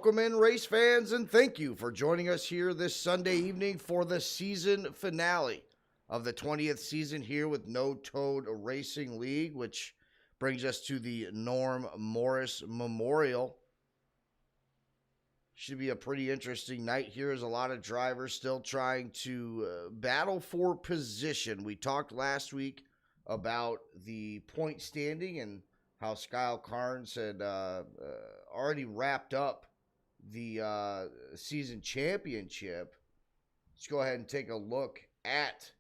Welcome in, race fans, and thank you for joining us here this Sunday evening for the season finale of the 20th season here with No Toad Racing League, which brings us to the Norm Morris Memorial. Should be a pretty interesting night here as a lot of drivers still trying to battle for position. We talked last week about the point standing and how Kyle Carnes had already wrapped up the season championship. Let's go ahead and take a look at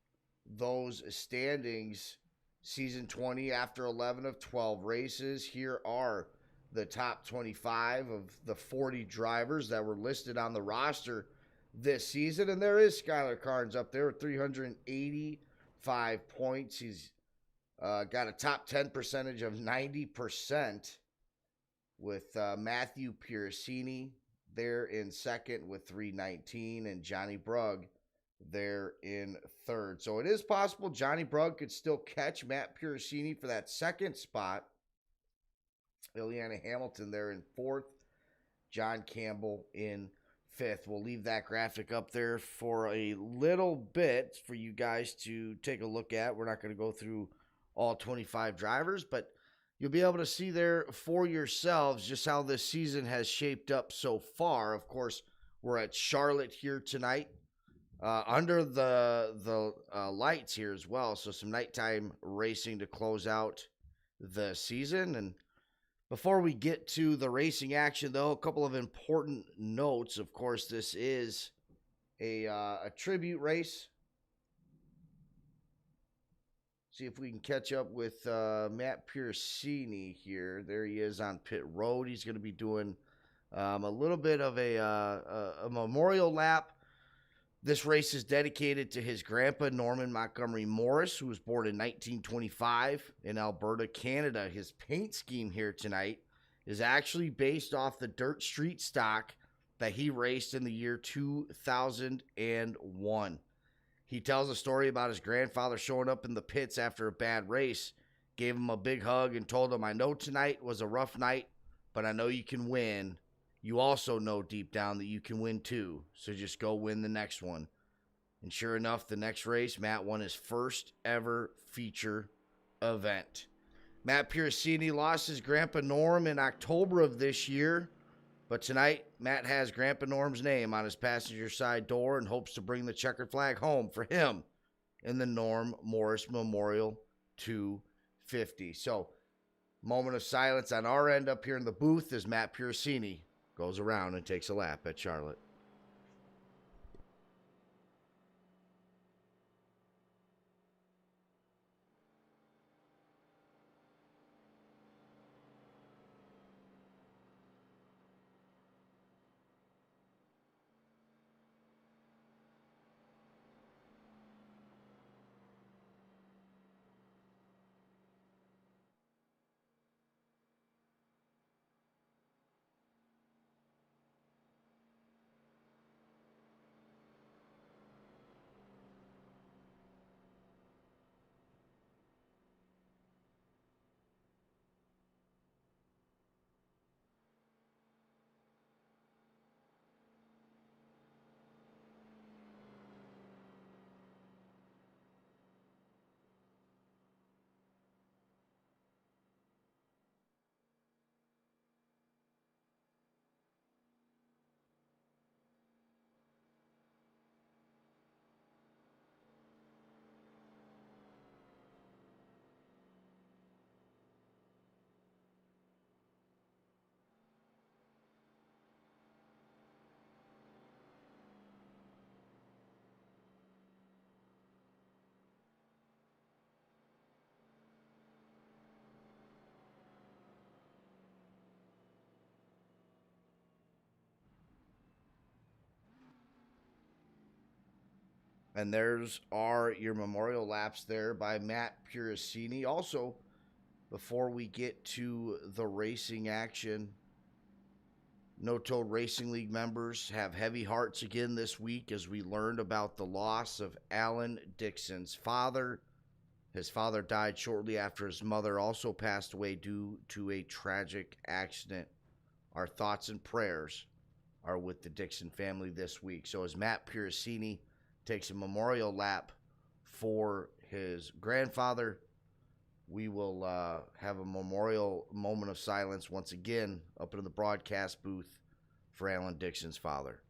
those standings. Season 20 after 11 of 12 races. Here are the top 25 of the 40 drivers that were listed on the roster this season. And there is Skylar Carnes up there with 385 points. He's got a top 10 percentage of 90%, with Matthew Piercini there in second with 319, and Johnny Brugg there in third. So it is possible Johnny Brugg could still catch Matt Piercini for that second spot. Ileana Hamilton there in fourth, John Campbell in fifth. We'll leave that graphic up there for a little bit for you guys to take a look at. We're not going to go through all 25 drivers, but you'll be able to see there for yourselves just how this season has shaped up so far. Of course, we're at Charlotte here tonight, under the lights here as well. So some nighttime racing to close out the season. And before we get to the racing action, though, a couple of important notes. Of course, this is a tribute race. See if we can catch up with Matt Piercini here. There he is on pit road. He's going to be doing a little bit of a memorial lap. This race is dedicated to his grandpa, Norman Montgomery Morris, who was born in 1925 in Alberta, Canada. His paint scheme here tonight is actually based off the dirt street stock that he raced in the year 2001. He tells a story about his grandfather showing up in the pits after a bad race, gave him a big hug and told him, "I know tonight was a rough night, but I know you can win. You also know deep down that you can win too, so just go win the next one." And sure enough, the next race, Matt won his first ever feature event. Matt Piercini lost his grandpa Norm in October of this year, but tonight, Matt has Grandpa Norm's name on his passenger side door and hopes to bring the checkered flag home for him in the Norm Morris Memorial 250. So, moment of silence on our end up here in the booth as Matt Piercini goes around and takes a lap at Charlotte. And there's are your memorial laps there by Matt Piercini. Also, before we get to the racing action, No Toad Racing League members have heavy hearts again this week as we learned about the loss of Alan Dixon's father. His father died shortly after his mother also passed away due to a tragic accident. Our thoughts and prayers are with the Dixon family this week. So as Matt Piracini takes a memorial lap for his grandfather, we will have a memorial moment of silence once again up in the broadcast booth for Alan Dixon's father.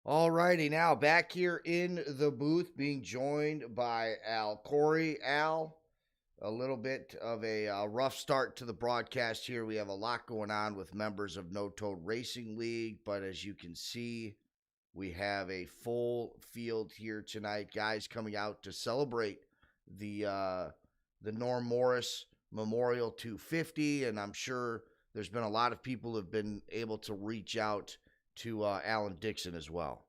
All righty, now back here in the booth, being joined by Al Corey. Al, a little bit of a rough start to the broadcast here. We have a lot going on with members of No Toad Racing League, but as you can see, we have a full field here tonight. Guys coming out to celebrate the Norm Morris Memorial 250, and I'm sure there's been a lot of people who have been able to reach out to Alan Dixon as well.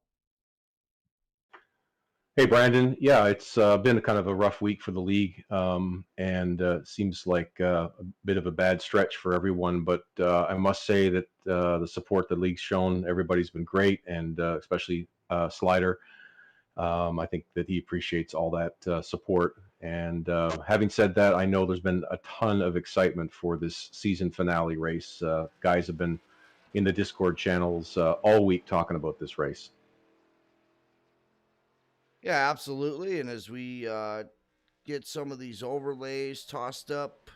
Hey, Brandon. Yeah, it's been kind of a rough week for the league, and seems like a bit of a bad stretch for everyone. But I must say that the support the league's shown, everybody's been great, and especially Slider. I think that he appreciates all that support. And having said that, I know there's been a ton of excitement for this season finale race. Guys have been in the Discord channels all week talking about this race. Yeah, absolutely. And as we get some of these overlays tossed up,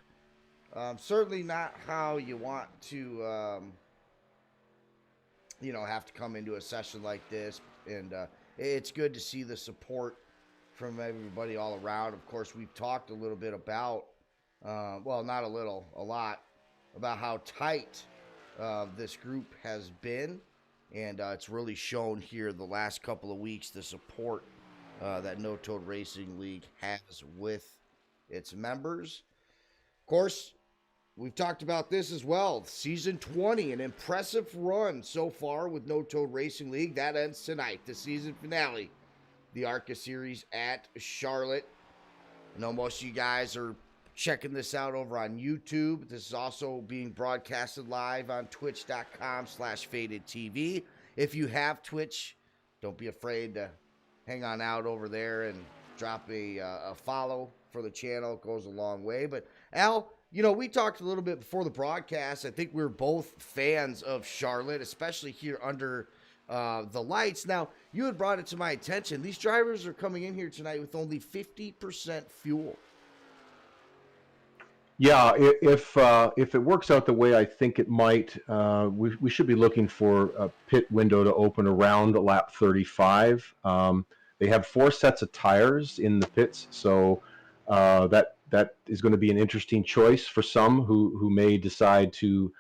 certainly not how you want to, have to come into a session like this. And it's good to see the support from everybody all around. Of course, we've talked a little bit about, well, not a little, a lot, about how tight this group has been. And it's really shown here the last couple of weeks, the support that No Toad Racing League has with its members. Of course, we've talked about this as well. Season 20, an impressive run so far with No Toad Racing League. That ends tonight, the season finale, the ARCA Series at Charlotte. I know most of you guys are checking this out over on YouTube. This is also being broadcasted live on twitch.com/FadedTV. If you have Twitch, don't be afraid to hang on out over there and drop a follow for the channel. It goes a long way. But Al, we talked a little bit before the broadcast. I think we're both fans of Charlotte, especially here under the lights. Now, you had brought it to my attention. These drivers are coming in here tonight with only 50% fuel. Yeah, if it works out the way I think it might, we should be looking for a pit window to open around lap 35. They have 4 sets of tires in the pits, so that is going to be an interesting choice for some who may decide to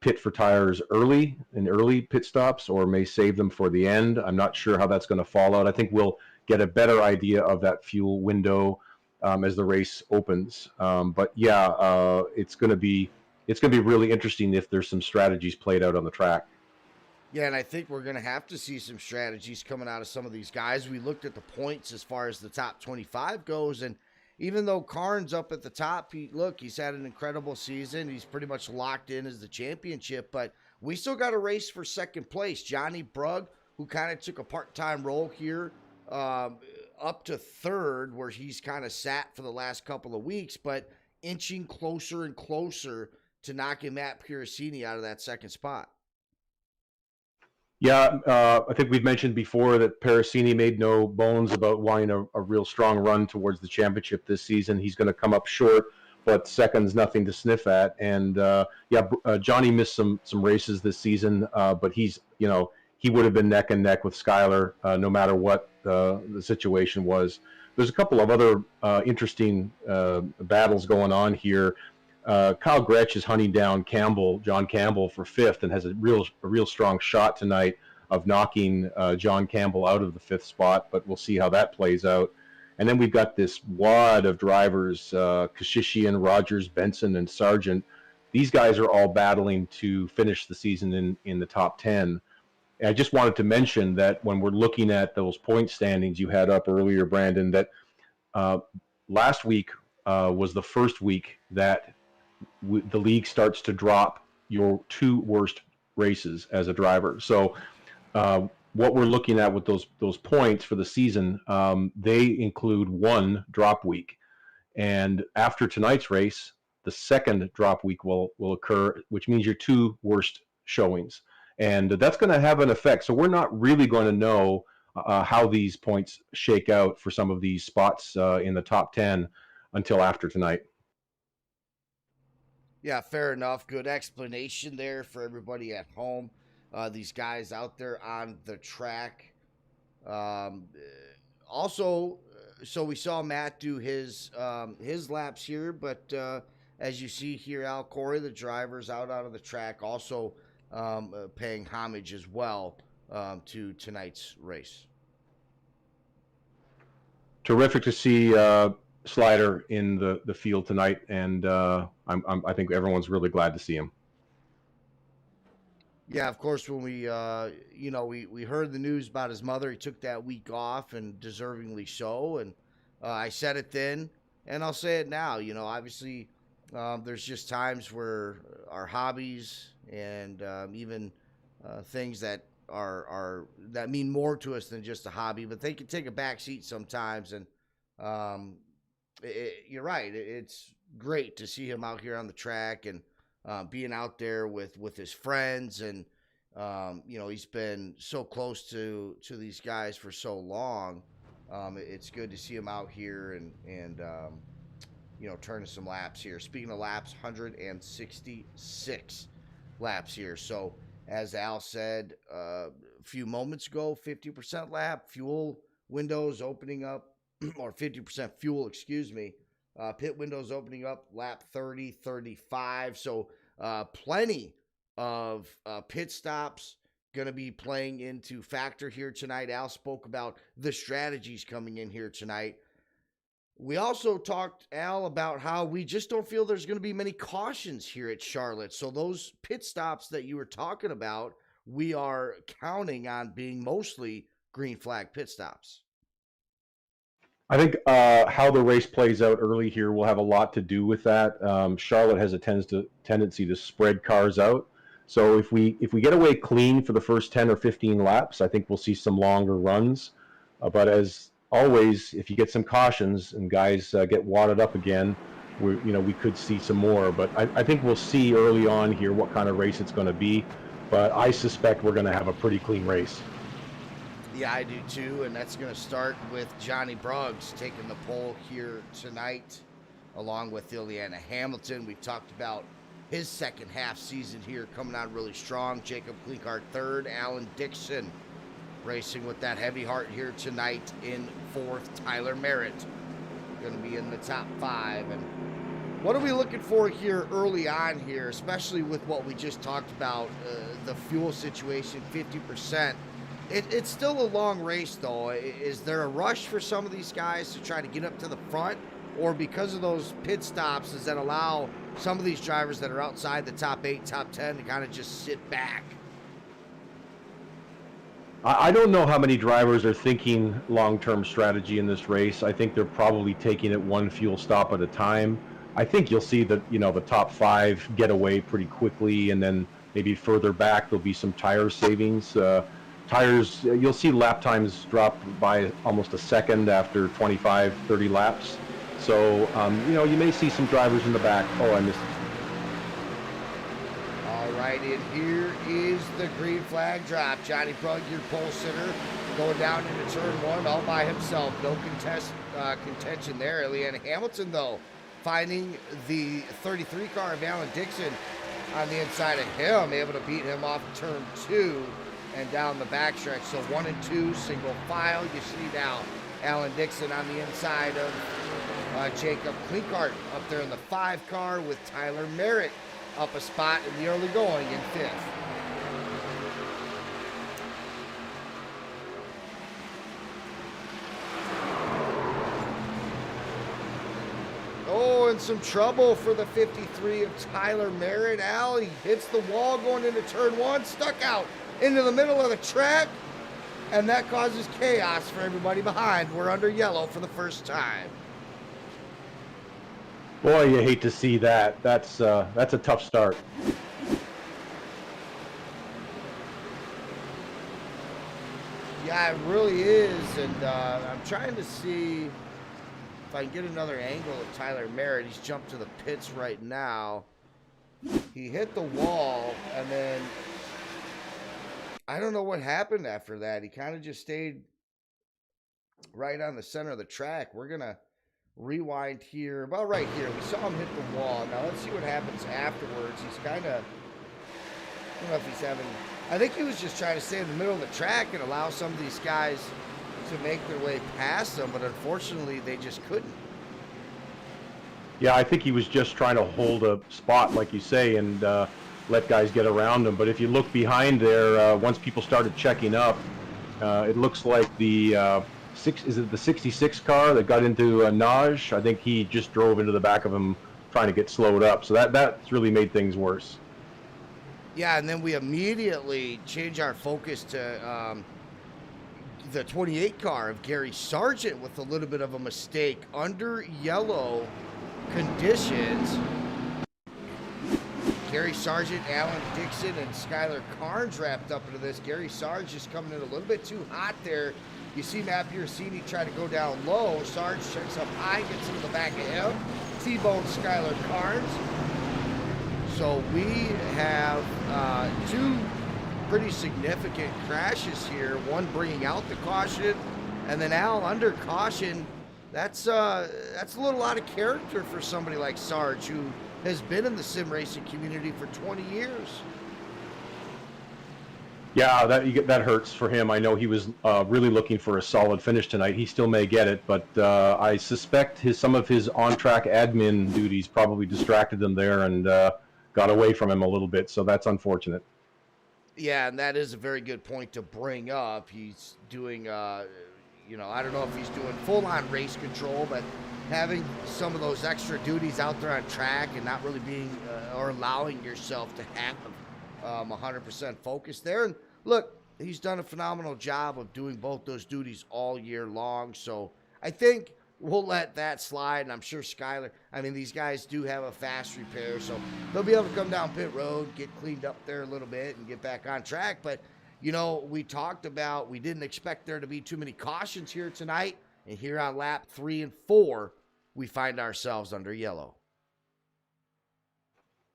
pit for tires early in early pit stops, or may save them for the end. I'm not sure how that's going to fall out. I think we'll get a better idea of that fuel window as the race opens. But yeah, it's going to be really interesting if there's some strategies played out on the track. Yeah, and I think we're going to have to see some strategies coming out of some of these guys. We looked at the points as far as the top 25 goes, and even though Karn's up at the top, he's had an incredible season. He's pretty much locked in as the championship, but we still got a race for second place. Johnny Brugg, who kind of took a part-time role here, up to third, where he's kind of sat for the last couple of weeks, but inching closer and closer to knocking Matt Piracini out of that second spot. Yeah, I think we've mentioned before that Piracini made no bones about wanting a real strong run towards the championship this season. He's going to come up short, but second's nothing to sniff at. And Johnny missed some races this season, but he would have been neck and neck with Skyler no matter what the situation was. There's a couple of other interesting battles going on here. Kyle Gretsch is hunting down John Campbell for 5th, and has a real strong shot tonight. of knocking John Campbell out of the 5th spot, but we'll see how that plays out. And then we've got this wad of drivers, Kashishian, Rogers, Benson, and Sargent. These guys are all battling to finish the season in the top 10. And I just wanted to mention that when we're looking at those point standings you had up earlier, Brandon, that last week was the first week that the league starts to drop your 2 worst races as a driver. So what we're looking at with those points for the season, they include 1 drop week. And after tonight's race, the second drop week will occur, which means your 2 worst showings. And that's going to have an effect. So we're not really going to know how these points shake out for some of these spots in the top 10 until after tonight. Yeah, fair enough. Good explanation there for everybody at home. These guys out there on the track. Also, so we saw Matt do his laps here, but as you see here, Al Corey, the drivers out of the track, also paying homage as well to tonight's race. Terrific to see Slider in the field tonight, and I think everyone's really glad to see him. Yeah, of course, when we heard the news about his mother, he took that week off, and deservingly so. And I said it then, and I'll say it now. Obviously, there's just times where our hobbies and even things that that mean more to us than just a hobby, but they can take a back seat sometimes. And you're right. It's great to see him out here on the track and being out there with his friends. And, he's been so close to these guys for so long. It's good to see him out here and turning some laps here. Speaking of laps, 166 laps here. So as Al said a few moments ago, 50% lap, fuel windows opening up, or 50% fuel, excuse me. Pit windows opening up lap 30, 35. So plenty of pit stops going to be playing into factor here tonight. Al spoke about the strategies coming in here tonight. We also talked, Al, about how we just don't feel there's going to be many cautions here at Charlotte. So those pit stops that you were talking about, we are counting on being mostly green flag pit stops. I think how the race plays out early here will have a lot to do with that. Charlotte has a tendency to spread cars out. So if we get away clean for the first 10 or 15 laps, I think we'll see some longer runs. But as always, if you get some cautions and guys get wadded up again, we could see some more. But I think we'll see early on here what kind of race it's going to be. But I suspect we're going to have a pretty clean race. Yeah, I do too, and that's going to start with Johnny Bruggs taking the pole here tonight, along with Ileana Hamilton. We've talked about his second half season here coming out really strong. Jacob Klinkart third, Alan Dixon racing with that heavy heart here tonight in fourth. Tyler Merritt going to be in the top 5. And what are we looking for here early on here, especially with what we just talked about, the fuel situation, 50%. It's still a long race, though. Is there a rush for some of these guys to try to get up to the front? Or because of those pit stops, does that allow some of these drivers that are outside the top 8, top 10 to kind of just sit back? I don't know how many drivers are thinking long-term strategy in this race. I think they're probably taking it one fuel stop at a time. I think you'll see that, the top 5 get away pretty quickly, and then maybe further back there'll be some tire savings. Tires, you'll see lap times drop by almost a second after 25, 30 laps. So, you may see some drivers in the back. Oh, I missed it. All right, and here is the green flag drop. Johnny Brugg, your pole sitter, going down into turn 1 all by himself. No contention there. Ileana Hamilton, though, finding the 33 car of Alan Dixon on the inside of him, able to beat him off turn 2. And down the backstretch. So 1 and 2, single file. You see now Alan Dixon on the inside of Jacob Klinkart up there in the 5 car, with Tyler Merritt up a spot in the early going in 5th. in some trouble for the 53 of Tyler Merritt. Al, he hits the wall going into turn one, stuck out into the middle of the track, and that causes chaos for everybody behind. We're under yellow for the first time. Boy, you hate to see that. That's a tough start. Yeah, it really is, and I'm trying to see if I can get another angle of Tyler Merritt. He's jumped to the pits right now. He hit the wall, and then I don't know what happened after that. He kind of just stayed right on the center of the track. We're going to rewind here, about right here. We saw him hit the wall. Now let's see what happens afterwards. He's kind of, I don't know if he's having, I think he was just trying to stay in the middle of the track and allow some of these guys to make their way past them, but unfortunately they just couldn't. Yeah, I think he was just trying to hold a spot, like you say, and let guys get around him. But if you look behind there, once people started checking up, it looks like the 66 car that got into Naj? I think he just drove into the back of him trying to get slowed up. So that's really made things worse. Yeah, and then we immediately change our focus to the 28 car of Gary Sargent with a little bit of a mistake under yellow conditions. Gary Sargent, Alan Dixon, and Skylar Carnes wrapped up into this. Gary Sarge just coming in a little bit too hot there. You see Matt Piercini try to go down low. Sarge checks up high, gets into the back of him. T-bone Skylar Carnes. So we have two pretty significant crashes here. One bringing out the caution, and then Al under caution. That's a little out of character for somebody like Sarge, who has been in the sim racing community for 20 years. Yeah, that hurts for him. I know he was really looking for a solid finish tonight. He still may get it, but I suspect some of his on-track admin duties probably distracted him there and got away from him a little bit, so that's unfortunate. Yeah, and that is a very good point to bring up. He's doing, I don't know if he's doing full-on race control, but having some of those extra duties out there on track and not really being or allowing yourself to have 100% focus there. And look, he's done a phenomenal job of doing both those duties all year long. So I think we'll let that slide. And I'm sure Skylar, these guys do have a fast repair, so they'll be able to come down pit road, get cleaned up there a little bit and get back on track. But, we talked about, we didn't expect there to be too many cautions here tonight. And here on lap 3 and 4, we find ourselves under yellow.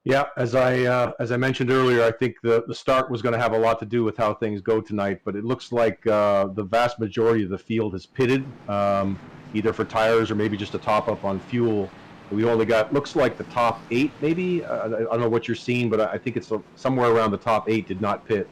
Yeah, as I mentioned earlier, I think the start was going to have a lot to do with how things go tonight, but it looks like the vast majority of the field has pitted, either for tires or maybe just a top-up on fuel. We only got, looks like the top 8 maybe. I don't know what you're seeing, but I think it's somewhere around the top 8 did not pit.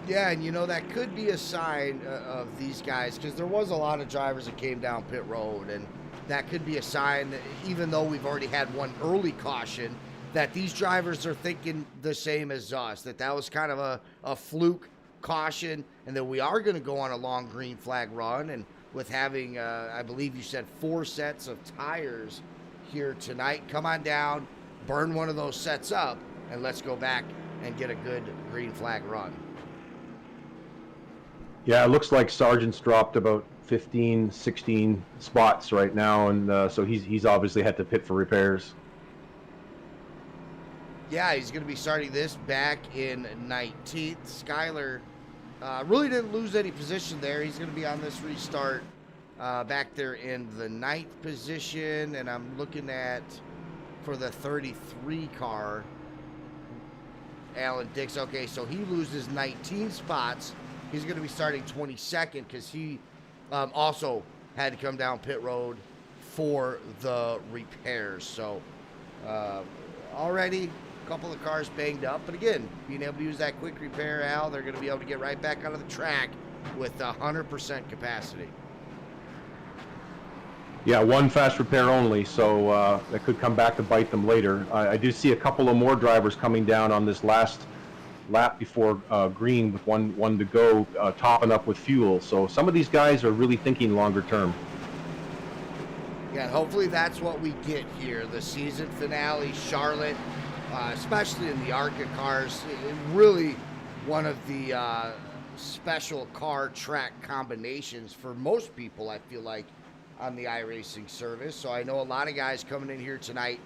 Yeah, and that could be a sign of these guys, because there was a lot of drivers that came down pit road, and that could be a sign that even though we've already had one early caution, that these drivers are thinking the same as us, that was kind of a fluke caution, and that we are going to go on a long green flag run. And with having, I believe you said 4 sets of tires here tonight, come on down, burn one of those sets up, and let's go back and get a good green flag run. Yeah, it looks like Sargent's dropped about 15, 16 spots right now, and so he's obviously had to pit for repairs. Yeah, he's going to be starting this back in 19th. Skylar really didn't lose any position there. He's going to be on this restart back there in the 9th position, and I'm looking at, for the 33 car, Alan Dix. Okay, so he loses 19 spots. He's going to be starting 22nd because he also had to come down pit road for the repairs. So already a couple of cars banged up. But again, being able to use that quick repair, Al, they're going to be able to get right back onto the track with 100% capacity. Yeah, one fast repair only, so that could come back to bite them later. I do see a couple of more drivers coming down on this last lap before green with one to go, topping up with fuel. So some of these guys are really thinking longer term. Yeah, and hopefully that's what we get here. The season finale, Charlotte, especially in the ARCA cars, really one of the special car track combinations for most people, I feel like, on the iRacing service. So I know a lot of guys coming in here tonight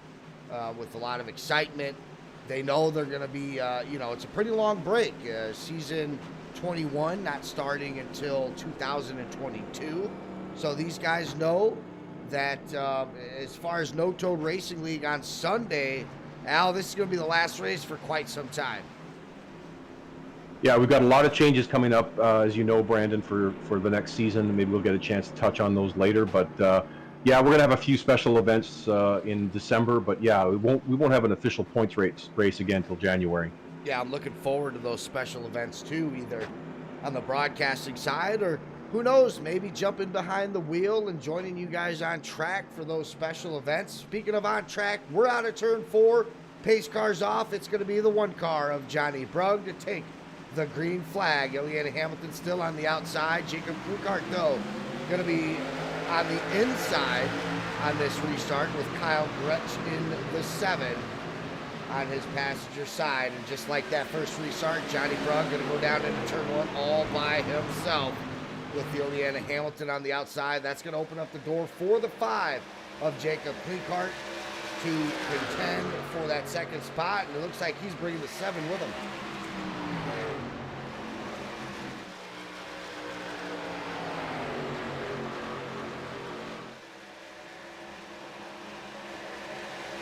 with a lot of excitement. They know they're going to be, it's a pretty long break. Season 21 not starting until 2022. So these guys know that as far as No Toad Racing League on Sunday, Al, this is going to be the last race for quite some time. Yeah, we've got a lot of changes coming up, as you know, Brandon, for the next season. Maybe we'll get a chance to touch on those later. But yeah, we're going to have a few special events in December. But yeah, we won't have an official points race again until January. Yeah, I'm looking forward to those special events too, either on the broadcasting side or who knows, maybe jumping behind the wheel and joining you guys on track for those special events. Speaking of on track, we're out of turn 4. Pace car's off. It's going to be the 1 car of Johnny Brugg to take the green flag. Ileana Hamilton still on the outside. Jacob Kluckart, though, going to be on the inside on this restart with Kyle Gretsch in the 7 on his passenger side. And just like that first restart, Johnny Brugg going to go down into turn 1 all by himself with Ileana Hamilton on the outside. That's going to open up the door for the 5 of Jacob Kluckart to contend for that second spot. And it looks like he's bringing the 7 with him.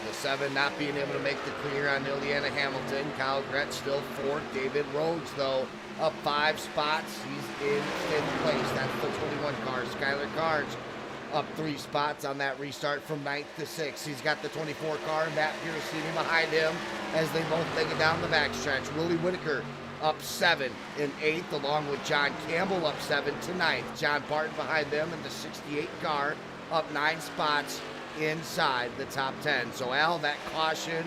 The 7 not being able to make the clear on Ileana Hamilton. Kyle Gretsch still 4th. David Rhodes, though, up 5 spots. He's in 5th place. That's the 21 car. Skylar Carnes up 3 spots on that restart from 9th to 6th. He's got the 24 car. Matt Piercini behind him as they both make it down the backstretch. Willie Whitaker up 7 in 8th, along with John Campbell up 7 to 9th. John Barton behind them in the 68 car, up 9 spots inside the top 10. So Al, that caution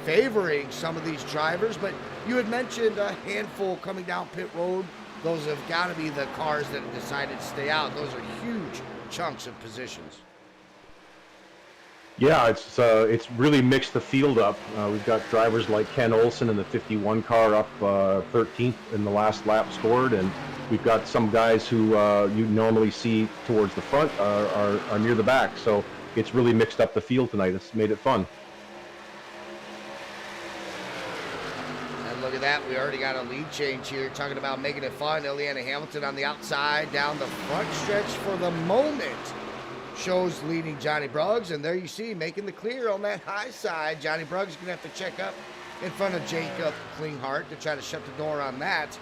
favoring some of these drivers, but you had mentioned a handful coming down pit road. Those have got to be the cars that have decided to stay out. Those are huge chunks of positions. Yeah, it's really mixed the field up. We've got drivers like Ken Olsen in the 51 car up 13th in the last lap scored, and we've got some guys who you normally see towards the front are near the back. So it's really mixed up the field tonight. It's made it fun. And look at that, we already got a lead change here, talking about making it fun. Ileana Hamilton on the outside, down the front stretch for the moment. Shows leading Johnny Bruggs, and there you see, making the clear on that high side. Johnny Bruggs is going to have to check up in front of Jacob Klinghardt to try to shut the door on that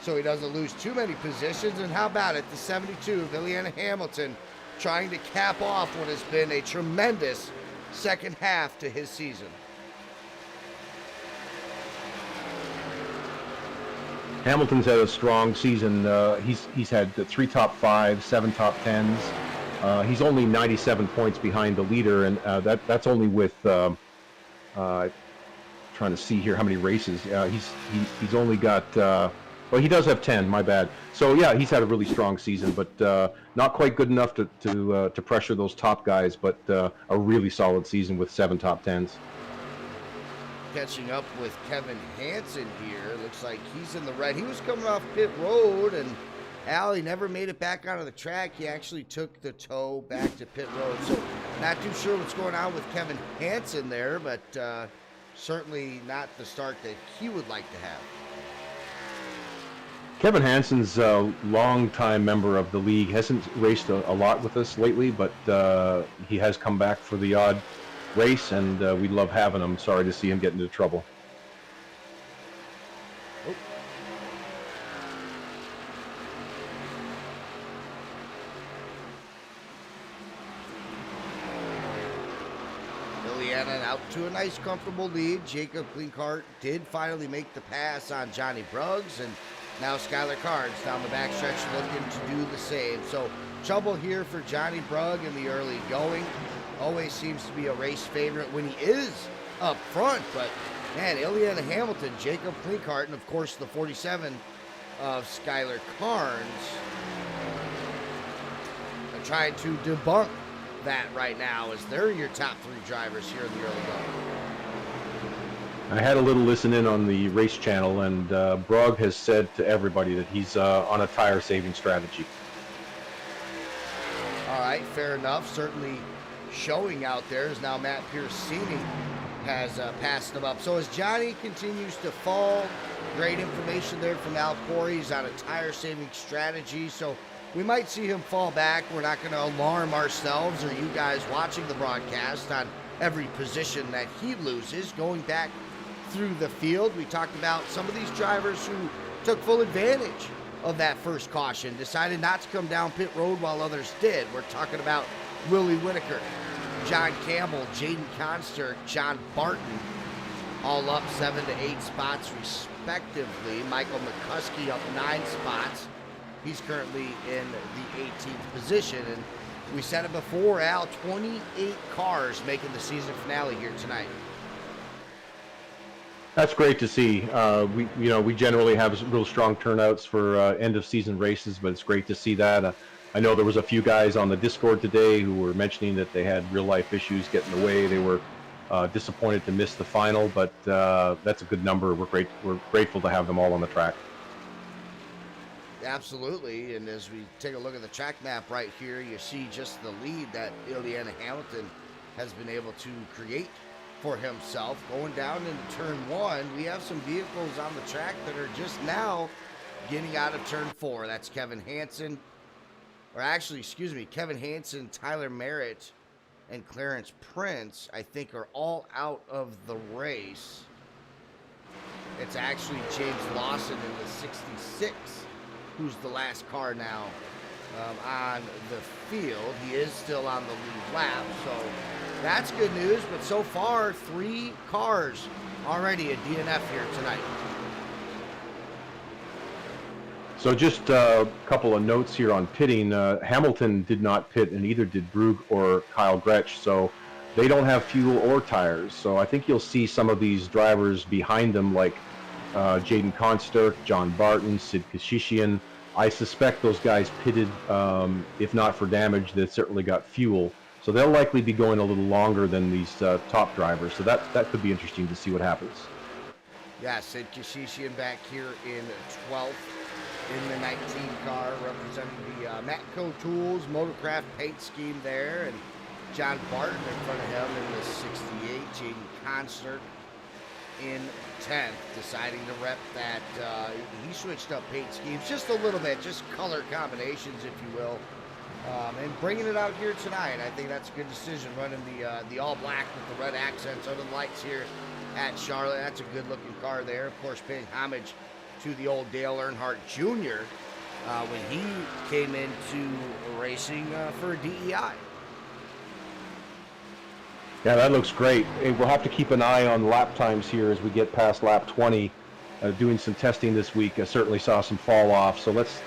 so he doesn't lose too many positions. And how about it, the 72 of Ileana Hamilton trying to cap off what has been a tremendous second half to his season. Hamilton's had a strong season. He's had 3 top 5s, 7 top 10s. He's only 97 points behind the leader, and that's only with trying to see here how many races. He's only got well, he does have 10. My bad. So yeah, he's had a really strong season, but not quite good enough to pressure those top guys. But a really solid season with 7 top 10s. Catching up with Kevin Hansen here. Looks like he's in the red. He was coming off pit road, and Al, he never made it back onto the track. He actually took the tow back to pit road. So not too sure what's going on with Kevin Hansen there, but certainly not the start that he would like to have. Kevin Hansen's a long-time member of the league. Hasn't raced a lot with us lately, but he has come back for the odd race, and we love having him. Sorry to see him get into trouble. Oh. Ileana out to a nice, comfortable lead. Jacob Klinghardt did finally make the pass on Johnny Bruggs, and now Skylar Carnes down the backstretch looking to do the same. So trouble here for Johnny Brugg in the early going. Always seems to be a race favorite when he is up front. But, man, Ileana Hamilton, Jacob Klinghardt, and, of course, the 47 of Skylar Carnes are trying to debunk that right now, as they're your top 3 drivers here in the early going. I had a little listen in on the race channel, and Brog has said to everybody that he's on a tire saving strategy. All right, fair enough. Certainly showing out there is now Matt Piercini has passed him up. So as Johnny continues to fall, great information there from Al Corey. He's on a tire saving strategy, so we might see him fall back. We're not going to alarm ourselves or you guys watching the broadcast on every position that he loses. Going back through the field, we talked about some of these drivers who took full advantage of that first caution, decided not to come down pit road while others did. We're talking about Willie Whitaker, John Campbell, Jaden Conster, John Barton, all up 7 to 8 spots respectively. Michael McCuskey up 9 spots. He's currently in the 18th position. And we said it before, Al, 28 cars making the season finale here tonight. That's great to see. We generally have real strong turnouts for end of season races, but it's great to see that. I know there was a few guys on the Discord today who were mentioning that they had real life issues getting away. They were disappointed to miss the final, but that's a good number. We're grateful to have them all on the track. Absolutely, and as we take a look at the track map right here, you see just the lead that Ileana Hamilton has been able to create for himself. Going down into turn 1, we have some vehicles on the track that are just now getting out of turn 4. That's Kevin Hansen, Kevin Hansen, Tyler Merritt, and Clarence Prince, I think, are all out of the race. It's actually James Lawson in the 66 who's the last car now on the field. He is still on the lead lap, so that's good news. But so far, 3 cars already a DNF here tonight. So just a couple of notes here on pitting. Hamilton did not pit, and neither did Brugge or Kyle Gretsch, so they don't have fuel or tires. So I think you'll see some of these drivers behind them, like Jaden Conster, John Barton, Sid Kashishian. I suspect those guys pitted, if not for damage, they certainly got fuel. So they'll likely be going a little longer than these top drivers. So that could be interesting to see what happens. Yeah, Sid Kashishian back here in 12th in the 19 car, representing the Matco Tools Motorcraft paint scheme there. And John Barton in front of him in the 68. Jaden Concert in 10th, deciding to rep that. He switched up paint schemes just a little bit, just color combinations, if you will, and bringing it out here tonight. I think that's a good decision, running the all black with the red accents under the lights here at Charlotte. That's a good looking car there. Of course, paying homage to the old Dale Earnhardt Jr. When he came into racing for DEI. Yeah, that looks great. We'll have to keep an eye on lap times here as we get past lap 20. Doing some testing this week, I certainly saw some fall off. So let's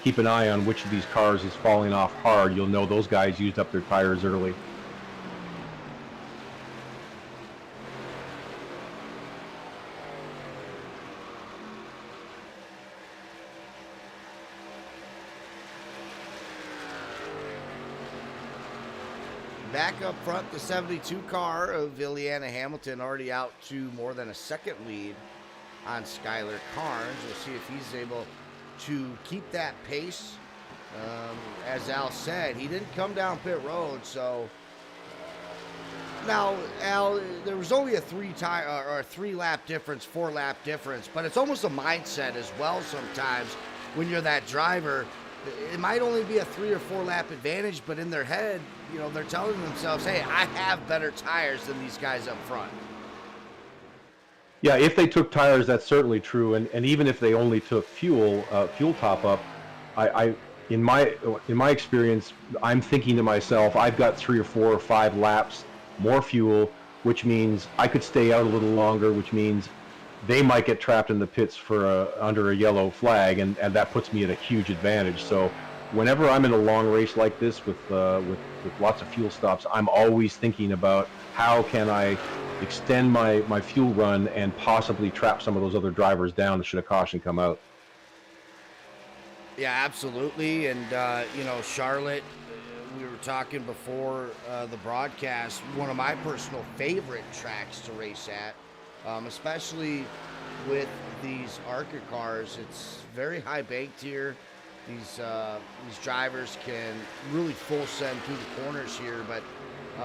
keep an eye on which of these cars is falling off hard. You'll know those guys used up their tires early. Back up front, the 72 car of Ileana Hamilton already out to more than a second lead on Skylar Carnes. We'll see if he's able to keep that pace. As Al said, he didn't come down pit road, so now, Al, there was only a 3-lap difference, 4-lap difference, but it's almost a mindset as well sometimes when you're that driver. It might only be a 3 or 4 lap advantage, but in their head, you know, they're telling themselves, hey, I have better tires than these guys up front. Yeah, if they took tires, that's certainly true. And even if they only took fuel top up, in my experience, I'm thinking to myself, I've got 3 or 4 or 5 laps more fuel, which means I could stay out a little longer, which means they might get trapped in the pits for under a yellow flag, and that puts me at a huge advantage. So whenever I'm in a long race like this with lots of fuel stops, I'm always thinking about how can I extend my fuel run and possibly trap some of those other drivers down should a caution come out. Yeah, absolutely. And, Charlotte, we were talking before the broadcast, one of my personal favorite tracks to race at, especially with these ARCA cars. It's very high banked here. These drivers can really full send through the corners here, but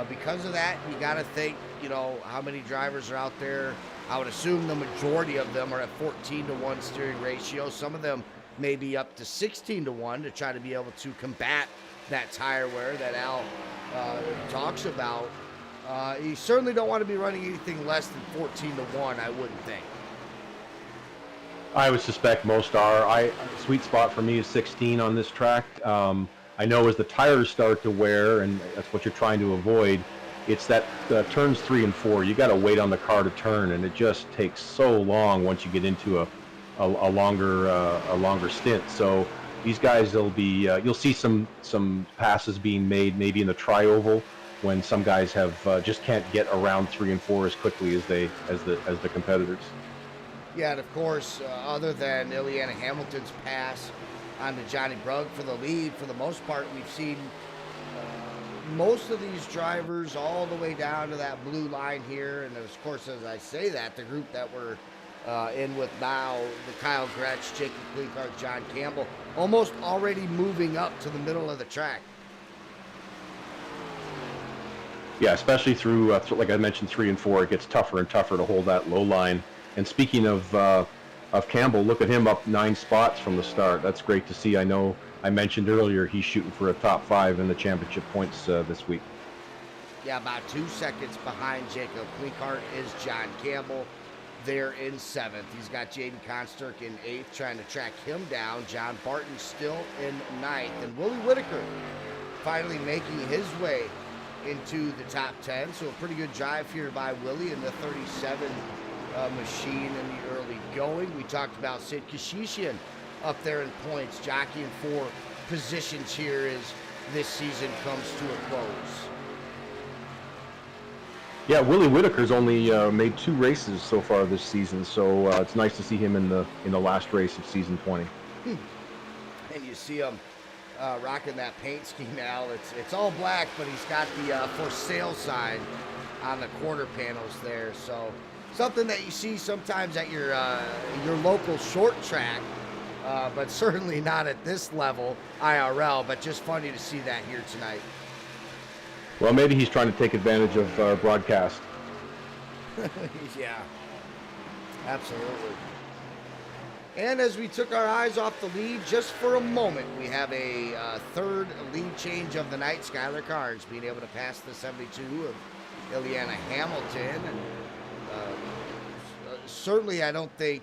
because of that, you got to think, how many drivers are out there. I would assume the majority of them are at 14-to-1 steering ratio. Some of them may be up to 16-to-1 to try to be able to combat that tire wear that Al talks about. You certainly don't want to be running anything less than 14-to-1, I wouldn't think. I would suspect most are. Sweet spot for me is 16 on this track. I know as the tires start to wear, and that's what you're trying to avoid, it's that turns 3 and 4. You got to wait on the car to turn, and it just takes so long once you get into a longer stint. So these guys, you'll see some passes being made maybe in the tri-oval when some guys just can't get around 3 and 4 as quickly as the competitors. Yeah, and of course, other than Ileana Hamilton's pass on to Johnny Brugg for the lead, for the most part, we've seen most of these drivers all the way down to that blue line here. And of course, as I say that, the group that we're in with now, the Kyle Gretsch, Jacob Klinkart, John Campbell, almost already moving up to the middle of the track. Yeah, especially through, like I mentioned, 3 and 4, it gets tougher and tougher to hold that low line. And speaking of Campbell, look at him up 9 spots from the start. That's great to see. I know I mentioned earlier he's shooting for a top 5 in the championship points this week. Yeah, about 2 seconds behind Jacob Klinkart is John Campbell. There in 7th. He's got Jaden Konsturk in 8th, trying to track him down. John Barton still in 9th. And Willie Whitaker finally making his way into the top 10. So a pretty good drive here by Willie in the 37 machine in the early going. We talked about Sid Kashishian up there in points, jockeying for positions here as this season comes to a close. Yeah, Willie Whitaker's only made 2 races so far this season, so it's nice to see him in the last race of season 20. And you see him rocking that paint scheme now. It's all black, but he's got the for sale sign on the quarter panels there. So something that you see sometimes at your local short track, but certainly not at this level IRL. But just funny to see that here tonight. Well, maybe he's trying to take advantage of our broadcast. Yeah, absolutely. And as we took our eyes off the lead just for a moment, we have a third lead change of the night. Skylar Carnes being able to pass the 72 of Ileana Hamilton. And certainly I don't think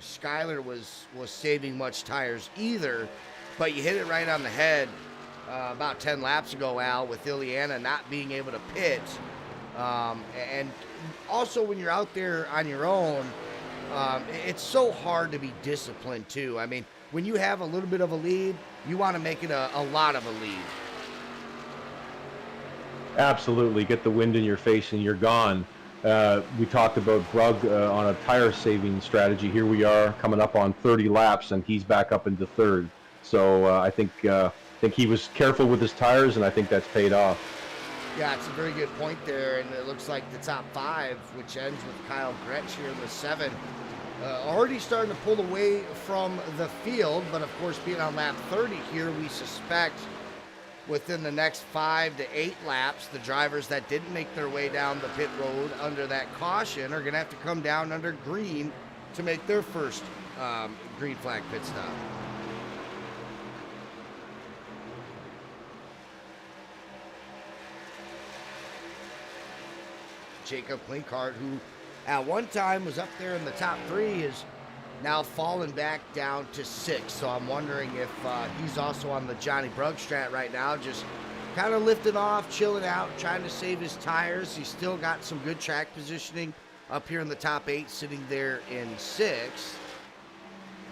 Skylar was saving much tires either, but you hit it right on the head. About 10 laps ago, Al, with Ileana not being able to pit. And also when you're out there on your own, it's so hard to be disciplined too. I mean, when you have a little bit of a lead, you want to make it a lot of a lead. Absolutely. Get the wind in your face and you're gone. We talked about Brugg on a tire saving strategy. Here we are coming up on 30 laps and he's back up into 3rd. So I think he was careful with his tires, and I think that's paid off. Yeah, it's a very good point there, and it looks like the top 5, which ends with Kyle Gretsch here in the 7, already starting to pull away from the field, but of course being on lap 30 here, we suspect within the next 5 to 8 laps, the drivers that didn't make their way down the pit road under that caution are going to have to come down under green to make their first green flag pit stop. Jacob Klinkart, who at one time was up there in the top 3, is now fallen back down to 6. So I'm wondering if he's also on the Johnny Brugg strat right now, just kind of lifting off, chilling out, trying to save his tires. He's still got some good track positioning up here in the top 8, sitting there in 6th.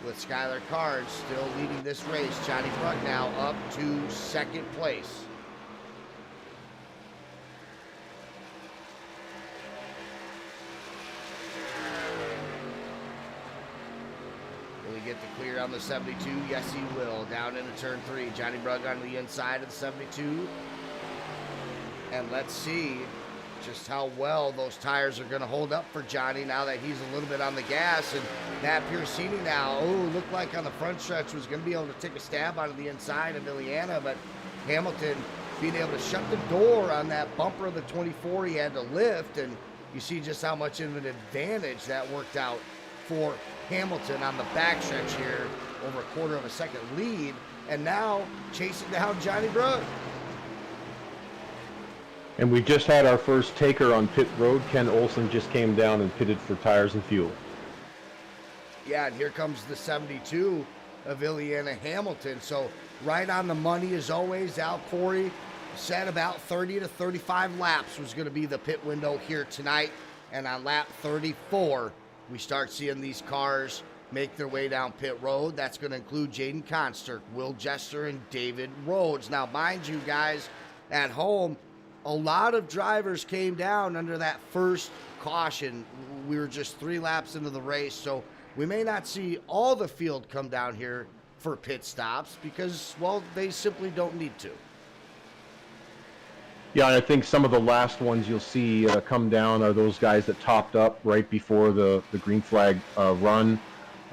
With Skylar Carnes still leading this race. Johnny Brugg now up to 2nd place. Get the clear on the 72? Yes, he will. Down into turn 3. Johnny Brugg on the inside of the 72. And let's see just how well those tires are going to hold up for Johnny now that he's a little bit on the gas. And Matt Piercini now, looked like on the front stretch was going to be able to take a stab out of the inside of Ileana, but Hamilton being able to shut the door on that bumper of the 24 he had to lift, and you see just how much of an advantage that worked out for Hamilton on the backstretch here, over a quarter of a second lead, and now chasing down Johnny Brugg. And we just had our first taker on pit road. Ken Olson just came down and pitted for tires and fuel. Yeah, and here comes the 72 of Ileana Hamilton. So right on the money as always. Al Corey said about 30 to 35 laps was going to be the pit window here tonight. And on lap 34, we start seeing these cars make their way down pit road. That's going to include Jaden Conster, Will Jester, and David Rhodes. Now, mind you guys, at home, a lot of drivers came down under that first caution. We were just 3 laps into the race, so we may not see all the field come down here for pit stops because, well, they simply don't need to. Yeah, and I think some of the last ones you'll see come down are those guys that topped up right before the green flag run.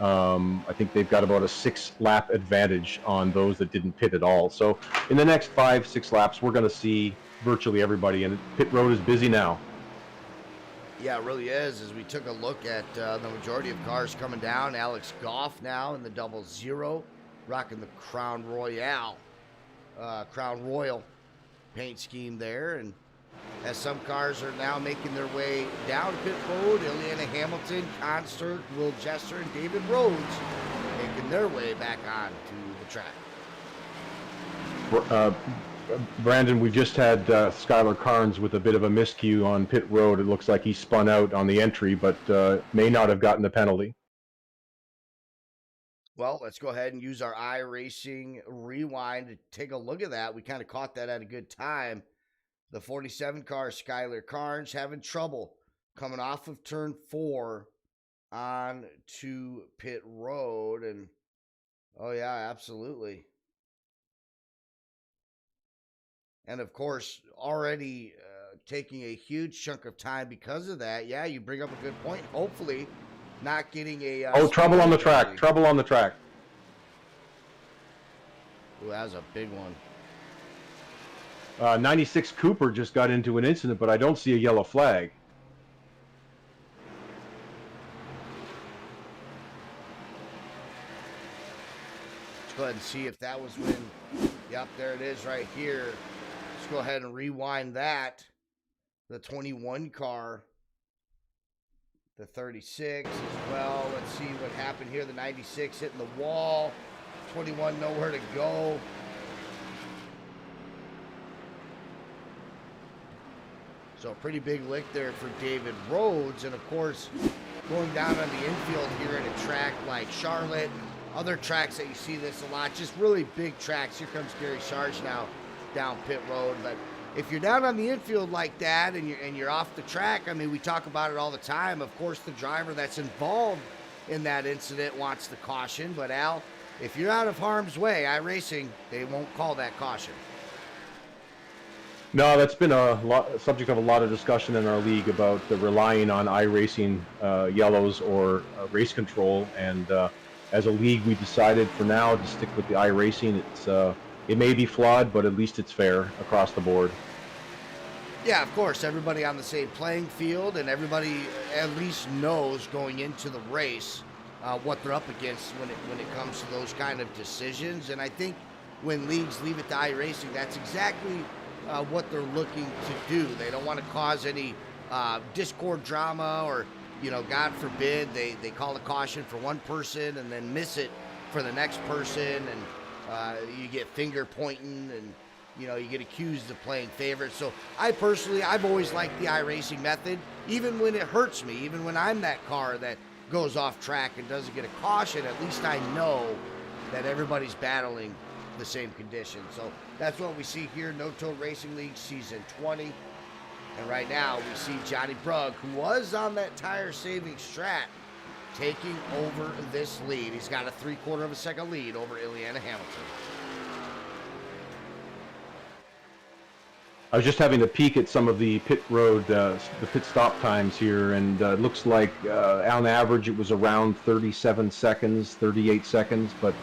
I think they've got about a 6-lap advantage on those that didn't pit at all. So in the next 5-6 laps, we're going to see virtually everybody, and pit road is busy now. Yeah, it really is. As we took a look at the majority of cars coming down, Alex Goff now in the 00, rocking the Crown Royal paint scheme there. And as some cars are now making their way down pit road, Ileana Hamilton, Conster, Will Jester, and David Rhodes making their way back onto the track. Brandon, we just had Skylar Carnes with a bit of a miscue on pit road. It looks like he spun out on the entry, but may not have gotten the penalty. Well, let's go ahead and use our iRacing rewind to take a look at that. We kind of caught that at a good time. The 47 car, Skylar Carnes, having trouble coming off of turn 4 on to pit road. And, oh, yeah, absolutely. And, of course, already taking a huge chunk of time because of that. Yeah, you bring up a good point. Hopefully not getting a... trouble on the track. Trouble on the track. Ooh, that was a big one. 96 Cooper just got into an incident, but I don't see a yellow flag. Let's go ahead and see if that was when... Yep, there it is right here. Let's go ahead and rewind that. The 21 car. The 36 as well. Let's see what happened here. The 96 hitting the wall. 21 nowhere to go. So a pretty big lick there for David Rhodes. And of course, going down on the infield here at a track like Charlotte, other tracks that you see this a lot, just really big tracks. Here comes Gary Sarge now down pit road. But if you're down on the infield like that and you're off the track, I mean, we talk about it all the time. Of course, the driver that's involved in that incident wants the caution. But Al, if you're out of harm's way, iRacing, they won't call that caution. No, that's been a subject of a lot of discussion in our league about relying on iRacing yellows or race control. And as a league, we decided for now to stick with the iRacing. It may be flawed, but at least it's fair across the board. Yeah, of course, everybody on the same playing field, and everybody at least knows going into the race what they're up against when it comes to those kind of decisions. And I think when leagues leave it to iRacing, that's exactly what they're looking to do. They don't want to cause any discord drama, or, God forbid, they call a caution for one person and then miss it for the next person, and you get finger pointing, and you get accused of playing favorites. So I've always liked the iRacing method, even when it hurts me, even when I'm that car that goes off track and doesn't get a caution. At least I know that everybody's battling the same conditions. So that's what we see here, No Toe Racing League Season 20. And right now we see Johnny Brugg, who was on that tire-saving strat, taking over this lead. He's got a 3/4 of a second lead over Ileana Hamilton. I was just having a peek at some of the pit road, the pit stop times here, and it looks like on average it was around 37 seconds, 38 seconds, but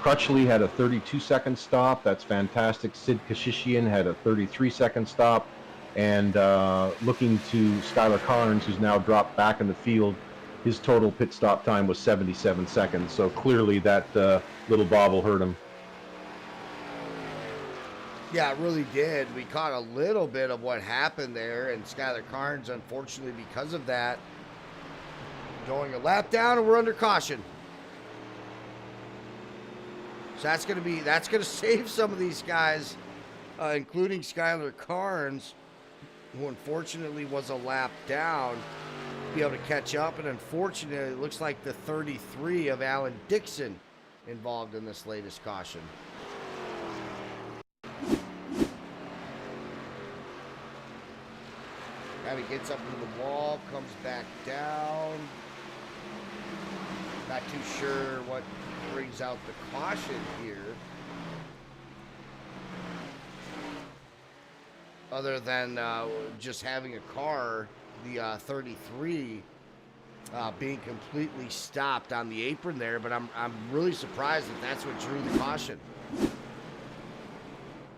Crutchley had a 32-second stop. That's fantastic. Sid Kashishian had a 33-second stop. And looking to Skylar Carnes, who's now dropped back in the field, his total pit stop time was 77 seconds. So clearly that little bobble hurt him. Yeah, it really did. We caught a little bit of what happened there, and Skylar Carnes, unfortunately, because of that, going a lap down, and we're under caution. So that's going to save some of these guys, including Skylar Carnes, who unfortunately was a lap down, be able to catch up. And unfortunately, it looks like the 33 of Alan Dixon involved in this latest caution. Kind of gets up to the wall, comes back down. Not too sure what brings out the caution here, other than just having a car, the 33, being completely stopped on the apron there. But I'm really surprised that that's what drew the caution.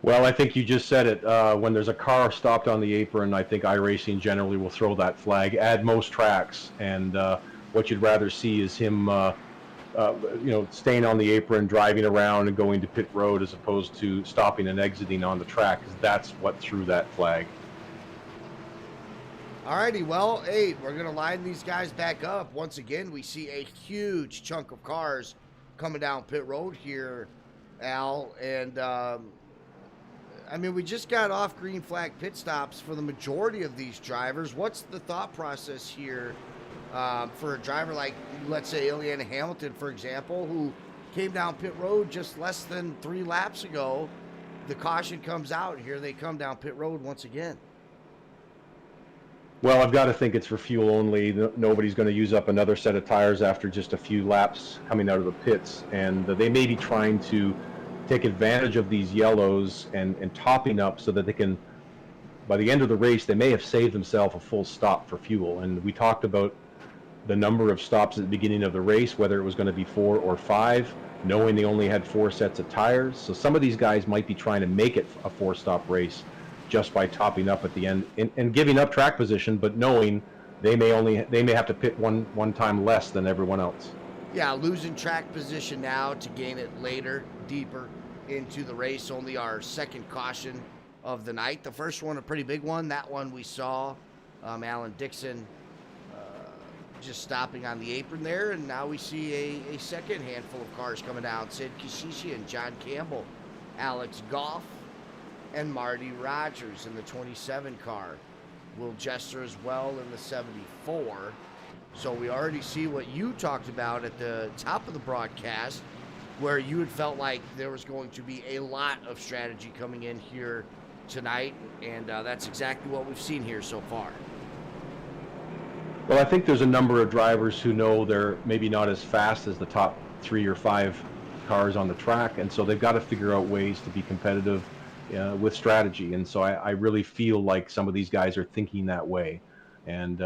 Well, I think you just said it. When there's a car stopped on the apron, I think iRacing generally will throw that flag at most tracks. And what you'd rather see is him, staying on the apron, driving around, and going to pit road, as opposed to stopping and exiting on the track, because that's what threw that flag. Alrighty, well, hey, we're going to line these guys back up. Once again, we see a huge chunk of cars coming down pit road here, Al, and I mean, we just got off green flag pit stops for the majority of these drivers. What's the thought process here for a driver like, let's say, Ileana Hamilton, for example, who came down pit road just less than 3 laps ago? The caution comes out. Here they come down pit road once again. Well, I've got to think it's for fuel only. Nobody's going to use up another set of tires after just a few laps coming out of the pits. And they may be trying to take advantage of these yellows and topping up so that they can, by the end of the race, they may have saved themselves a full stop for fuel. And we talked about the number of stops at the beginning of the race, whether it was going to be 4 or 5, knowing they only had 4 sets of tires. So some of these guys might be trying to make it a 4-stop race just by topping up at the end and giving up track position, but knowing they may have to pit one time less than everyone else. Yeah, losing track position now to gain it later, deeper into the race. Only our second caution of the night. The first one, a pretty big one. That one we saw Alan Dixon just stopping on the apron there. And now we see a second handful of cars coming down. Sid Kashishi and John Campbell, Alex Goff, and Marty Rogers in the 27 car. Will Jester as well in the 74. So we already see what you talked about at the top of the broadcast, where you had felt like there was going to be a lot of strategy coming in here tonight, and that's exactly what we've seen here so far. Well, I think there's a number of drivers who know they're maybe not as fast as the top 3 or 5 cars on the track, and so they've got to figure out ways to be competitive with strategy. And so I really feel like some of these guys are thinking that way. And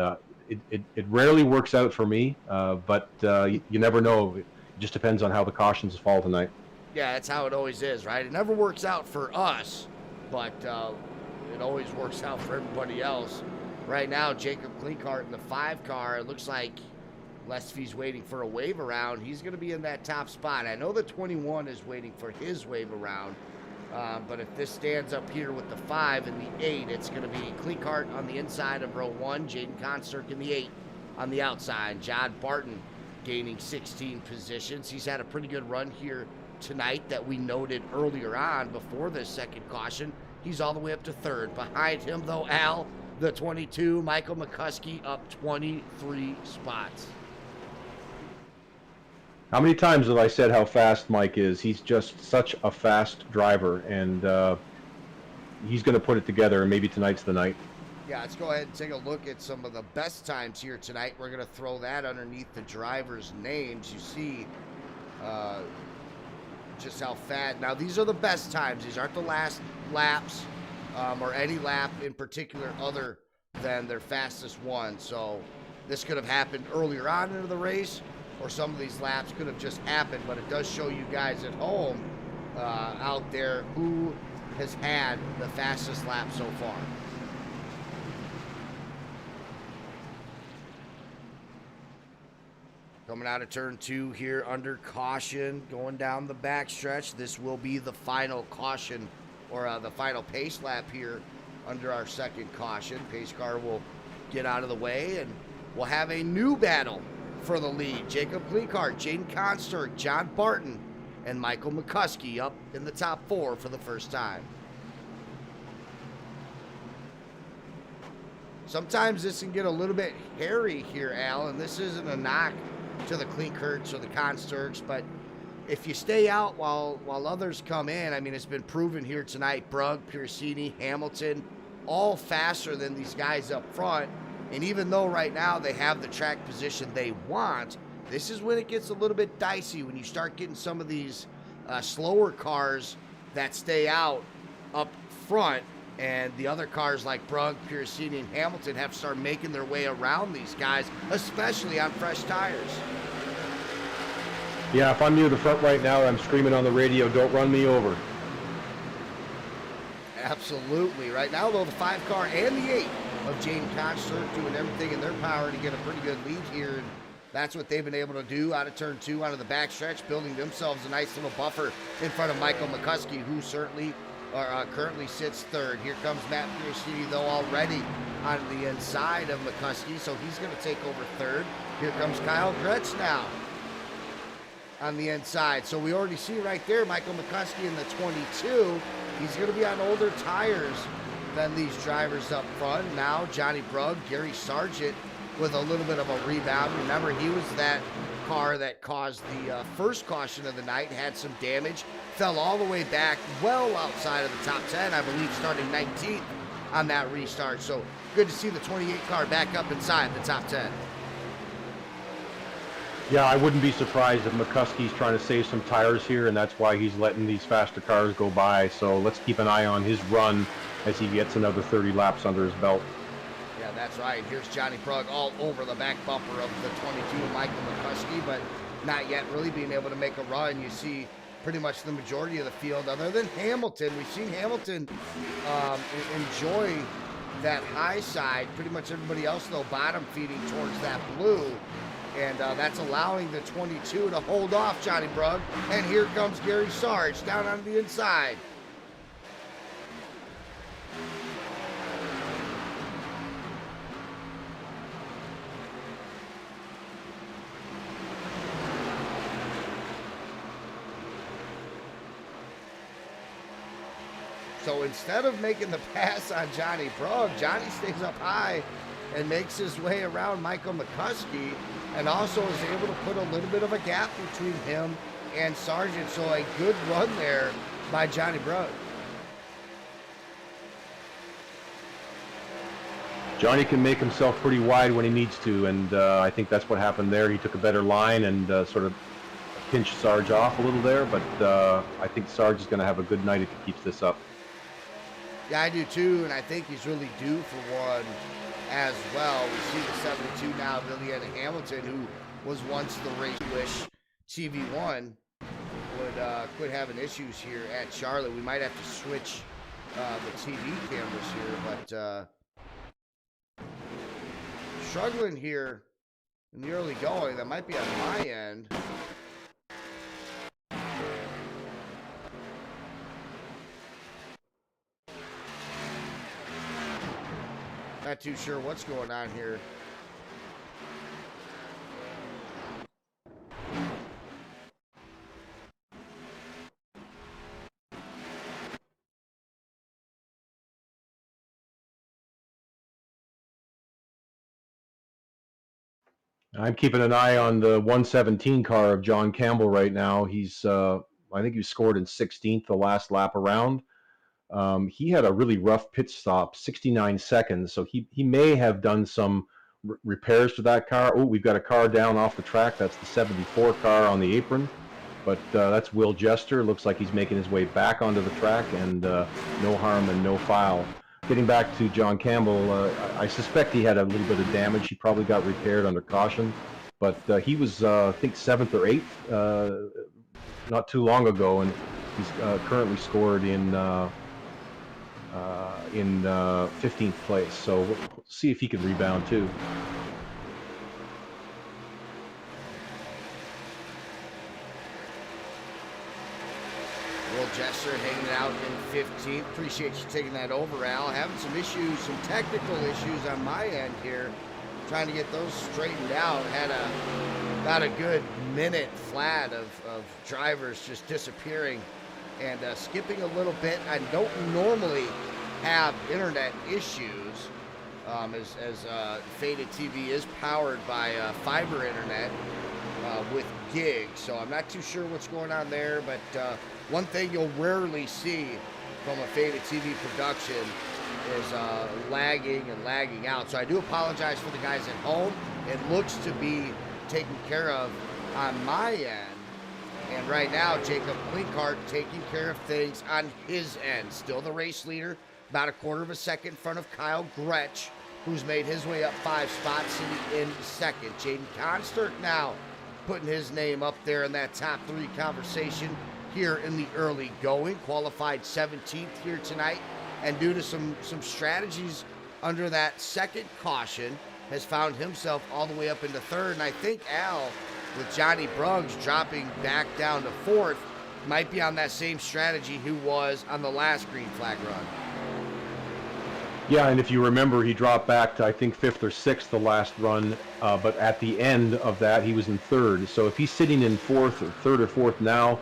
it rarely works out for me, but you never know. It just depends on how the cautions fall tonight. Yeah, that's how it always is, right? It never works out for us, but it always works out for everybody else. Right now, Jacob Klinkart in the 5 car, it looks like, unless he's waiting for a wave around, he's going to be in that top spot. I know the 21 is waiting for his wave around, but if this stands up here with the 5 and the 8, it's going to be Klinkart on the inside of row 1, Jaden Consterk in the 8 on the outside. John Barton gaining 16 positions. He's had a pretty good run here tonight that we noted earlier on before this second caution. He's all the way up to 3rd. Behind him, though, Al, the 22, Michael McCuskey, up 23 spots. How many times have I said how fast Mike is? He's just such a fast driver, and he's going to put it together, and maybe tonight's the night. Yeah, let's go ahead and take a look at some of the best times here tonight. We're going to throw that underneath the drivers' names. You see just how fast. Now, these are the best times. These aren't the last laps. or any lap in particular other than their fastest one. So this could have happened earlier on into the race, or some of these laps could have just happened, but it does show you guys at home out there who has had the fastest lap so far. Coming out of turn 2 here under caution, going down the backstretch. This will be the final caution, or the final pace lap here under our second caution. Pace car will get out of the way, and we'll have a new battle for the lead. Jacob Kleekart, Jaden Consturk, John Barton, and Michael McCuskey up in the top 4 for the first time. Sometimes this can get a little bit hairy here, Al, and this isn't a knock to the Kleinkurts or the Consturks, but if you stay out while others come in, I mean, it's been proven here tonight, Brugg, Piercini, Hamilton, all faster than these guys up front. And even though right now they have the track position they want, this is when it gets a little bit dicey, when you start getting some of these slower cars that stay out up front, and the other cars like Brugg, Piercini, and Hamilton have to start making their way around these guys, especially on fresh tires. Yeah, if I'm near the front right now, I'm screaming on the radio, don't run me over. Absolutely. Right now, though, the 5 car and the 8 of Jaden Consturk doing everything in their power to get a pretty good lead here. And that's what they've been able to do out of turn 2, out of the backstretch, building themselves a nice little buffer in front of Michael McCuskey, who certainly currently sits 3rd. Here comes Matt Piercini, though, already on the inside of McCuskey, so he's going to take over 3rd. Here comes Kyle Gretz now on the inside. So we already see right there Michael McCuskey in the 22. He's going to be on older tires than these drivers up front. Now Johnny Brugg, Gary Sargent with a little bit of a rebound. Remember, he was that car that caused the first caution of the night, had some damage, fell all the way back well outside of the top 10, I believe starting 19th on that restart. So good to see the 28 car back up inside the top 10. Yeah, I wouldn't be surprised if McCuskey's trying to save some tires here, and that's why he's letting these faster cars go by. So let's keep an eye on his run as he gets another 30 laps under his belt. Yeah, that's right. Here's Johnny Brugg all over the back bumper of the 22 Michael McCuskey, but not yet really being able to make a run. You see pretty much the majority of the field, other than Hamilton. We've seen Hamilton enjoy that high side. Pretty much everybody else, though, bottom feeding towards that blue. And that's allowing the 22 to hold off Johnny Brugg. And here comes Gary Sarge down on the inside. So instead of making the pass on Johnny Brugg, Johnny stays up high and makes his way around Michael McCuskey, and also is able to put a little bit of a gap between him and Sargent. So a good run there by Johnny Brugg. Johnny can make himself pretty wide when he needs to, and I think that's what happened there. He took a better line and sort of pinched Sarge off a little there, but I think Sarge is going to have a good night if he keeps this up. Yeah, I do too, and I think he's really due for one as well. We see the 72 now, Billy Hamilton, who was once the race wish TV1, would quit having issues here at Charlotte. We might have to switch the TV cameras here, but struggling here in the early going. That might be on my end. Not too sure what's going on here. I'm keeping an eye on the 117 car of John Campbell right now. He's, I think he scored in 16th the last lap around. He had a really rough pit stop, 69 seconds, so he may have done some repairs to that car. Oh, we've got a car down off the track. That's the 74 car on the apron. But that's Will Jester. Looks like he's making his way back onto the track, and no harm and no foul. Getting back to John Campbell, I suspect he had a little bit of damage. He probably got repaired under caution, but he was, I think, 7th or 8th not too long ago, and he's currently scored in 15th place. So we'll see if he can rebound too. Will Jester hanging out in 15th. Appreciate you taking that over, Al. Having some issues, some technical issues on my end here. Trying to get those straightened out. Had about a good minute flat of drivers just disappearing and skipping a little bit. I don't normally have internet issues as Faded TV is powered by fiber internet with gig, so I'm not too sure what's going on there, but one thing you'll rarely see from a Faded TV production is lagging and lagging out. So I do apologize for the guys at home. It looks to be taken care of on my end. And right now, Jacob Klinkhardt taking care of things on his end. Still the race leader, about a quarter of a second in front of Kyle Gretsch, who's made his way up 5 spots, sitting in second. Jaden Consterk now putting his name up there in that top 3 conversation here in the early going. Qualified 17th here tonight, and due to some strategies under that second caution, has found himself all the way up into 3rd. And I think Al, with Johnny Bruggs dropping back down to 4th, might be on that same strategy he was on the last green flag run. Yeah, and if you remember, he dropped back to, I think, 5th or 6th the last run, but at the end of that, he was in 3rd. So if he's sitting in 4th or 3rd or 4th now,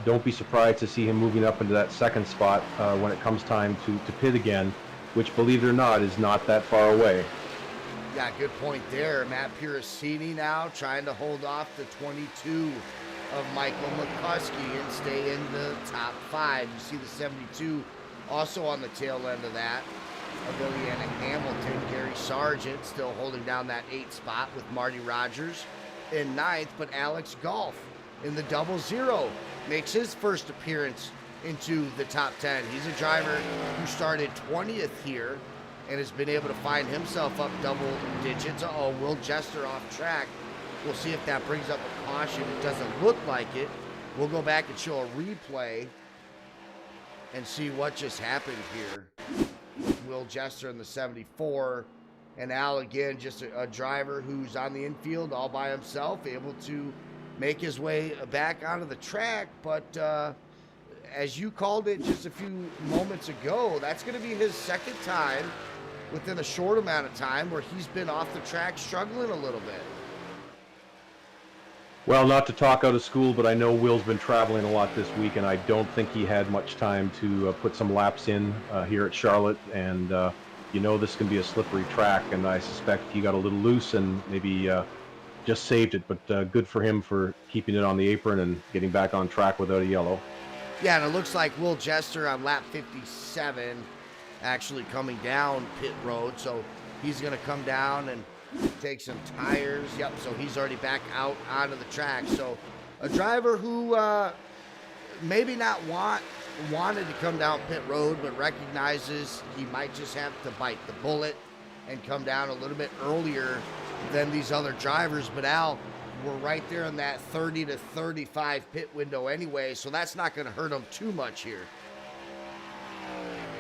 don't be surprised to see him moving up into that 2nd spot when it comes time to pit again, which, believe it or not, is not that far away. Yeah, good point there. Matt Piracini now trying to hold off the 22 of Michael McCuskey and stay in the top 5. You see the 72 also on the tail end of that. Avilliana Hamilton, Gary Sargent still holding down that 8th spot with Marty Rogers in 9th, but Alex Golf in the 00 makes his first appearance into the top 10. He's a driver who started 20th here and has been able to find himself up double digits. Will Jester off track. We'll see if that brings up a caution. It doesn't look like it. We'll go back and show a replay and see what just happened here. Will Jester in the 74, and Al again, just a driver who's on the infield all by himself, able to make his way back onto the track. But as you called it just a few moments ago, that's going to be his 2nd time within a short amount of time where he's been off the track struggling a little bit. Well, not to talk out of school, but I know Will's been traveling a lot this week, and I don't think he had much time to put some laps in here at Charlotte. And this can be a slippery track, and I suspect he got a little loose and maybe just saved it. But good for him for keeping it on the apron and getting back on track without a yellow. Yeah, and it looks like Will Jester on lap 57 actually coming down pit road, so he's going to come down and take some tires. Yep, so he's already back out onto the track. So a driver who maybe not wanted to come down pit road, but recognizes he might just have to bite the bullet and come down a little bit earlier than these other drivers. But Al, we're right there in that 30 to 35 pit window anyway, so that's not going to hurt him too much here.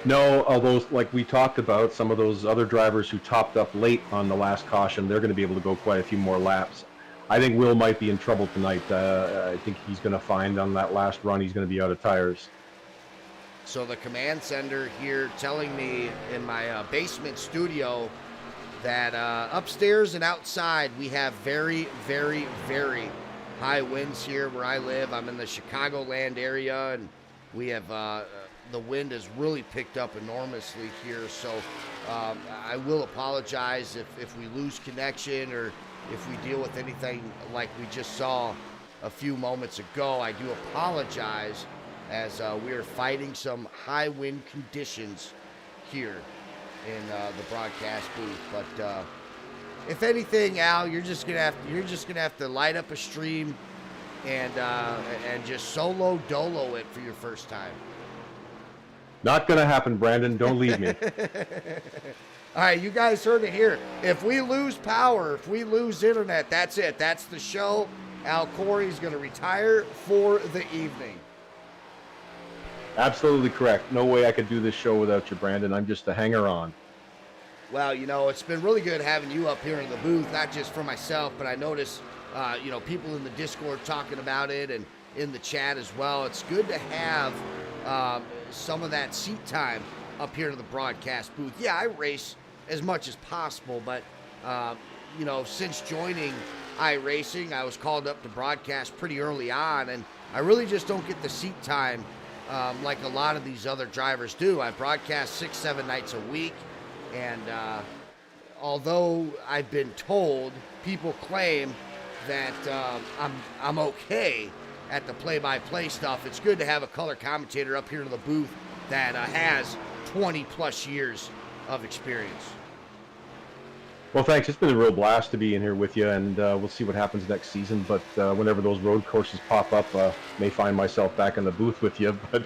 No, although, like we talked about, some of those other drivers who topped up late on the last caution, they're going to be able to go quite a few more laps. I think Will might be in trouble tonight. I think he's going to find on that last run he's going to be out of tires. So the command center here telling me in my basement studio that upstairs and outside we have very, very, very high winds here where I live. I'm in the Chicagoland area, and we have the wind has really picked up enormously here. So I will apologize if we lose connection or if we deal with anything like we just saw a few moments ago. I do apologize, as we are fighting some high wind conditions here in the broadcast booth. But if anything, Al, you're just gonna have to light up a stream and just solo dolo it for your first time. Not going to happen, Brandon. Don't leave me. All right, you guys heard it here. If we lose power, if we lose internet, that's it. That's the show. Al Corey's going to retire for the evening. Absolutely correct. No way I could do this show without you, Brandon. I'm just a hanger-on. Well, you know, it's been really good having you up here in the booth, not just for myself, but I notice, you know, people in the Discord talking about it and in the chat as well. It's good to have some of that seat time up here in the broadcast booth. Yeah, I race as much as possible, but, you know, since joining iRacing, I was called up to broadcast pretty early on, and I really just don't get the seat time like a lot of these other drivers do. I broadcast 6-7 nights a week, and although I've been told, people claim that I'm okay at the play-by-play stuff, it's good to have a color commentator up here in the booth that has 20 plus years of experience. Well, thanks. It's been a real blast to be in here with you, and we'll see what happens next season. But whenever those road courses pop up, may find myself back in the booth with you. But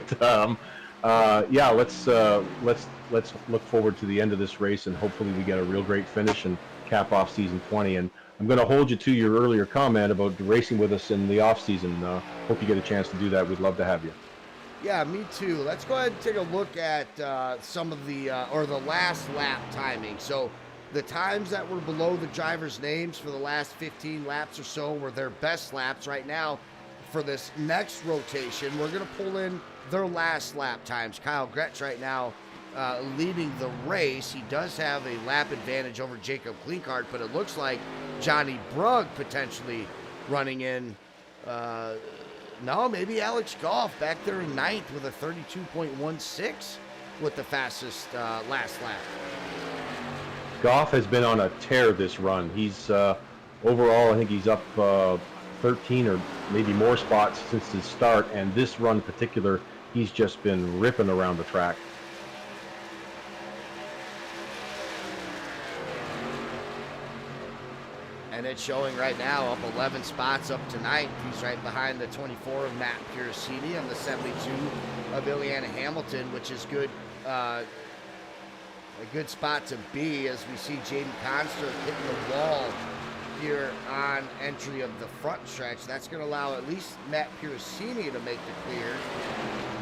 yeah, let's look forward to the end of this race, and hopefully we get a real great finish and cap off season 20. And I'm going to hold you to your earlier comment about racing with us in the off season. Hope you get a chance to do that. We'd love to have you. Yeah, me too. Let's go ahead and take a look at some of the or the last lap timing. So the times that were below the drivers' names for the last 15 laps or so were their best laps. Right now, for this next rotation, we're going to pull in their last lap times. Kyle Gretsch right now leading the race. He does have a lap advantage over Jacob Klinkhardt, but it looks like Johnny Brugg potentially running in. No, maybe Alex Goff back there in ninth with a 32.16 with the fastest last lap. Goff has been on a tear this run. He's overall, I think he's up 13 or maybe more spots since his start, and this run in particular, he's just been ripping around the track. And it's showing right now up 11 spots up to ninth. He's right behind the 24 of Matt Piracini and the 72 of Ileana Hamilton, which is good. A good spot to be as we see Jaden Conster hitting the wall here on entry of the front stretch. That's going to allow at least Matt Piracini to make the clear.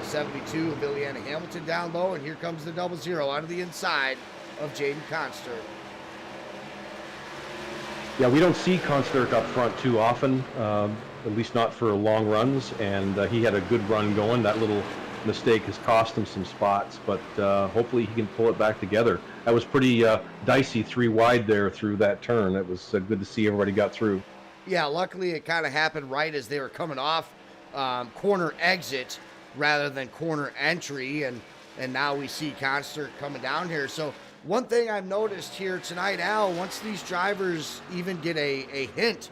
The 72 of Ileana Hamilton down low, and here comes the 00 onto the inside of Jaden Conster. Yeah, we don't see Conster up front too often, at least not for long runs, and he had a good run going. That little mistake has cost him some spots, but hopefully he can pull it back together. That was pretty dicey, 3 wide there through that turn. It was good to see everybody got through. Yeah, luckily it kind of happened right as they were coming off corner exit rather than corner entry, and now we see Conster coming down here. So one thing I've noticed here tonight, Al, once these drivers even get a hint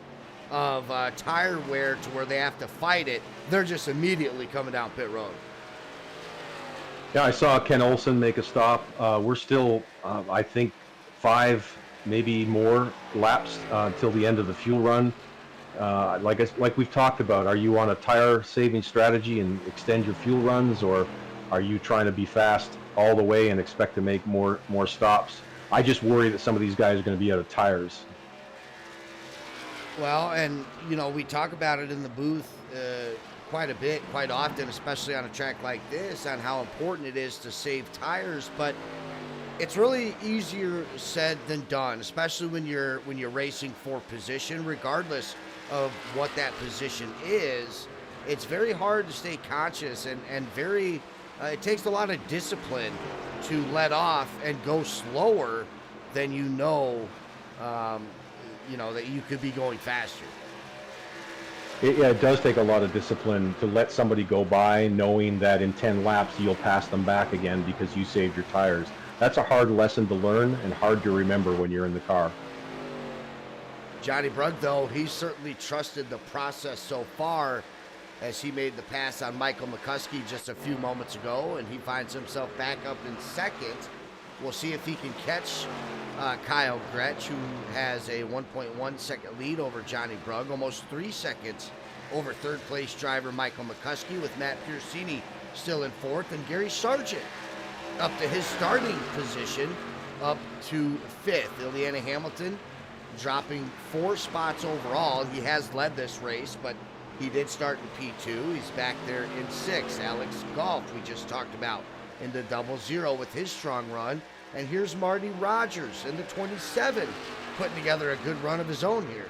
of tire wear to where they have to fight it, they're just immediately coming down pit road. Yeah, I saw Ken Olsen make a stop. We're still, I think, 5, maybe more laps until the end of the fuel run. Like we've talked about, are you on a tire-saving strategy and extend your fuel runs, or are you trying to be fast all the way and expect to make more stops? I just worry that some of these guys are going to be out of tires. Well, and, you know, we talk about it in the booth quite a bit, quite often, especially on a track like this, on how important it is to save tires, but it's really easier said than done, especially when you're racing for position, regardless of what that position is. It's very hard to stay conscious and very it takes a lot of discipline to let off and go slower than you know that you could be going faster. It does take a lot of discipline to let somebody go by knowing that in 10 laps you'll pass them back again because you saved your tires. That's a hard lesson to learn and hard to remember when you're in the car. Johnny Brugg, though, he's certainly trusted the process so far as he made the pass on Michael McCuskey just a few moments ago, and he finds himself back up in second. We'll see if he can catch Kyle Gretsch, who has a 1.1 second lead over Johnny Brugg, almost 3 seconds over third place driver Michael McCuskey, with Matt Piercini still in fourth, and Gary Sargent up to his starting position, up to fifth. Ileana Hamilton dropping 4 spots overall. He has led this race, but he did start in P2. He's back there in 6th. Alex Galt, we just talked about, in the 00 with his strong run. And here's Marty Rogers in the 27, putting together a good run of his own here.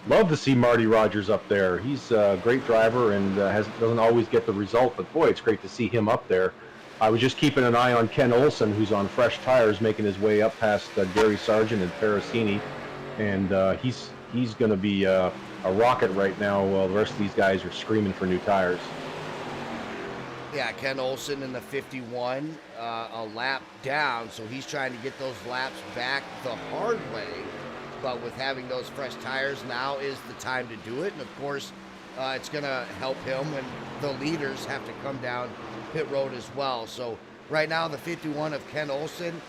Love to see Marty Rogers up there. He's a great driver and doesn't always get the result, but boy, it's great to see him up there. I was just keeping an eye on Ken Olson, who's on fresh tires, making his way up past Gary Sargent and Parasini, and he's going to be a rocket right now while the rest of these guys are screaming for new tires. Yeah, Ken Olson in the 51, a lap down, so he's trying to get those laps back the hard way. But with having those fresh tires, now is the time to do it. And of course, it's going to help him when the leaders have to come down pit road as well. So right now, the 51 of Ken Olson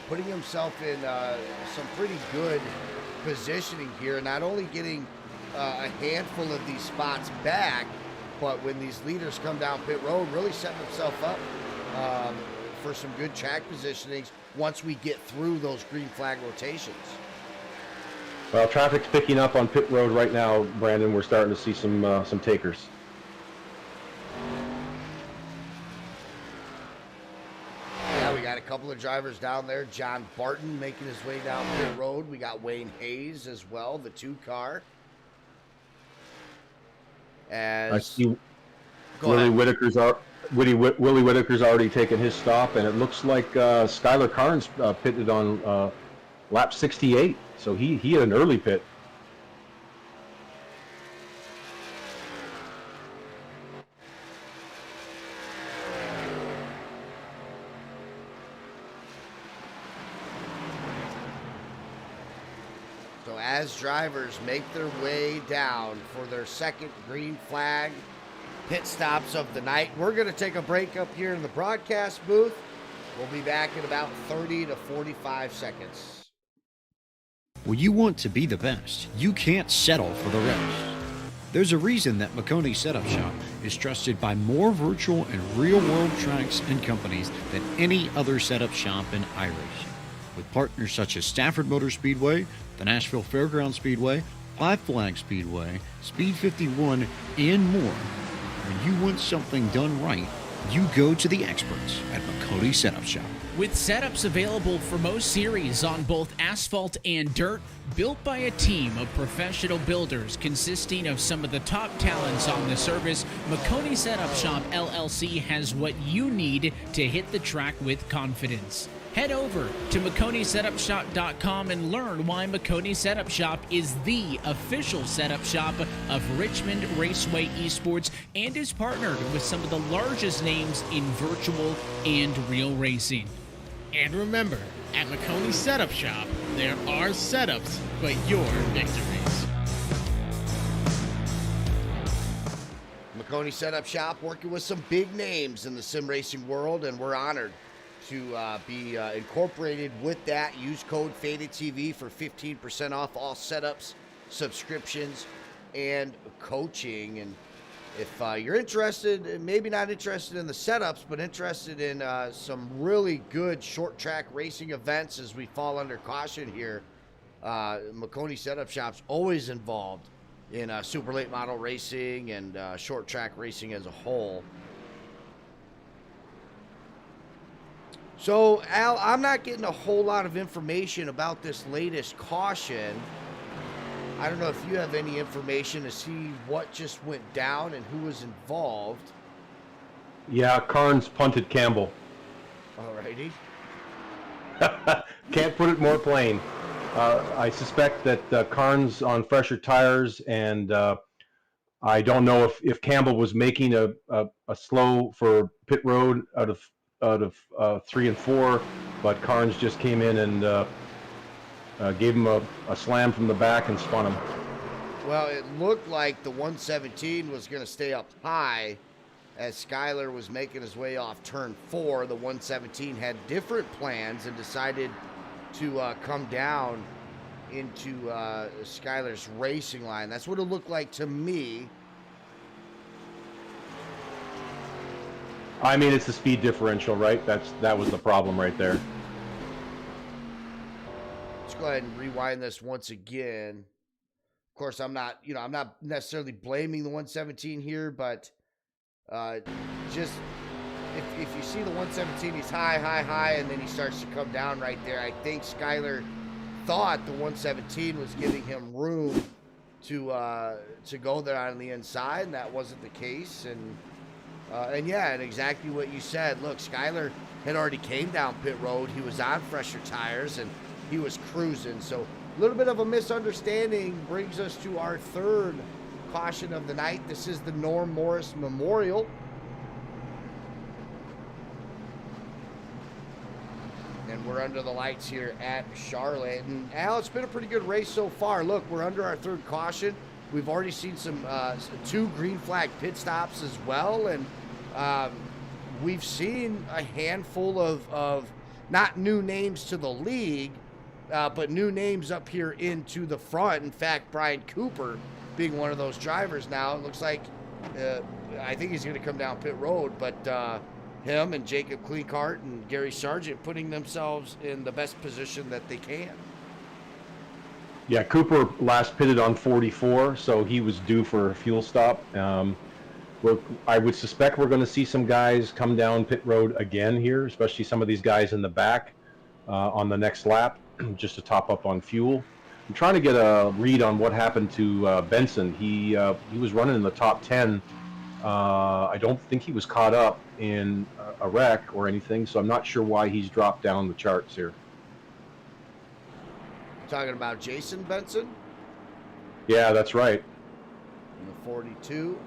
putting himself in some pretty good positioning here, not only getting a handful of these spots back, but when these leaders come down pit road, really setting himself up for some good track positionings once we get through those green flag rotations. Well, traffic's picking up on pit road right now, Brandon. We're starting to see some takers. Yeah, we got a couple of drivers down there. John Barton making his way down pit road. We got Wayne Hayes as well, the 2 car. I see Willie Whitaker's already taken his stop, and it looks like Skylar Carnes pitted on lap 68, so he had an early pit. So as drivers make their way down for their second green flag pit stops of the night, we're going to take a break up here in the broadcast booth. We'll be back in about 30 to 45 seconds. When you want to be the best, you can't settle for the rest. There's a reason that McConey Setup Shop is trusted by more virtual and real-world tracks and companies than any other setup shop in iRacing. With partners such as Stafford Motor Speedway, the Nashville Fairgrounds Speedway, Five Flags Speedway, Speed 51, and more. When you want something done right, you go to the experts at McConey Setup Shop. With setups available for most series on both asphalt and dirt, built by a team of professional builders consisting of some of the top talents on the service, McConey Setup Shop LLC has what you need to hit the track with confidence. Head over to McConeySetupShop.com and learn why McConey Setup Shop is the official setup shop of Richmond Raceway Esports and is partnered with some of the largest names in virtual and real racing. And remember, at McConey Setup Shop, there are setups, but your victories. McConey Setup Shop working with some big names in the sim racing world, and we're honored to be incorporated with that. Use code FADEDTV for 15% off all setups, subscriptions, and coaching. And if you're interested, maybe not interested in the setups, but interested in some really good short track racing events as we fall under caution here, McConey Setup Shop's always involved in super late model racing and short track racing as a whole. So, Al, I'm not getting a whole lot of information about this latest caution. I don't know if you have any information to see what just went down and who was involved. Yeah, Carnes punted Campbell. Alrighty. Can't put it more plain. I suspect that Carnes on fresher tires, and I don't know if Campbell was making a slow for pit road out of 3 and 4, but Carnes just came in and gave him a slam from the back and spun him. Well, it looked like the 117 was going to stay up high as Skyler was making his way off turn 4. The 117 had different plans and decided to come down into Skyler's racing line. That's what it looked like to me. I mean, it's the speed differential, right? That was the problem right there. Let's go ahead and rewind this once again. Of course, I'm not necessarily blaming the 117 here, but just if you see the 117, he's high, and then he starts to come down right there. I think Skyler thought the 117 was giving him room to go there on the inside, and that wasn't the case. And yeah, and exactly what you said. Look, Skyler had already came down pit road. He was on fresher tires, and he was cruising. So a little bit of a misunderstanding brings us to our third caution of the night. This is the Norm Morris Memorial. And we're under the lights here at Charlotte. And Al, it's been a pretty good race so far. Look, we're under our third caution. We've already seen some 2 green flag pit stops as well. And we've seen a handful of not new names to the league, but new names up here into the front. In fact, Brian Cooper being one of those drivers now. It looks like, I think he's going to come down pit road, but him and Jacob Kleinhart and Gary Sargent putting themselves in the best position that they can. Yeah, Cooper last pitted on 44, so he was due for a fuel stop. I would suspect we're going to see some guys come down pit road again here, especially some of these guys in the back on the next lap, just to top up on fuel. I'm trying to get a read on what happened to Benson. He was running in the top 10. I don't think he was caught up in a wreck or anything, so I'm not sure why he's dropped down the charts here. Talking about Jason Benson? Yeah, that's right. In the 42.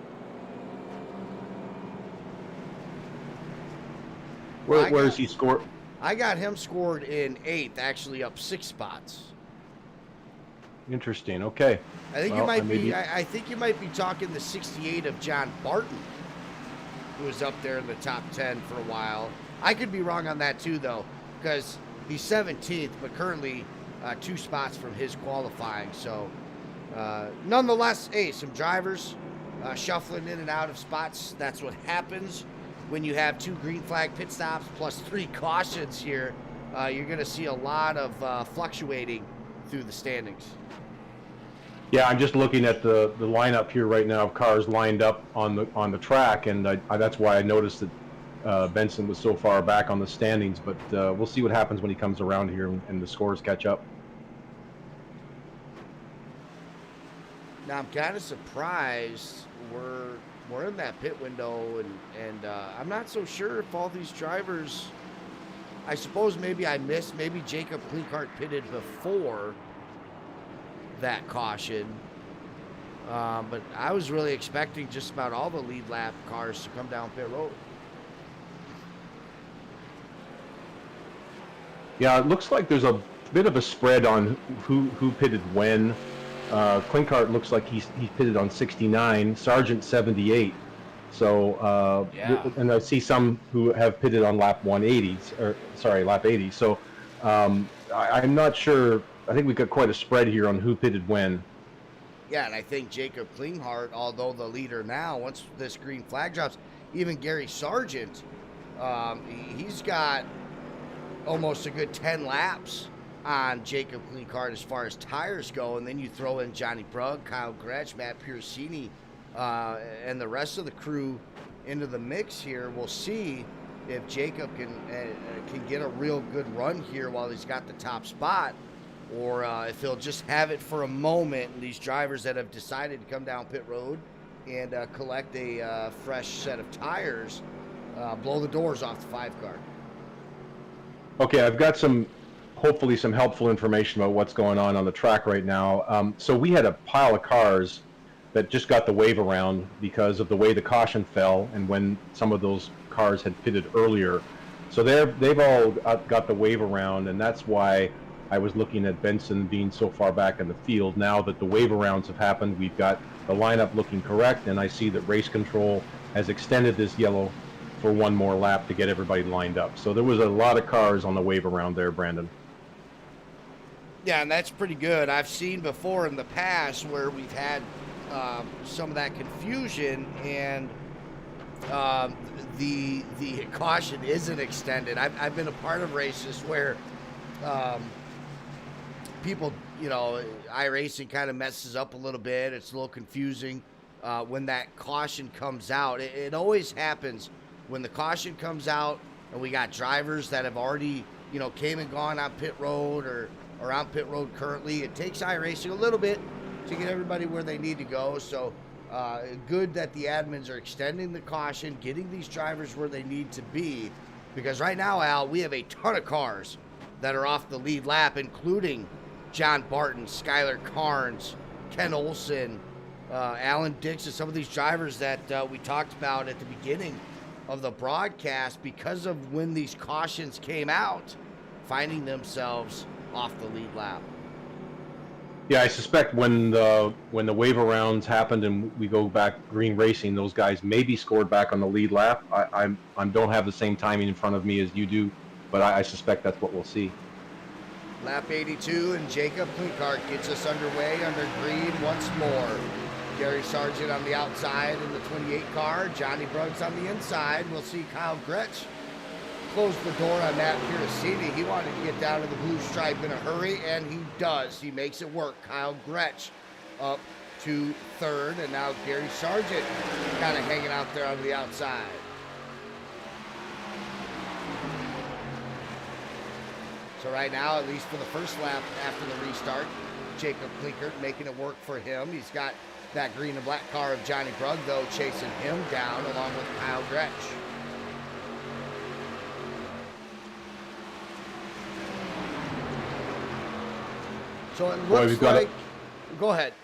Where's he scored? I got him scored in 8th, actually up 6 spots. Interesting. Okay. I think I think you might be talking the 68 of John Barton, who was up there in the top 10 for a while. I could be wrong on that too, though, because he's 17th, but currently 2 spots from his qualifying. So, nonetheless, hey, some drivers shuffling in and out of spots. That's what happens when you have 2 green flag pit stops plus 3 cautions here. You're going to see a lot of fluctuating through the standings. Yeah, I'm just looking at the lineup here right now of cars lined up on the track, and that's why I noticed that Benson was so far back on the standings. But we'll see what happens when he comes around here and the scores catch up. Now I'm kind of surprised we're in that pit window, and I'm not so sure if all these drivers. I suppose maybe I missed. Maybe Jacob Kleinhart pitted before that caution, but I was really expecting just about all the lead lap cars to come down pit road. Yeah, it looks like there's a bit of a spread on who pitted when. Kleinhart looks like he pitted on 69, Sargent 78. So, and I see some who have pitted on lap 180, lap 80. So, I'm not sure. I think we've got quite a spread here on who pitted when. Yeah, and I think Jacob Kleinhart, although the leader now, once this green flag drops, even Gary Sargent, he's got almost a good 10 laps on Jacob Kleinhart as far as tires go, and then you throw in Johnny Brugg, Kyle Gretsch, Matt Piercini, and the rest of the crew into the mix here. We'll see if Jacob can get a real good run here while he's got the top spot, or if he'll just have it for a moment, and these drivers that have decided to come down pit road and collect a fresh set of tires blow the doors off the 5 car. Okay, I've got hopefully some helpful information about what's going on the track right now. So we had a pile of cars that just got the wave around because of the way the caution fell and when some of those cars had pitted earlier. So they've all got the wave around, and that's why I was looking at Benson being so far back in the field. Now that the wave arounds have happened, we've got the lineup looking correct, and I see that race control has extended this yellow for one more lap to get everybody lined up. So there was a lot of cars on the wave around there, Brandon. Yeah, and that's pretty good. I've seen before in the past where we've had some of that confusion, and the caution isn't extended. I've been a part of races where people, iRacing kind of messes up a little bit. It's a little confusing when that caution comes out. It always happens when the caution comes out and we got drivers that have already, came and gone on pit road or on pit road currently. It takes iRacing a little bit to get everybody where they need to go. So good that the admins are extending the caution, getting these drivers where they need to be. Because right now, Al, we have a ton of cars that are off the lead lap, including John Barton, Skylar Carnes, Ken Olsen, Alan Dixon, some of these drivers that we talked about at the beginning of the broadcast, because of when these cautions came out, finding themselves off the lead lap. Yeah, I suspect when the waiver rounds happened and we go back green racing, those guys maybe scored back on the lead lap. I don't have the same timing in front of me as you do, but I suspect that's what we'll see. Lap 82, and Jacob Klinkart gets us underway under green once more. Gary Sargent on the outside in the 28 car. Johnny Bruggs on the inside. We'll see Kyle Gretsch close the door on Matt Piracini. He wanted to get down to the blue stripe in a hurry, and he does. He makes it work. Kyle Gretsch up to third, and now Gary Sargent kind of hanging out there on the outside. So right now, at least for the first lap after the restart, Jacob Klinkert making it work for him. He's got that green and black car of Johnny Brugg, though, chasing him down along with Kyle Gretsch. So it looks like... Go ahead.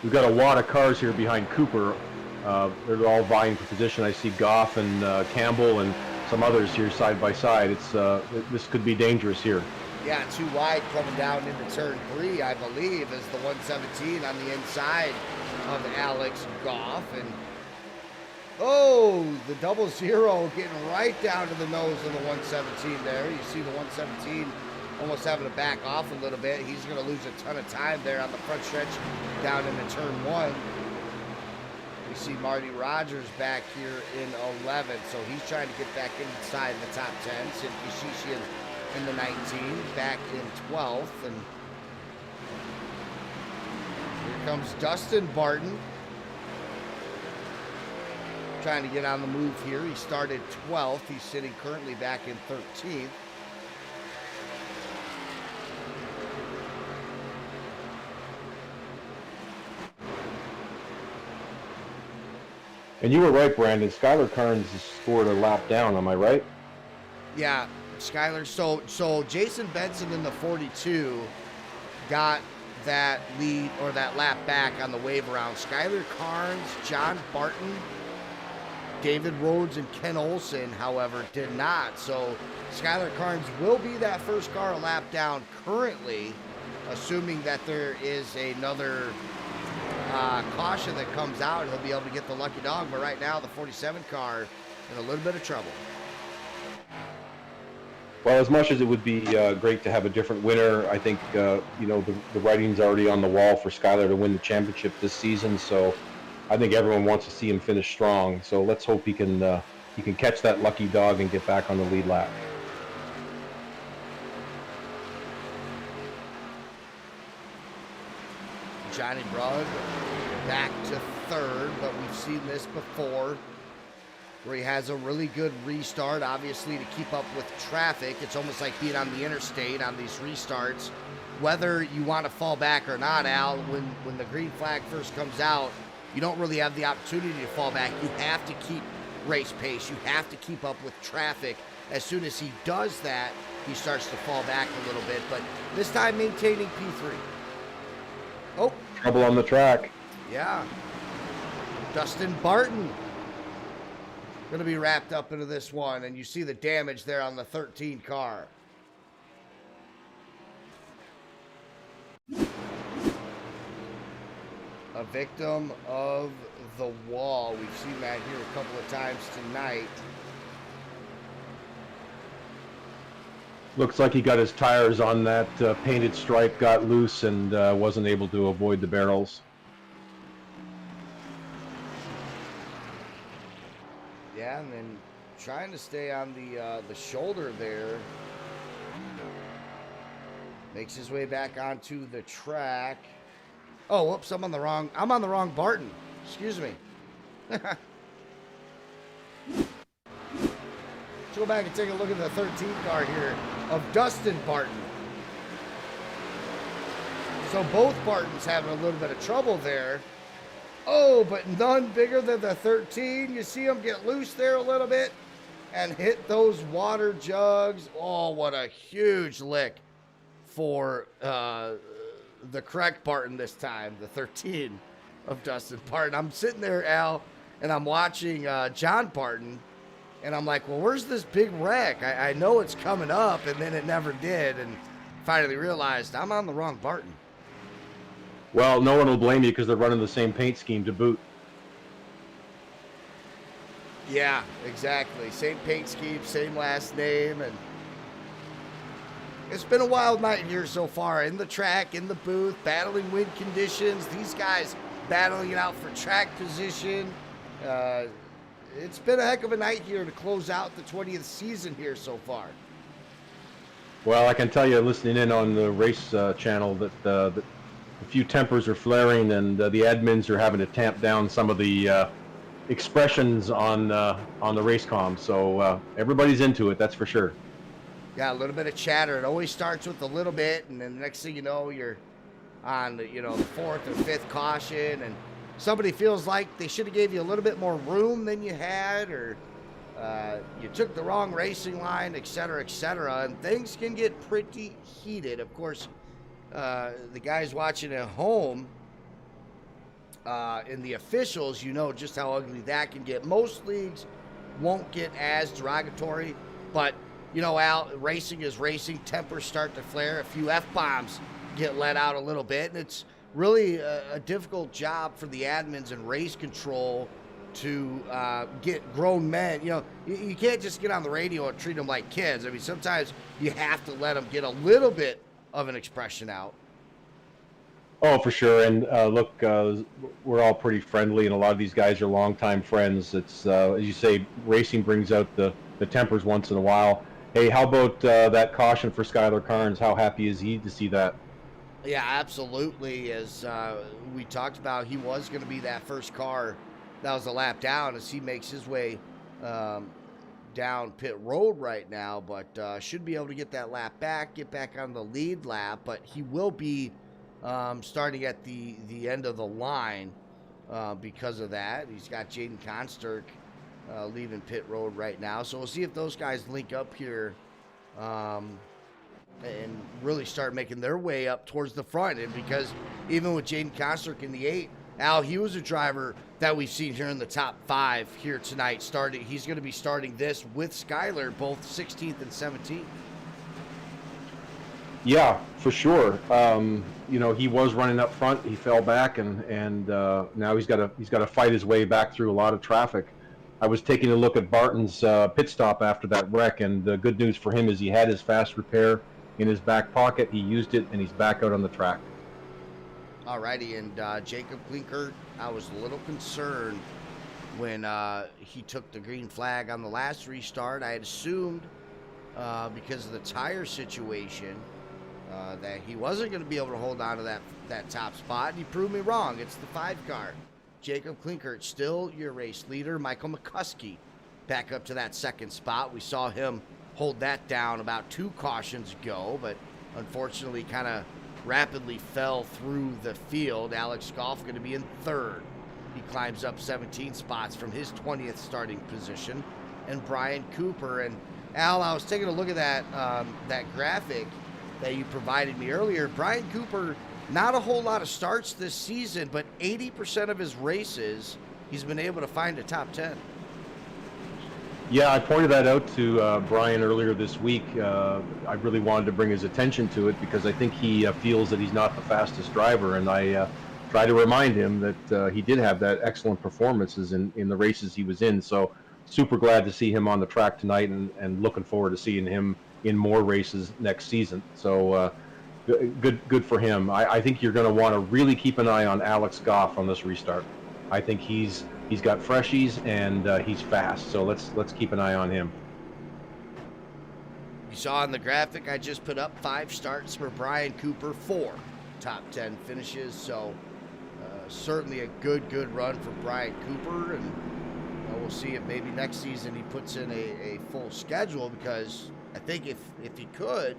We've got a wad of cars here behind Cooper. They're all vying for position. I see Goff and Campbell and some others here side by side. This could be dangerous here. Yeah, too wide coming down into turn 3, I believe, is the 117 on the inside of Alex Goff. And the 00 getting right down to the nose of the 117 there. You see the 117 almost having to back off a little bit. He's going to lose a ton of time there on the front stretch down into turn 1. We see Marty Rogers back here in 11th, so he's trying to get back inside the top 10. Sid Kishishian in the 19, back in 12th. And here comes Dustin Barton, trying to get on the move here. He started 12th. He's sitting currently back in 13th. And you were right, Brandon. Skylar Carnes scored a lap down. Am I right? Yeah, Skylar. So Jason Benson in the 42 got that lead or that lap back on the wave around. Skylar Carnes, John Barton, David Rhodes, and Ken Olsen, however, did not. So Skylar Carnes will be that first car a lap down currently, assuming that there is another caution that comes out. He'll be able to get the lucky dog, but right now the 47 car in a little bit of trouble. Well, as much as it would be great to have a different winner, I think the writing's already on the wall for Skylar to win the championship this season. So I think everyone wants to see him finish strong. So let's hope he can catch that lucky dog and get back on the lead lap. Johnny Brugg back to third, but we've seen this before where he has a really good restart, obviously, to keep up with traffic. It's almost like being on the interstate on these restarts. Whether you want to fall back or not, Al, when the green flag first comes out, you don't really have the opportunity to fall back. You have to keep race pace. You have to keep up with traffic. As soon as he does that, he starts to fall back a little bit, but this time maintaining P3. Oh. Trouble on the track. Yeah. Dustin Barton going to be wrapped up into this one, and you see the damage there on the 13 car. A victim of the wall. We've seen that here a couple of times tonight. Looks like he got his tires on that painted stripe, got loose, and wasn't able to avoid the barrels. Yeah, and then trying to stay on the shoulder there. Makes his way back onto the track. Oh, whoops! I'm on the wrong Barton. Excuse me. Let's go back and take a look at the 13th car here of Dustin Barton. So both Bartons having a little bit of trouble there. Oh, but none bigger than the 13. You see him get loose there a little bit and hit those water jugs. Oh, what a huge lick for the correct Barton this time, the 13 of Dustin Barton. I'm sitting there, Al, and I'm watching John Barton, and I'm like, well, where's this big wreck? I know it's coming up, and then it never did, and finally realized I'm on the wrong Barton. Well, no one will blame you because they're running the same paint scheme to boot. Yeah, exactly. Same paint scheme, same last name, and it's been a wild night here so far. In the track, in the booth, battling wind conditions. These guys battling it out for track position. It's been a heck of a night here to close out the 20th season here so far. Well, I can tell you, listening in on the race channel, that a few tempers are flaring, and the admins are having to tamp down some of the expressions on the race comm. So everybody's into it, that's for sure. Yeah, a little bit of chatter. It always starts with a little bit, and then the next thing you know, you're on the, the fourth or fifth caution, and somebody feels like they should have gave you a little bit more room than you had, or you took the wrong racing line, et cetera, and things can get pretty heated. Of course, the guys watching at home, and the officials, just how ugly that can get. Most leagues won't get as derogatory, but Al, racing is racing. Tempers start to flare. A few F-bombs get let out a little bit, and it's really a difficult job for the admins and race control to get grown men. You can't just get on the radio and treat them like kids. I mean, sometimes you have to let them get a little bit of an expression out. Oh, for sure. And look, we're all pretty friendly, and a lot of these guys are longtime friends. It's, as you say, racing brings out the tempers once in a while. Hey, how about that caution for Skylar Carnes? How happy is he to see that? Yeah, absolutely. As we talked about, he was going to be that first car that was a lap down as he makes his way down pit road right now, but should be able to get that lap back, get back on the lead lap, but he will be starting at the end of the line because of that. He's got Jaden Consterk leaving pit road right now, so we'll see if those guys link up here and really start making their way up towards the front. And because even with Jaden Consterk in the 8, Al, he was a driver that we've seen here in the top 5 here tonight. He's going to be starting this with Skylar, both 16th and 17th. Yeah, for sure. He was running up front. He fell back, and now he's got to fight his way back through a lot of traffic. I was taking a look at Barton's pit stop after that wreck, and the good news for him is he had his fast repair in his back pocket. He used it, and he's back out on the track. Alrighty, and Jacob Klinker, I was a little concerned when he took the green flag on the last restart. I had assumed because of the tire situation that he wasn't going to be able to hold on to that top spot, and he proved me wrong. It's the 5 car. Jacob Klinkert, still your race leader. Michael McCuskey back up to that second spot. We saw him hold that down about 2 cautions ago, but unfortunately kind of rapidly fell through the field. Alex Goff going to be in 3rd. He climbs up 17 spots from his 20th starting position. And Brian Cooper. And Al, I was taking a look at that graphic that you provided me earlier. Brian Cooper, not a whole lot of starts this season, but 80% of his races, he's been able to find a top 10. Yeah, I pointed that out to Brian earlier this week. I really wanted to bring his attention to it because I think he feels that he's not the fastest driver, and I try to remind him that he did have that excellent performances in the races he was in. So super glad to see him on the track tonight, and looking forward to seeing him in more races next season. So good for him. I think you're going to want to really keep an eye on Alex Goff on this restart. I think he's got freshies and he's fast. So let's keep an eye on him. You saw in the graphic I just put up 5 starts for Brian Cooper, 4 top 10 finishes. So certainly a good run for Brian Cooper, and we'll see if maybe next season he puts in a full schedule, because I think if he could,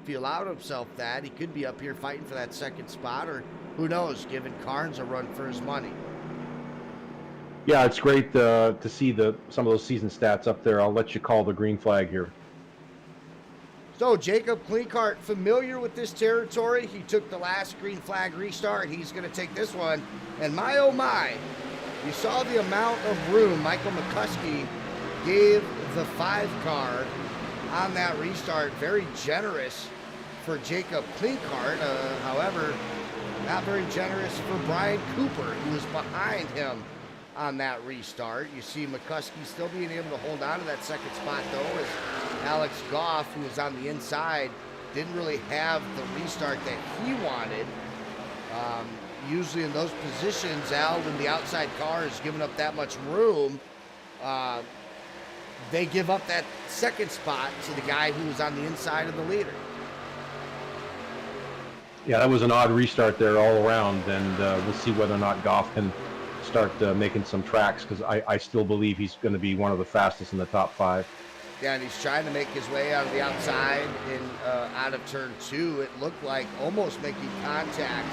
if he allowed himself that, he could be up here fighting for that second spot, or who knows, giving Carnes a run for his money. Yeah, it's great to see some of those season stats up there. I'll let you call the green flag here. So Jacob Klinghardt, familiar with this territory. He took the last green flag restart. He's going to take this one. And my, oh my, you saw the amount of room Michael McCuskey gave the 5 car on that restart. Very generous for Jacob Klinghardt. However, not very generous for Brian Cooper, who was behind him on that restart. You see McCuskey still being able to hold on to that second spot, though, as Alex Goff, who was on the inside, didn't really have the restart that he wanted. Usually in those positions, Al, when the outside car is giving up that much room, they give up that second spot to the guy who was on the inside of the leader. Yeah, that was an odd restart there all around, and we'll see whether or not Goff can start making some tracks, because I still believe he's going to be one of the fastest in the top 5. Yeah, and he's trying to make his way out of the outside and out of turn 2. It looked like almost making contact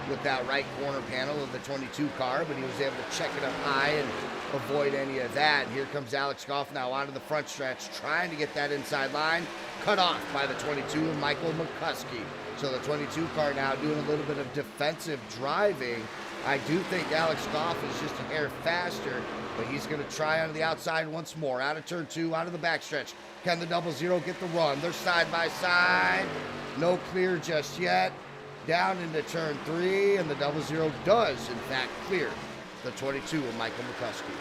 with that right corner panel of the 22 car, but he was able to check it up high and avoid any of that. And here comes Alex Goff now onto the front stretch, trying to get that inside line, cut off by the 22 of Michael McCuskey. So the 22 car now doing a little bit of defensive driving. I do think Alex Goff is just a hair faster, but he's going to try onto the outside once more. Out of turn 2, out of the backstretch. Can the 00 get the run? They're side by side. No clear just yet. Down into turn 3, and the 00 does, in fact, clear the 22 of Michael McCuskey.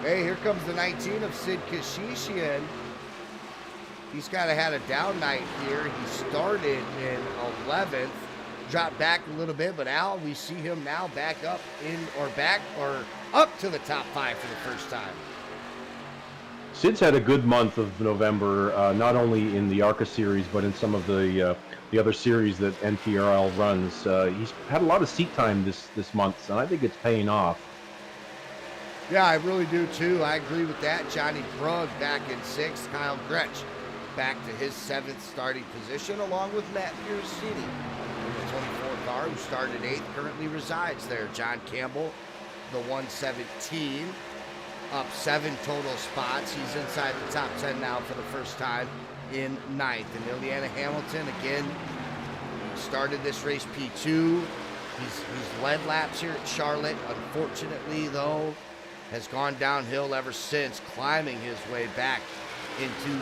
Hey, here comes the 19 of Sid Kashishian. He's kind of had a down night here. He started in 11th, dropped back a little bit, but Al, we see him now back up up to the top 5 for the first time. Sid's had a good month of November, not only in the ARCA series, but in some of the other series that NTRL runs. He's had a lot of seat time this month, and I think it's paying off. Yeah, I really do too. I agree with that. Johnny Brugg back in 6th. Kyle Gretsch back to his 7th starting position, along with Matt Piercini. The 24 car, who started 8th, currently resides there. John Campbell, the 117, up 7 total spots. He's inside the top 10 now for the first time in 9th. And Indiana Hamilton, again, started this race P2. He's led laps here at Charlotte. Unfortunately, though, has gone downhill ever since, climbing his way back into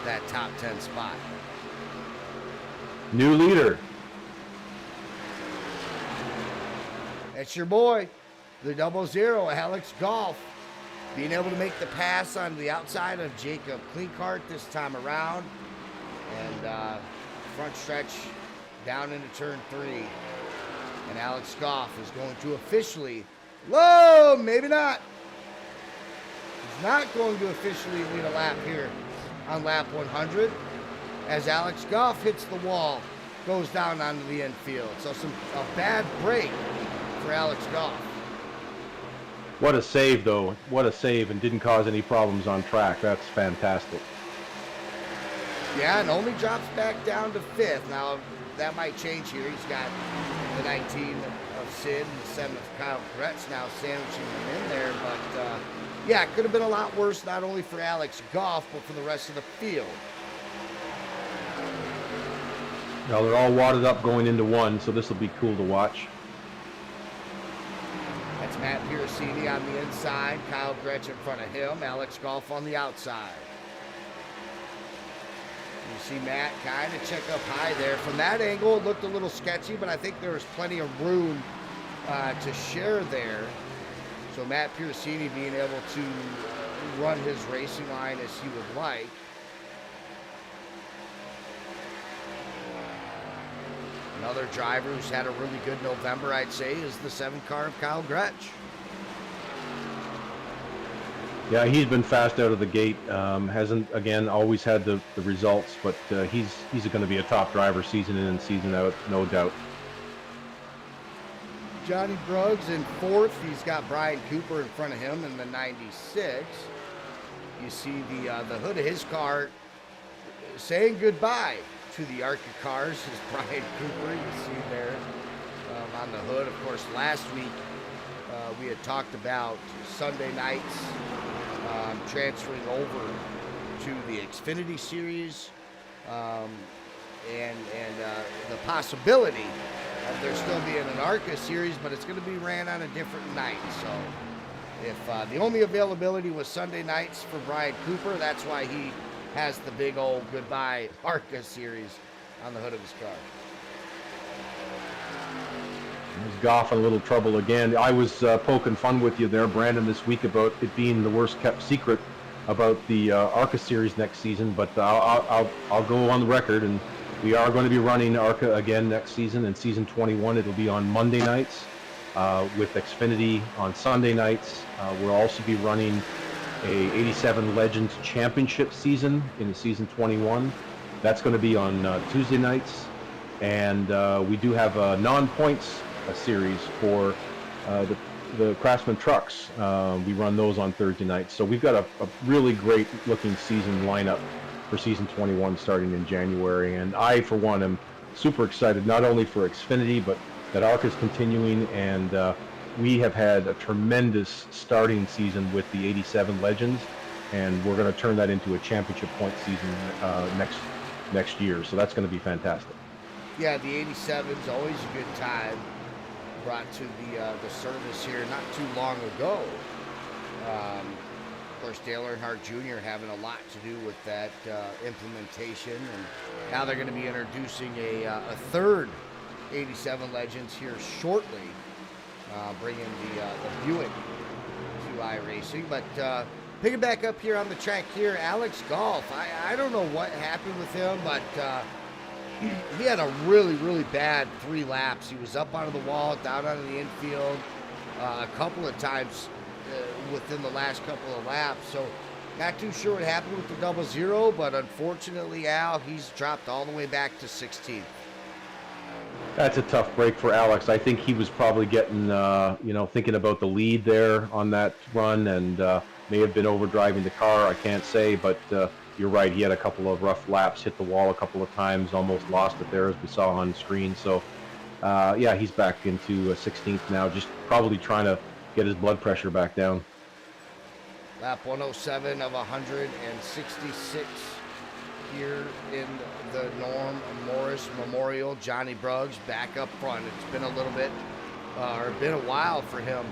that top 10 spot. New leader. That's your boy, the 00, Alex Goff, being able to make the pass on the outside of Jacob Klinghardt this time around. And front stretch down into turn 3. And Alex Goff is going to officially, whoa, maybe not. He's not going to officially lead a lap here on lap 100, as Alex Goff hits the wall, goes down onto the infield. So a bad break for Alex Goff. What a save, though. What a save, and didn't cause any problems on track. That's fantastic. Yeah, and only drops back down to 5th. Now, that might change here. He's got the 19 of Sid and the 7 of Kyle Gretsch now sandwiching him in there. But, yeah, it could have been a lot worse, not only for Alex Goff, but for the rest of the field. Now, they're all wadded up going into 1, so this will be cool to watch. That's Matt Piercini on the inside, Kyle Gretsch in front of him, Alex Goff on the outside. You see Matt kind of check up high there. From that angle, it looked a little sketchy, but I think there was plenty of room to share there. So Matt Piercini being able to run his racing line as he would like. Another driver who's had a really good November, I'd say, is the 7 car of Kyle Gretsch. Yeah, he's been fast out of the gate. Hasn't, again, always had the results, but he's going to be a top driver season in and season out, no doubt. Johnny Bruggs in 4th. He's got Brian Cooper in front of him in the 96. You see the hood of his car saying goodbye to the ARCA cars is Brian Cooper. You see there on the hood. Of course, last week we had talked about Sunday nights transferring over to the Xfinity Series and the possibility of there still being an ARCA Series, but it's going to be ran on a different night. So if the only availability was Sunday nights for Brian Cooper, that's why he has the big old goodbye ARCA Series on the hood of his car. There's Goff in a little trouble again. I was poking fun with you there, Brandon, this week about it being the worst kept secret about the ARCA Series next season, but I'll go on the record, and we are going to be running ARCA again next season. In season 21, it'll be on Monday nights with Xfinity on Sunday nights. We'll also be running a 87 Legends Championship season in season 21. That's going to be on Tuesday nights, and we do have a non-points series for the Craftsman trucks. We run those on Thursday nights. So we've got a really great looking season lineup for season 21 starting in January. And I, for one, am super excited, not only for Xfinity, but that ARCA is continuing. And we have had a tremendous starting season with the 87 Legends. And we're going to turn that into a championship point season next year. So that's going to be fantastic. Yeah, the 87 is always a good time. Brought to the service here not too long ago. Of course, Dale Earnhardt Jr. having a lot to do with that implementation, and now they're going to be introducing a third 87 Legends here shortly, bringing the Buick to iRacing. But picking back up here on the track here, Alex Golf. I don't know what happened with him, but he had a really, really bad 3 laps. He was up onto the wall, down onto the infield a couple of times within the last couple of laps. So not too sure what happened with the 00, but unfortunately, Al, he's dropped all the way back to 16th. That's a tough break for Alex. I think he was probably getting, thinking about the lead there on that run, and may have been overdriving the car. I can't say, but you're right. He had a couple of rough laps, hit the wall a couple of times, almost lost it there as we saw on screen. So, he's back into 16th now, just probably trying to get his blood pressure back down. Lap 107 of 166 here in the Norm Morris Memorial. Johnny Bruggs back up front. It's been a little bit, been a while for him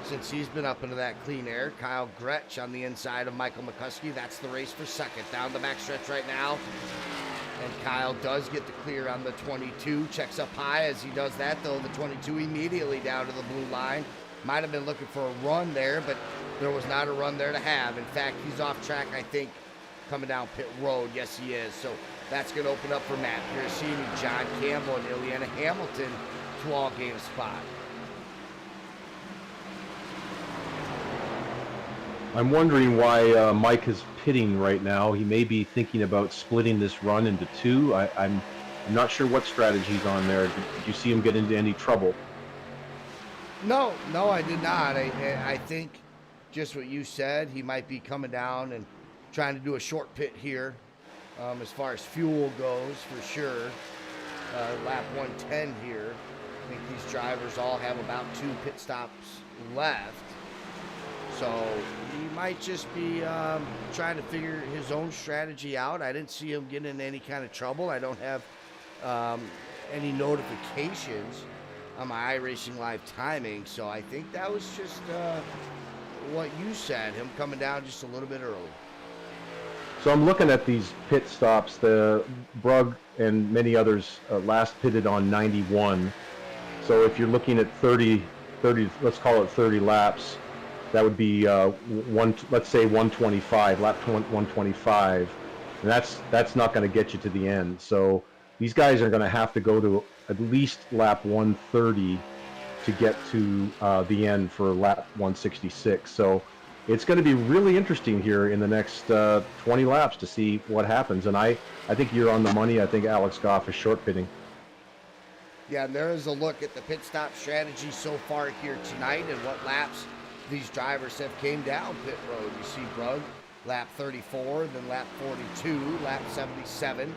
since he's been up into that clean air. Kyle Gretsch on the inside of Michael McCuskey. That's the race for second. Down the backstretch right now. And Kyle does get the clear on the 22. Checks up high as he does that, though. The 22 immediately down to the blue line. Might have been looking for a run there, but there was not a run there to have. In fact, he's off track, I think, coming down pit road. Yes, he is. So that's going to open up for Matt Piercini, John Campbell, and Ileana Hamilton to all gain a spot. I'm wondering why Mike is pitting right now. He may be thinking about splitting this run into 2. I'm not sure what strategy's on there. Did you see him get into any trouble? No, I did not. I think just what you said, he might be coming down and trying to do a short pit here as far as fuel goes, for sure. Lap 110 here. I think these drivers all have about 2 pit stops left. So he might just be trying to figure his own strategy out. I didn't see him get in any kind of trouble. I don't have any notifications on my iRacing Live timing. So I think that was just what you said, him coming down just a little bit early. So I'm looking at these pit stops. The Brugg and many others last pitted on 91. So if you're looking at 30 30, let's call it 30 laps. That would be let's say 125, lap 125, and that's not going to get you to the end. So these guys are going to have to go to at least lap 130 to get to the end for lap 166. So it's going to be really interesting here in the next 20 laps to see what happens. And I think you're on the money. I think Alex Goff is short pitting. Yeah, and there is a look at the pit stop strategy so far here tonight and what laps these drivers have came down pit road. You see Brugg lap 34, then lap 42, lap 77,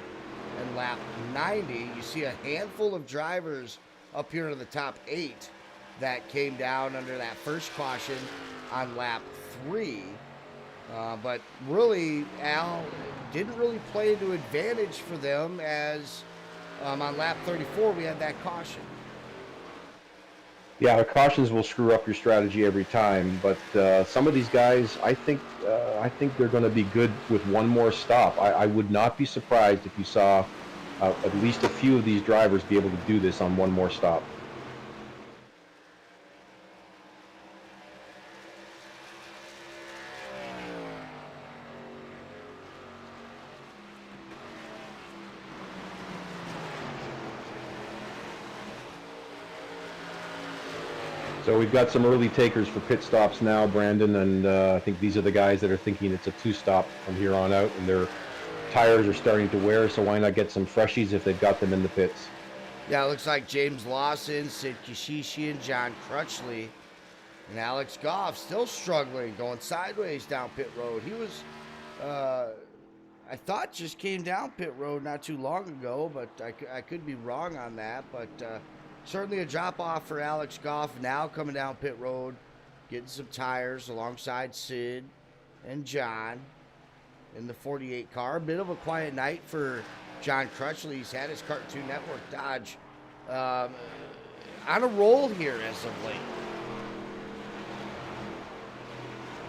and lap 90. You see a handful of drivers up here in the top 8 that came down under that first caution on lap 3. But really, Al, didn't really play to advantage for them as on lap 34 we had that caution. Yeah, the cautions will screw up your strategy every time, but some of these guys, I think they're going to be good with one more stop. I would not be surprised if you saw at least a few of these drivers be able to do this on one more stop. So we've got some early takers for pit stops now, Brandon, and I think these are the guys that are thinking it's a 2-stop from here on out, and their tires are starting to wear, so why not get some freshies if they've got them in the pits? Yeah, it looks like James Lawson, Sid Kishishi, and John Crutchley, and Alex Goff still struggling, going sideways down pit road. He was, I thought, just came down pit road not too long ago, but I could be wrong on that, but certainly a drop-off for Alex Goff now coming down pit road, getting some tires alongside Sid and John in the 48 car. A bit of a quiet night for John Crutchley. He's had his Cartoon Network Dodge on a roll here as of late.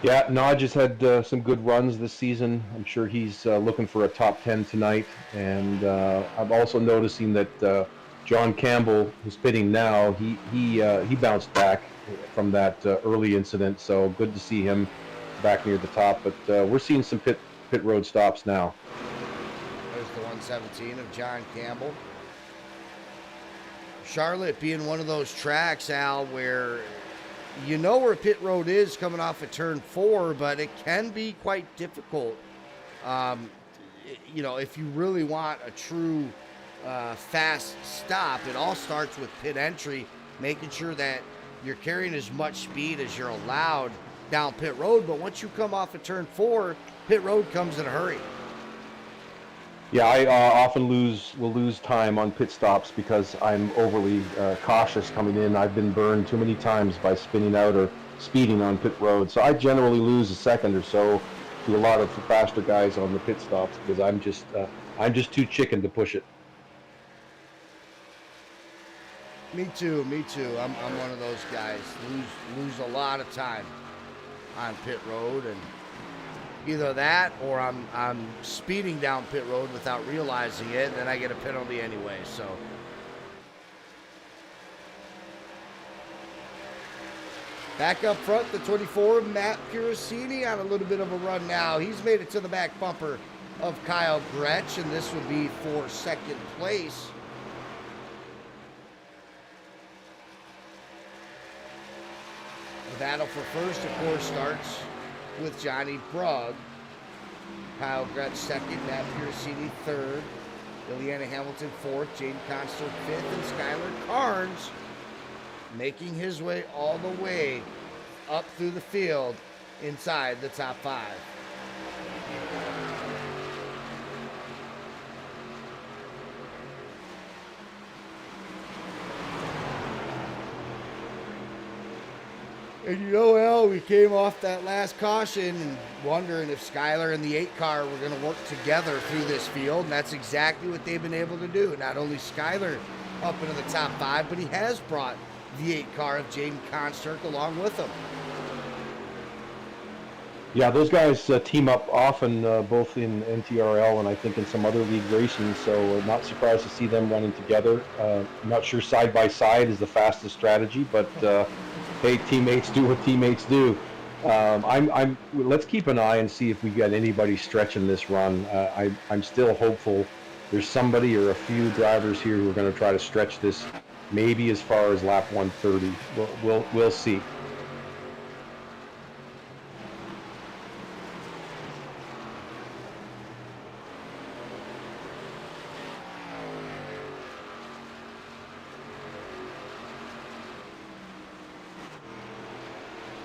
Yeah, Nodge has had some good runs this season. I'm sure he's looking for a top 10 tonight, and I'm also noticing that John Campbell, who's pitting now, he bounced back from that early incident, so good to see him back near the top. But we're seeing some pit road stops now. There's the 117 of John Campbell. Charlotte being one of those tracks, Al, where you know where pit road is coming off of turn 4, but it can be quite difficult. You know, if you really want a true fast stop, it all starts with pit entry, making sure that you're carrying as much speed as you're allowed down pit road. But once you come off of turn 4, pit road comes in a hurry. Yeah, I often will lose time on pit stops because I'm overly cautious coming in. I've been burned too many times by spinning out or speeding on pit road, so I generally lose a second or so to a lot of faster guys on the pit stops because I'm just too chicken to push it. Me too. I'm one of those guys. Lose a lot of time on pit road, and either that or I'm speeding down pit road without realizing it, and then I get a penalty anyway. So back up front, the 24, Matt Piracini on a little bit of a run now. He's made it to the back bumper of Kyle Gretsch, and this would be for second place. The battle for first, of course, starts with Johnny Brugg. Kyle Gretsch second, Matt Piracini third, Ileana Hamilton fourth, Jaden Conster fifth, and Skylar Carnes making his way all the way up through the field inside the top 5. And you know, Al, we came off that last caution and wondering if Skylar and the 8 car were going to work together through this field, and that's exactly what they've been able to do. Not only Skylar up into the top 5, but he has brought the 8 car of Jaden Consterk along with him. Yeah, those guys team up often, both in NTRL and I think in some other league racing, so not surprised to see them running together. I'm not sure side by side is the fastest strategy, but Hey, teammates do what teammates do. Let's keep an eye and see if we got anybody stretching this run. I'm still hopeful there's somebody or a few drivers here who are going to try to stretch this, maybe as far as lap 130. We'll see.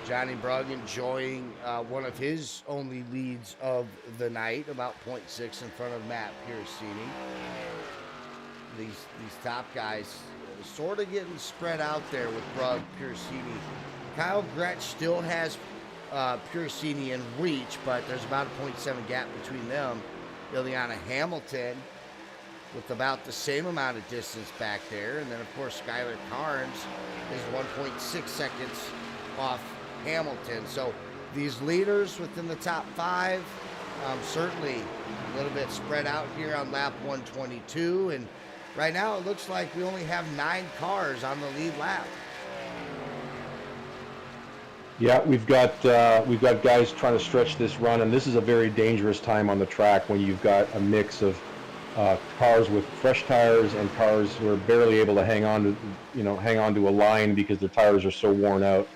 Johnny Brugg enjoying one of his only leads of the night, about 0.6 in front of Matt Piercini. These top guys sort of getting spread out there with Brugg, Piercini. Kyle Gretsch still has Piercini in reach, but there's about a 0.7 gap between them. Ileana Hamilton with about the same amount of distance back there. And then, of course, Skylar Carnes is 1.6 seconds off Hamilton. So these leaders within the top 5, certainly a little bit spread out here on lap 122. And right now it looks like we only have 9 cars on the lead lap. Yeah, we've got guys trying to stretch this run, and this is a very dangerous time on the track when you've got a mix of cars with fresh tires and cars who are barely able to hang on to a line because their tires are so worn out.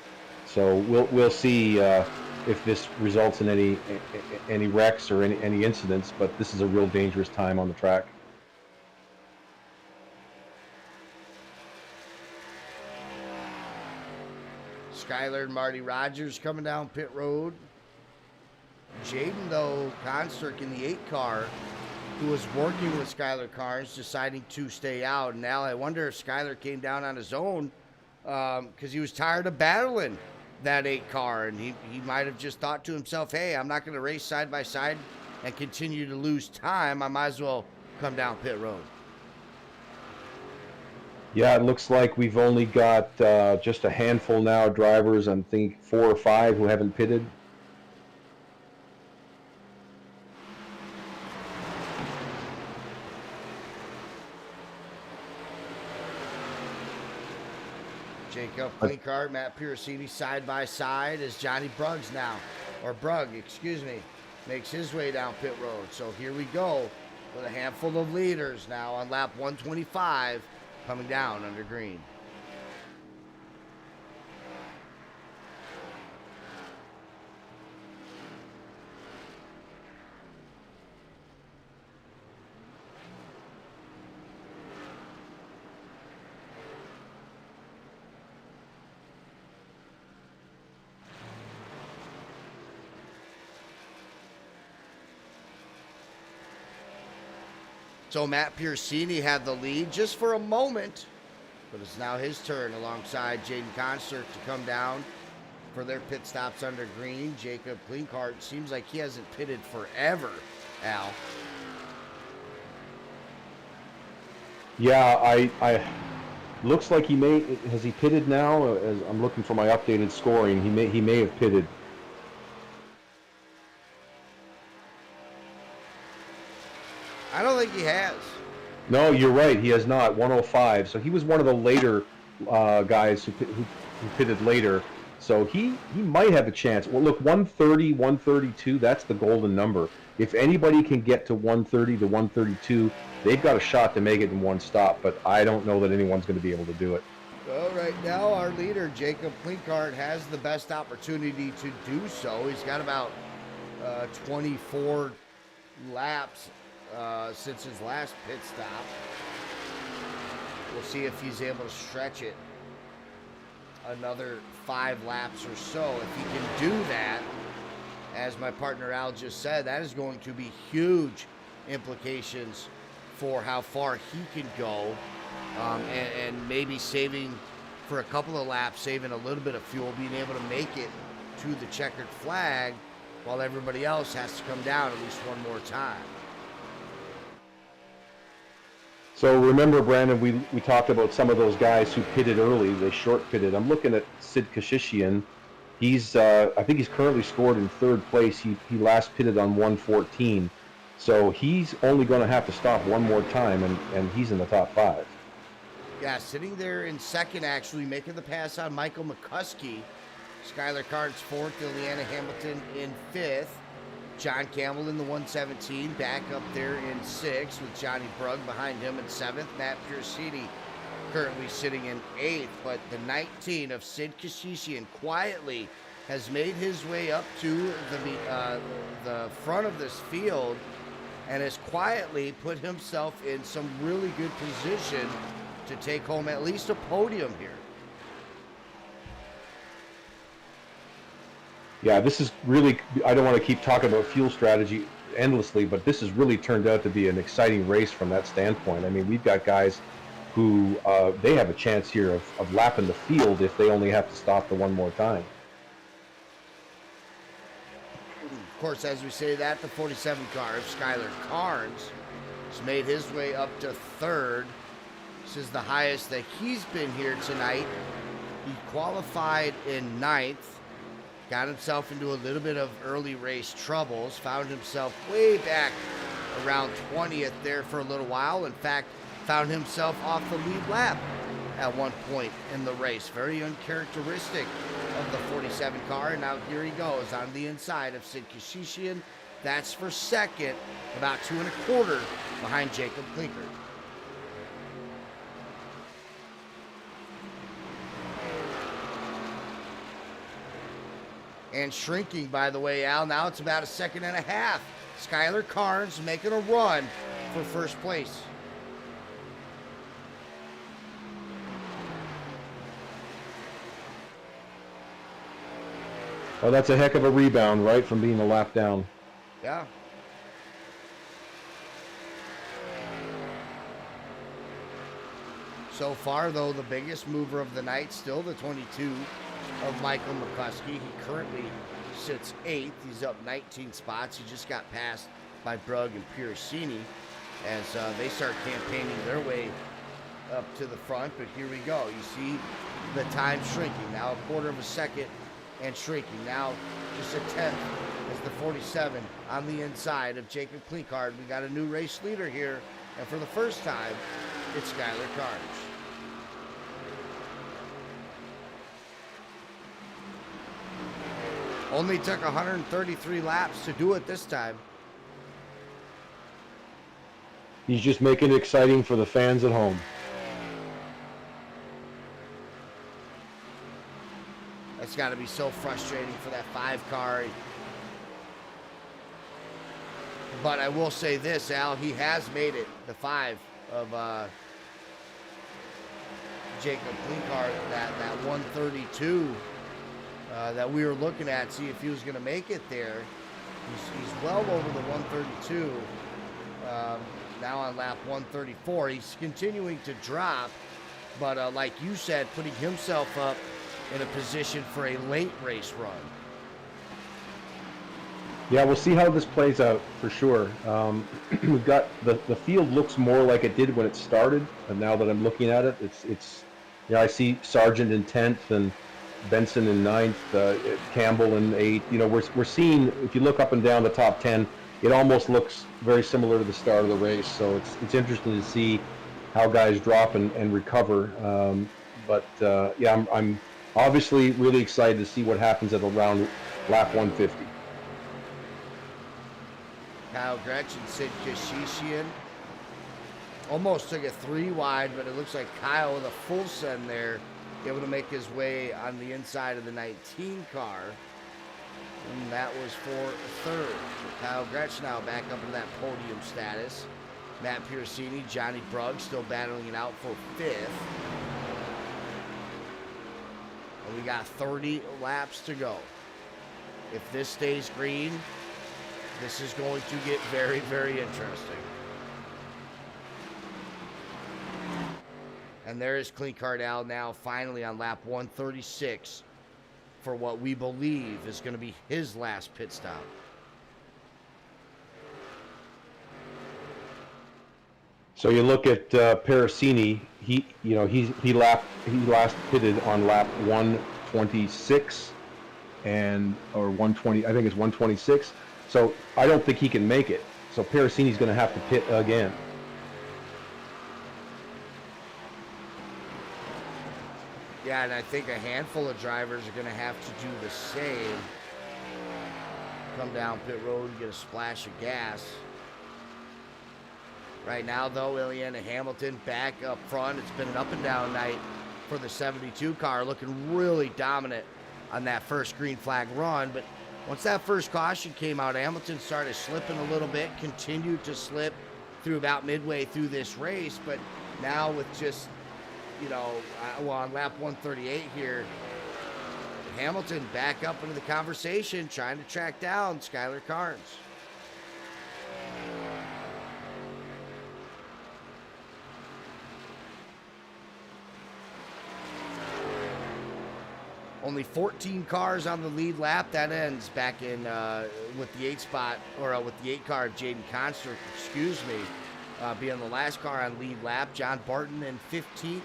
So we'll see if this results in any wrecks or any incidents, but this is a real dangerous time on the track. Skyler and Marty Rogers coming down pit road. Jaden, though, Constrick in the 8 car, who was working with Skyler Carnes, deciding to stay out. And now I wonder if Skyler came down on his own because he was tired of battling that 8 car. And he might have just thought to himself, hey, I'm not going to race side by side and continue to lose time. I might as well come down pit road. Yeah, it looks like we've only got just a handful now of drivers, I think 4 or 5 who haven't pitted. Jacob Klinkart, Matt Piercini side by side as Johnny Brugg makes his way down pit road. So here we go with a handful of leaders now on lap 125 coming down under green. So Matt Piercini had the lead just for a moment, but it's now his turn alongside Jaden Constrick to come down for their pit stops under green. Jacob Klinkart seems like he hasn't pitted forever, Al. Yeah, I looks like has he pitted now? As I'm looking for my updated scoring, he may have pitted. I don't think he has. No, you're right. He has not. 105. So he was one of the later guys who pitted later. So he might have a chance. Well, look, 130, 132, that's the golden number. If anybody can get to 130 to 132, they've got a shot to make it in one stop. But I don't know that anyone's going to be able to do it. Well, right now our leader, Jacob Klinkart, has the best opportunity to do so. He's got about 24 laps since his last pit stop. We'll see if he's able to stretch it another 5 laps or so. If he can do that, as my partner Al just said, that is going to be huge implications for how far he can go, and maybe saving for a couple of laps, saving a little bit of fuel, being able to make it to the checkered flag while everybody else has to come down at least one more time. So remember, Brandon, we talked about some of those guys who pitted early. They short pitted. I'm looking at Sid Kashishian. He's I think he's currently scored in 3rd place. He last pitted on 114. So he's only going to have to stop one more time, and he's in the top 5. Yeah, sitting there in second, actually, making the pass on Michael McCuskey. Skylar Carnes fourth, Ileana Hamilton in fifth. John Campbell in the 117, back up there in sixth with Johnny Brugg behind him in seventh. Matt Piercini currently sitting in eighth, but the 19 of Sid Kashishian quietly has made his way up to the front of this field and has quietly put himself in some really good position to take home at least a podium here. Yeah, this is really, I don't want to keep talking about fuel strategy endlessly, but this has really turned out to be an exciting race from that standpoint. I mean, we've got guys who, they have a chance here of lapping the field if they only have to stop the one more time. Of course, as we say that, the 47 car of Skylar Carnes has made his way up to third. This is the highest that he's been here tonight. He qualified in ninth. Got himself into a little bit of early race troubles, found himself way back around 20th there for a little while. In fact, found himself off the lead lap at one point in the race. Very uncharacteristic of the 47 car. And now here he goes on the inside of Sid Kashishian. That's for second, about 2 1/4 behind Jacob Klinker. And shrinking, by the way, Al. Now it's about 1.5 seconds. Skylar Carnes making a run for first place. Well, that's a heck of a rebound, right, from being a lap down. Yeah. So far, though, the biggest mover of the night, still the 22 of Michael McCuskey. He currently sits 8th. He's up 19 spots. He just got passed by Brugg and Piercini as they start campaigning their way up to the front. But here we go. You see the time shrinking. Now 1/4 second and shrinking. Now just 1/10 as the 47 on the inside of Jacob Klinkard. We got a new race leader here. And for the first time, it's Skylar Carnes. Only took 133 laps to do it this time. He's just making it exciting for the fans at home. That's got to be so frustrating for that 5 car. But I will say this, Al, he has made it, the 5 of Jacob Klinkard, that 132 that we were looking at, see if he was going to make it there. He's well over the 132. Now on lap 134. He's continuing to drop, but like you said, putting himself up in a position for a late race run. Yeah, we'll see how this plays out for sure. We've got the field looks more like it did when it started, and now that I'm looking at it, it's I see Sargent in 10th and Benson in 9th, Campbell in 8th. You know, we're seeing, if you look up and down the top 10, it almost looks very similar to the start of the race. So it's interesting to see how guys drop and recover. Yeah, I'm obviously really excited to see what happens at around lap 150. Kyle Gretchen, Sid Kashishian. Almost took it 3 wide, but it looks like Kyle with a full send there, able to make his way on the inside of the 19 car. And that was for third. Kyle Gretsch now back up in that podium status. Matt Piercini, Johnny Brugg still battling it out for 5th. And we got 30 laps to go. If this stays green, this is going to get very, very interesting. And there is Klinkard Al now finally on lap 136 for what we believe is going to be his last pit stop. So you look at Piercini. He last pitted on lap 126 or 120. I think it's 126. So I don't think he can make it. So Piercini's going to have to pit again. Yeah, and I think a handful of drivers are going to have to do the same. Come down pit road and get a splash of gas. Right now, though, Ileana Hamilton back up front. It's been an up and down night for the 72 car, looking really dominant on that first green flag run. But once that first caution came out, Hamilton started slipping a little bit, continued to slip through about midway through this race. But now with just, on lap 138 here, Hamilton back up into the conversation, trying to track down Skylar Carnes. Only 14 cars on the lead lap. That ends back in with the 8 spot, or with the 8 car of Jaden Conster, being the last car on lead lap. John Barton in 15th.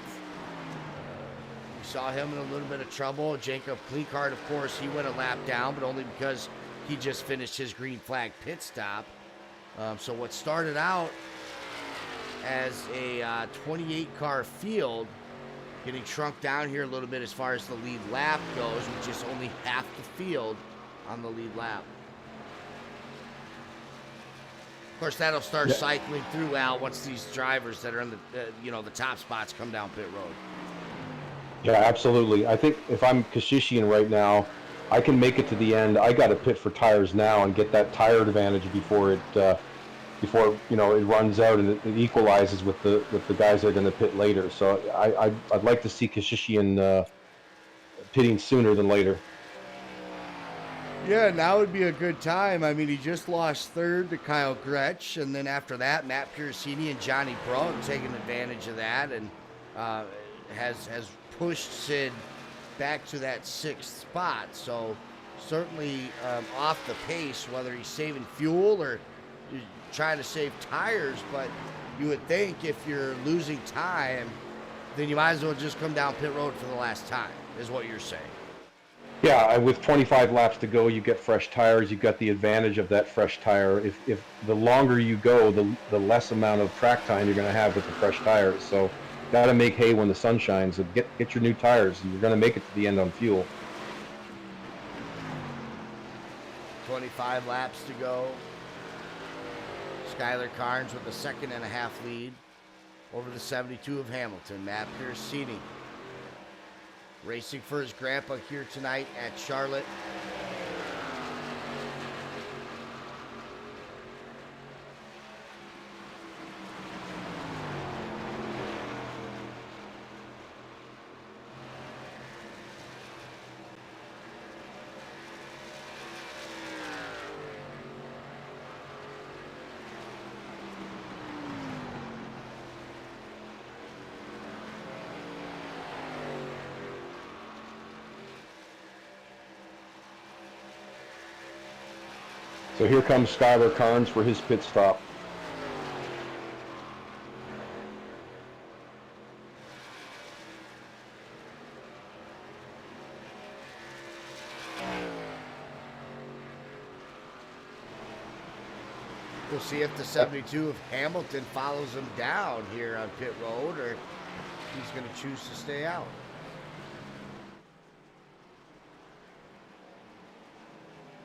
We saw him in a little bit of trouble. Jacob Klekart, of course, he went a lap down, but only because he just finished his green flag pit stop. So what started out as a 28 car field, getting shrunk down here a little bit as far as the lead lap goes, which is only half the field on the lead lap. Of course, that'll start cycling throughout once these drivers that are in the top spots come down pit road. Yeah, absolutely. I think if I'm Kashishian right now, I can make it to the end. I got to pit for tires now and get that tire advantage before it runs out and it equalizes with the guys that are going to pit later. So I'd like to see Kashishian pitting sooner than later. Yeah, now would be a good time. I mean, he just lost third to Kyle Gretsch, and then after that, Matt Piercini and Johnny Brugg taking advantage of that, and has pushed Sid back to that 6th spot. So certainly off the pace, whether he's saving fuel or trying to save tires. But you would think if you're losing time, then you might as well just come down pit road for the last time, is what you're saying. Yeah, with 25 laps to go, you get fresh tires. You've got the advantage of that fresh tire. If the longer you go, the less amount of track time you're going to have with the fresh tires. So got to make hay when the sun shines. And get your new tires. You're going to make it to the end on fuel. 25 laps to go. Skylar Carnes with a 2.5 lead over the 72 of Hamilton. Matt Piercini racing for his grandpa here tonight at Charlotte. So here comes Skylar Carnes for his pit stop. We'll see if the 72 of Hamilton follows him down here on pit road, or he's going to choose to stay out.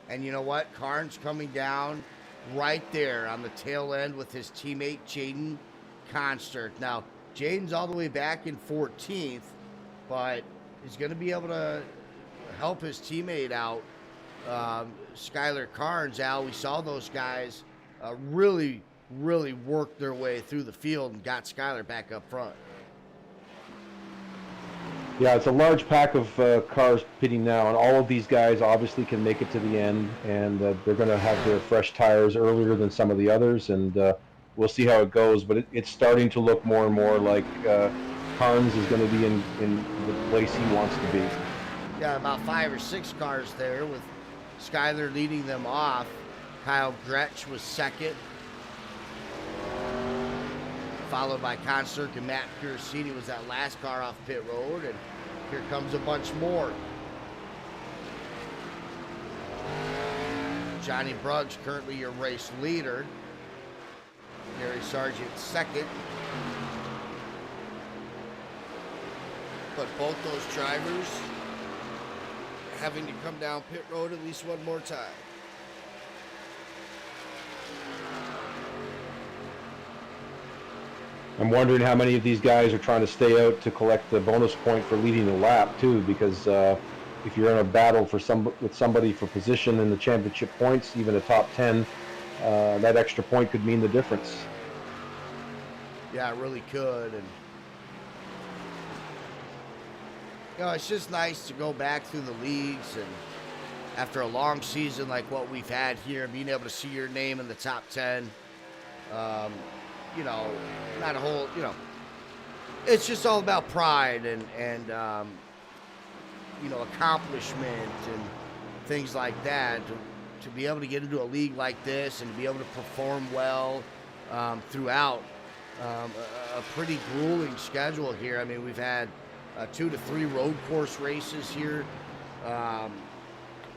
And you know what? Carnes coming down right there on the tail end with his teammate Jaden Constert. Now, Jaden's all the way back in 14th, but he's going to be able to help his teammate out, Skylar Carnes. Al, we saw those guys really work their way through the field and got Skylar back up front. Yeah, it's a large pack of cars pitting now, and all of these guys obviously can make it to the end, and they're going to have their fresh tires earlier than some of the others, and we'll see how it goes. But it's starting to look more and more like Carnes is going to be in the place he wants to be. Yeah, about 5 or 6 cars there with Skylar leading them off. Kyle Gretsch was second, followed by Constert, and Matt Piercini was that last car off pit road, and here comes a bunch more. Johnny Brugg's currently your race leader. Gary Sargent second. but both those drivers having to come down pit road at least one more time. I'm wondering how many of these guys are trying to stay out to collect the bonus point for leading the lap too, because if you're in a battle with somebody for position in the championship points, even a top 10, that extra point could mean the difference. Yeah, it really could. And it's just nice to go back through the leagues, and after a long season like what we've had here, being able to see your name in the top 10, not a whole, it's just all about pride and accomplishment and things like that. To be able to get into a league like this and to be able to perform well throughout a pretty grueling schedule here. I mean, we've had 2 to 3 road course races here.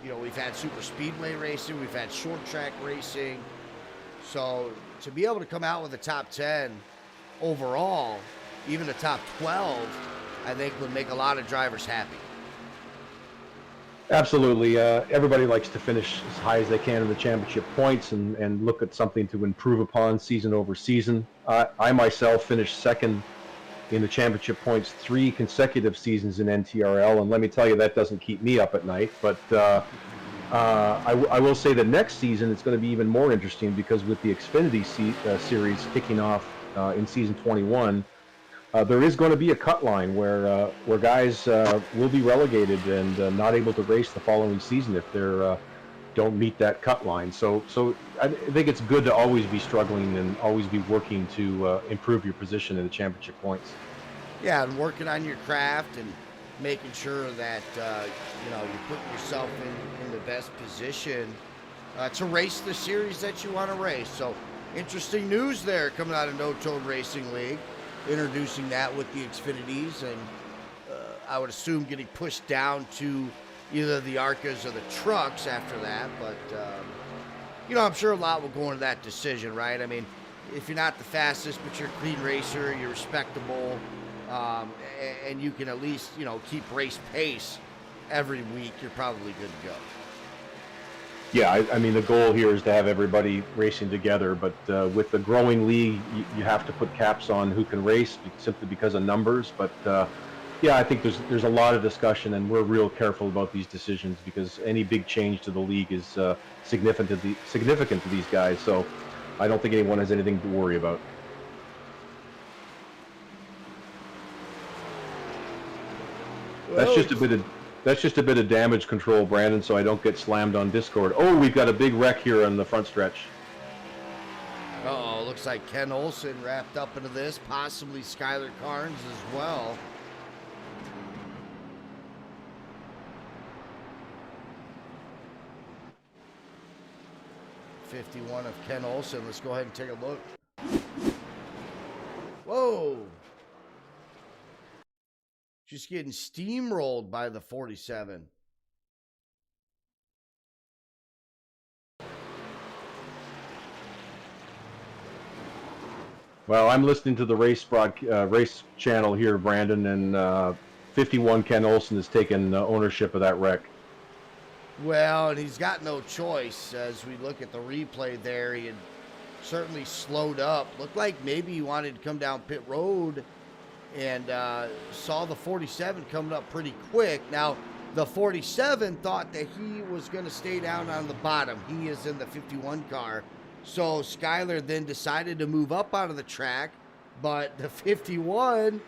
We've had super speedway racing. We've had short track racing. So to be able to come out with a top 10 overall, even a top 12, I think would make a lot of drivers happy. Absolutely. Everybody likes to finish as high as they can in the championship points and look at something to improve upon season over season. I myself finished second in the championship points 3 consecutive seasons in NTRL, and let me tell you, that doesn't keep me up at night. But I will say that next season it's going to be even more interesting, because with the Xfinity series kicking off in season 21, there is going to be a cut line where guys will be relegated and not able to race the following season if they don't meet that cut line. So I think it's good to always be struggling and always be working to improve your position in the championship points. Yeah, and working on your craft and making sure that you're putting yourself in the best position to race the series that you want to race. So interesting news there coming out of No Tone Racing League, introducing that with the Xfinities, and I would assume getting pushed down to either the Arcas or the trucks after that. But I'm sure a lot will go into that decision, right? I mean, if you're not the fastest, but you're a clean racer, you're respectable, and you can at least keep race pace every week, you're probably good to go. Yeah, I mean, the goal here is to have everybody racing together, but with the growing league, you have to put caps on who can race simply because of numbers. But yeah, I think there's a lot of discussion, and we're real careful about these decisions, because any big change to the league is significant to these guys. So I don't think anyone has anything to worry about. That's just a bit of damage control, Brandon, so I don't get slammed on Discord. Oh, we've got a big wreck here on the front stretch. Uh-oh, looks like Ken Olsen wrapped up into this, possibly Skylar Carnes as well. '51 of Ken Olsen. Let's go ahead and take a look. Whoa! Just getting steamrolled by the 47. Well, I'm listening to the race channel here, Brandon, and 51 Ken Olsen has taken ownership of that wreck. Well, and he's got no choice. As we look at the replay there, he had certainly slowed up. Looked like maybe he wanted to come down pit road and saw the 47 coming up pretty quick. Now, the 47 thought that he was going to stay down on the bottom. He is in the 51 car. So Skylar then decided to move up out of the track, but the 51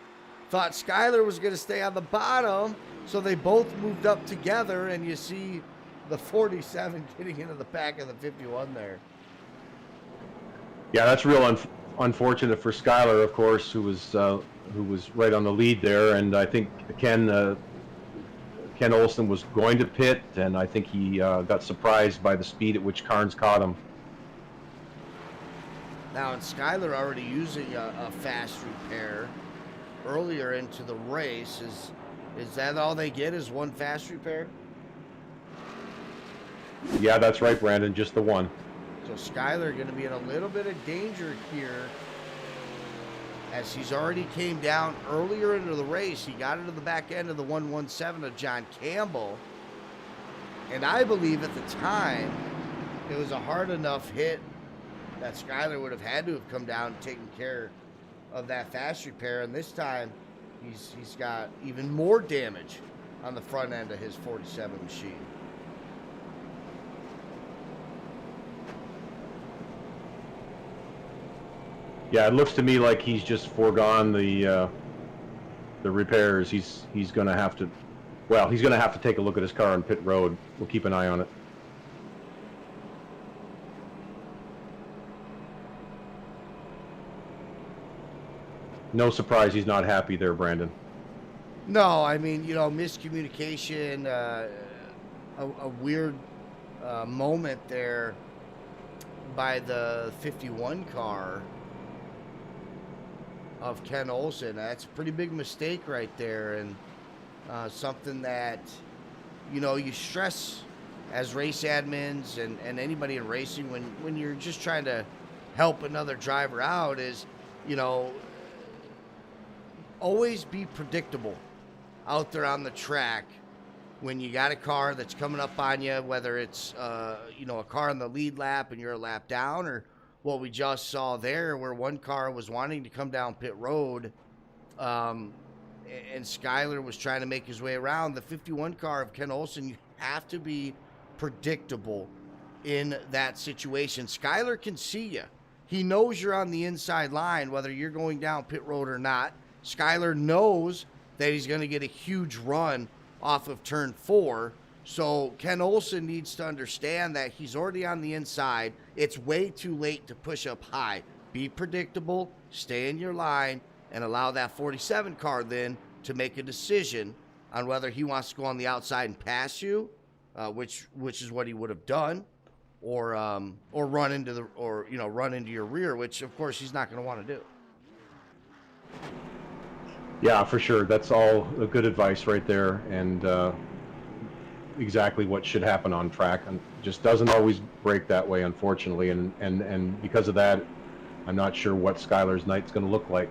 thought Skylar was going to stay on the bottom. So they both moved up together, and you see the 47 getting into the back of the 51 there. Yeah, that's real unfortunate for Skylar, of course, who was right on the lead there, and I think Ken Olsen was going to pit, and I think he got surprised by the speed at which Carnes caught him. Now, and Skylar already using a fast repair earlier into the race. Is that all they get, is one fast repair? Yeah, that's right, Brandon, just the one. So Skylar going to be in a little bit of danger here as he's already came down earlier into the race. He got into the back end of the 117 of John Campbell. And I believe at the time, it was a hard enough hit that Skyler would have had to have come down and taken care of that fast repair. And this time, he's got even more damage on the front end of his 47 machine. Yeah, it looks to me like he's just foregone the repairs. He's going to have to, well, he's going to have to take a look at his car on pit road. We'll keep an eye on it. No surprise he's not happy there, Brandon. No, I mean, you know, miscommunication, a weird moment there by the 51 car of Ken Olsen. That's a pretty big mistake right there, and something that, you know, you stress as race admins and anybody in racing when you're just trying to help another driver out is, you know, always be predictable out there on the track when you got a car that's coming up on you, whether it's, you know, a car in the lead lap and you're a lap down, or what we just saw there where one car was wanting to come down pit road and Skyler was trying to make his way around. The 51 car of Ken Olsen, you have to be predictable in that situation. Skyler can see you. He knows you're on the inside line, whether you're going down pit road or not. Skyler knows that he's going to get a huge run off of turn 4. So Ken Olsen needs to understand that he's already on the inside. It's way too late to push up high. Be predictable, stay in your line, and allow that 47 car then to make a decision on whether he wants to go on the outside and pass you, which is what he would have done, or run into run into your rear, which of course he's not going to want to do. Yeah, for sure. That's all good advice right there, and exactly what should happen on track, and just doesn't always break that way, unfortunately, and because of that, I'm not sure what Skyler's night's going to look like.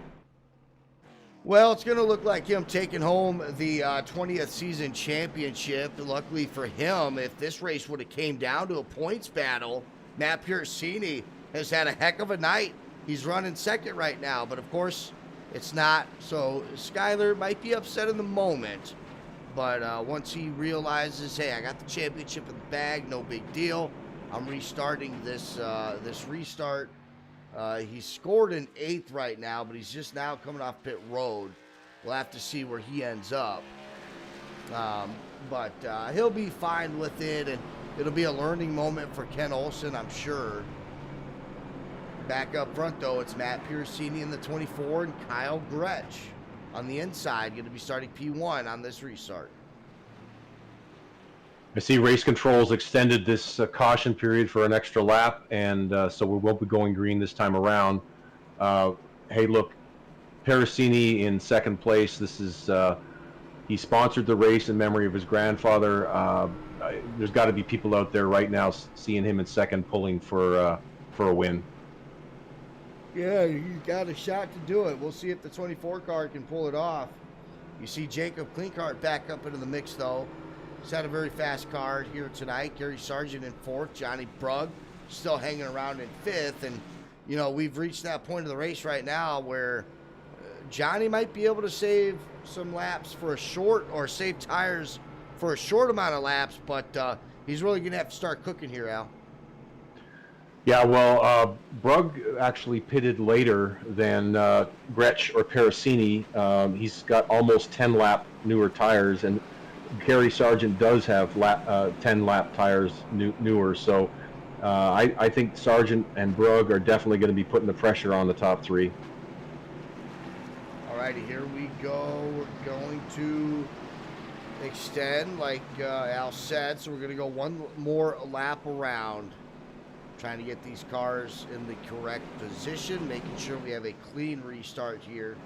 Well, it's going to look like him taking home the 20th season championship. Luckily for him, if this race would have came down to a points battle, Matt Piercini has had a heck of a night. He's running second right now, but of course it's not. So Skyler might be upset in the moment, but once he realizes, hey, I got the championship in the bag, no big deal. I'm restarting this restart. He's scored an 8th right now, but he's just now coming off pit road. We'll have to see where he ends up. But he'll be fine with it, and it'll be a learning moment for Ken Olsen, I'm sure. Back up front, though, it's Matt Piercini in the 24 and Kyle Gretsch on the inside, going to be starting P1 on this restart. I see race controls extended this caution period for an extra lap, and so we won't be going green this time around. Hey, look, Piercini in second place. This is he sponsored the race in memory of his grandfather. There's got to be people out there right now seeing him in second, pulling for a win. Yeah, he's got a shot to do it. We'll see if the 24 car can pull it off. You see Jacob Klinkart back up into the mix, though. He's had a very fast car here tonight. Gary Sargent in 4th. Johnny Brugg still hanging around in 5th. And, you know, we've reached that point of the race right now where Johnny might be able to save some laps for a short, or save tires for a short amount of laps, but he's really going to have to start cooking here, Al. Yeah, well, Brugg actually pitted later than Gretsch or Piercini. He's got almost 10-lap newer tires, and Gary Sargent does have 10-lap tires newer. So I think Sargent and Brugg are definitely going to be putting the pressure on the top 3. All righty, here we go. We're going to extend, like Al said, so we're going to go one more lap around. Trying to get these cars in the correct position, making sure we have a clean restart here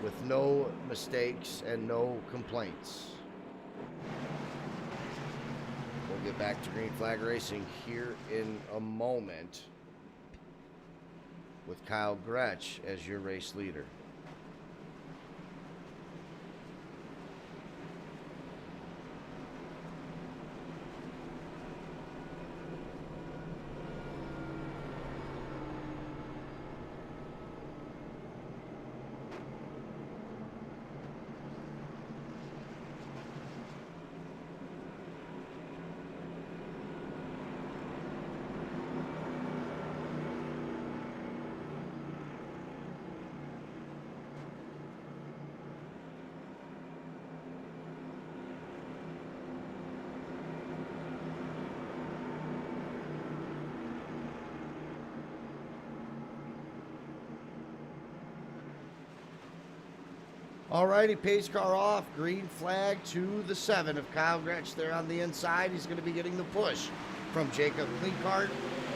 with no mistakes and no complaints. We'll get back to green flag racing here in a moment. with Kyle Gretsch as your race leader. Alrighty, pace car off. Green flag to the 7 of Kyle Gretsch there on the inside. He's going to be getting the push from Jacob Klinkart.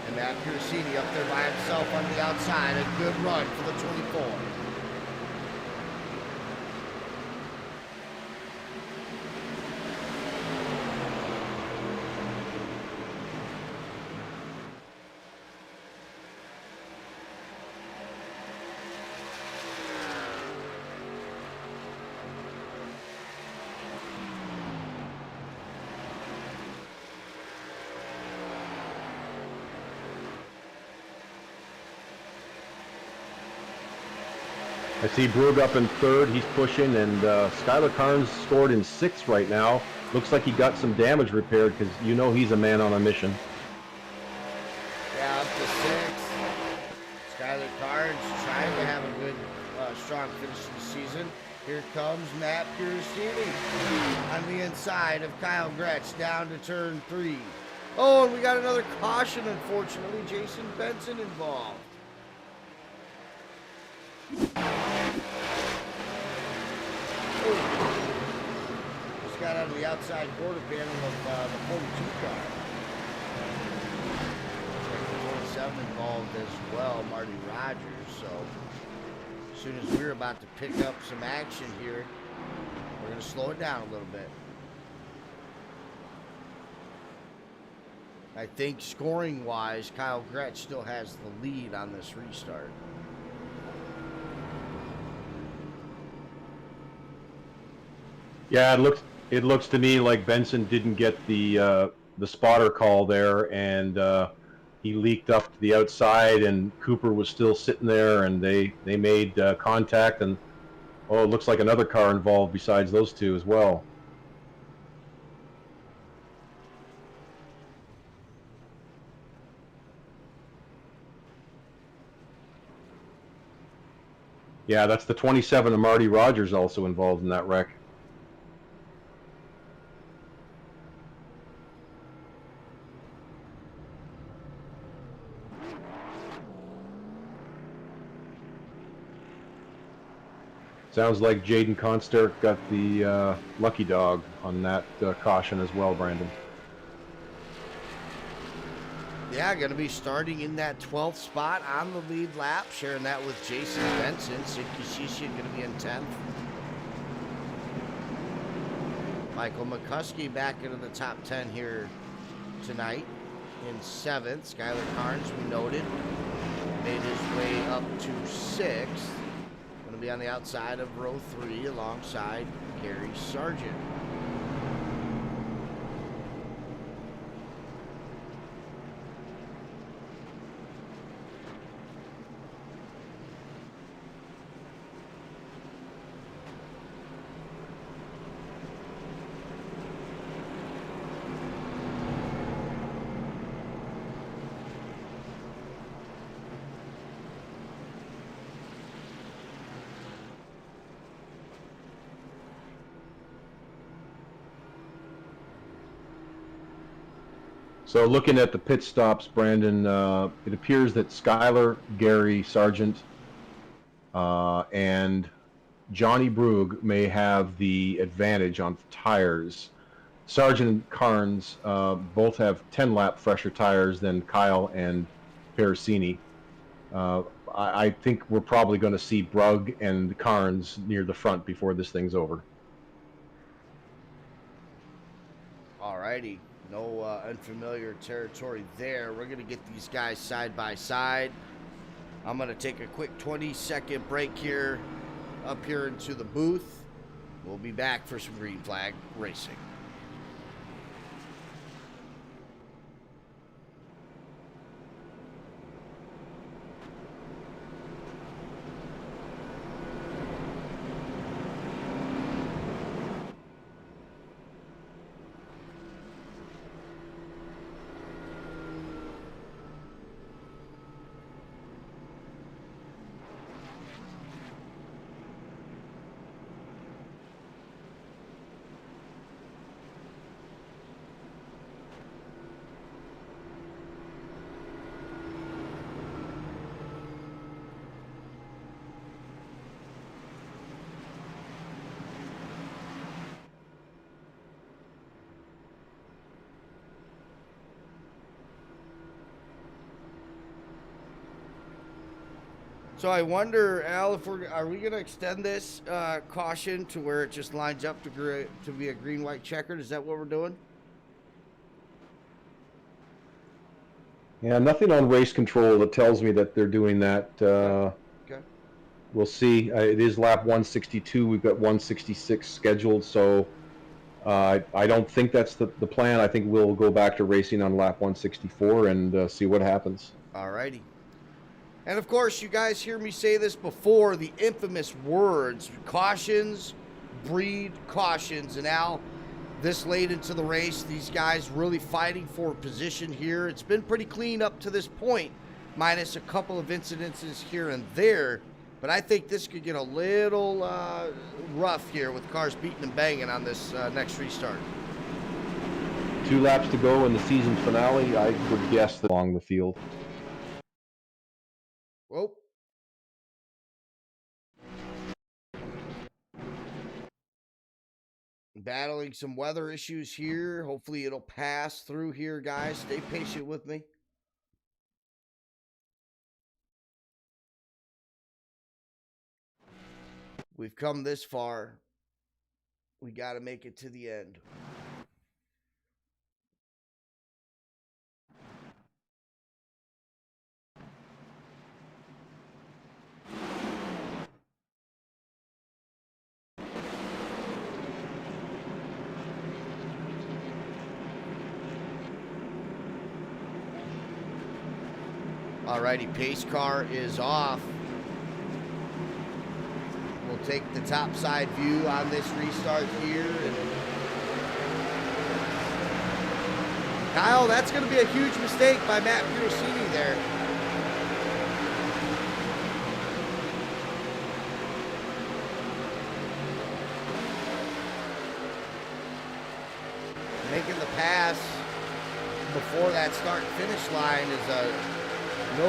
And Matt Piercini up there by himself on the outside. A good run for the 24. I see Brugge up in third. He's pushing, and Skylar Carnes scored in 6th right now. Looks like he got some damage repaired because you know he's a man on a mission. Yeah, up to 6th. Skylar Carnes trying to have a good, strong finish to the season. Here comes Matt Piercini on the inside of Kyle Gretsch down to turn 3. Oh, and we got another caution, unfortunately. Jason Benson involved. Just got out of the outside quarter panel of the 42 car. 27 involved as well, Marty Rogers. So as soon as we're about to pick up some action here, we're going to slow it down a little bit. I think scoring-wise, Kyle Gretsch still has the lead on this restart. Yeah, it looks to me like Benson didn't get the spotter call there, and he leaked up to the outside, and Cooper was still sitting there, and they made contact, and oh, it looks like another car involved besides those two as well. Yeah, that's the 27 of Marty Rogers also involved in that wreck. Sounds like Jaden Consterk got the lucky dog on that caution as well, Brandon. Yeah, going to be starting in that 12th spot on the lead lap, sharing that with Jason Benson. Sidney Shishin going to be in 10th. Michael McCuskey back into the top 10 here tonight in 7th. Skylar Carnes, we noted, made his way up to 6th. Going to be on the outside of row 3 alongside Gary Sargent. So looking at the pit stops, Brandon, it appears that Skylar, Gary, Sargent, and Johnny Brugge may have the advantage on tires. Sargent and Carnes both have 10-lap fresher tires than Kyle and Piercini. I think we're probably going to see Brugge and Carnes near the front before this thing's over. Alrighty. No unfamiliar territory there. We're going to get these guys side by side. I'm going to take a quick 20-second break here, up here into the booth. We'll be back for some green flag racing. So I wonder, Al, if are we going to extend this caution to where it just lines up to be a green-white checkered? Is that what we're doing? Yeah, nothing on race control that tells me that they're doing that. Okay. We'll see. It is lap 162. We've got 166 scheduled, so I don't think that's the plan. I think we'll go back to racing on lap 164 and see what happens. All righty. And of course, you guys hear me say this before, the infamous words, cautions breed cautions. And Al, this late into the race, these guys really fighting for position here. It's been pretty clean up to this point, minus a couple of incidences here and there. But I think this could get a little rough here with cars beating and banging on this next restart. 2 laps to go in the season finale. I would guess that along the field. Whoa. Battling some weather issues here. Hopefully it'll pass through here, guys. Stay patient with me. We've come this far. We got to make it to the end. Alrighty, pace car is off. We'll take the top side view on this restart here. And Kyle, that's going to be a huge mistake by Matt Pirosini there. Making the pass before that start-finish line is a no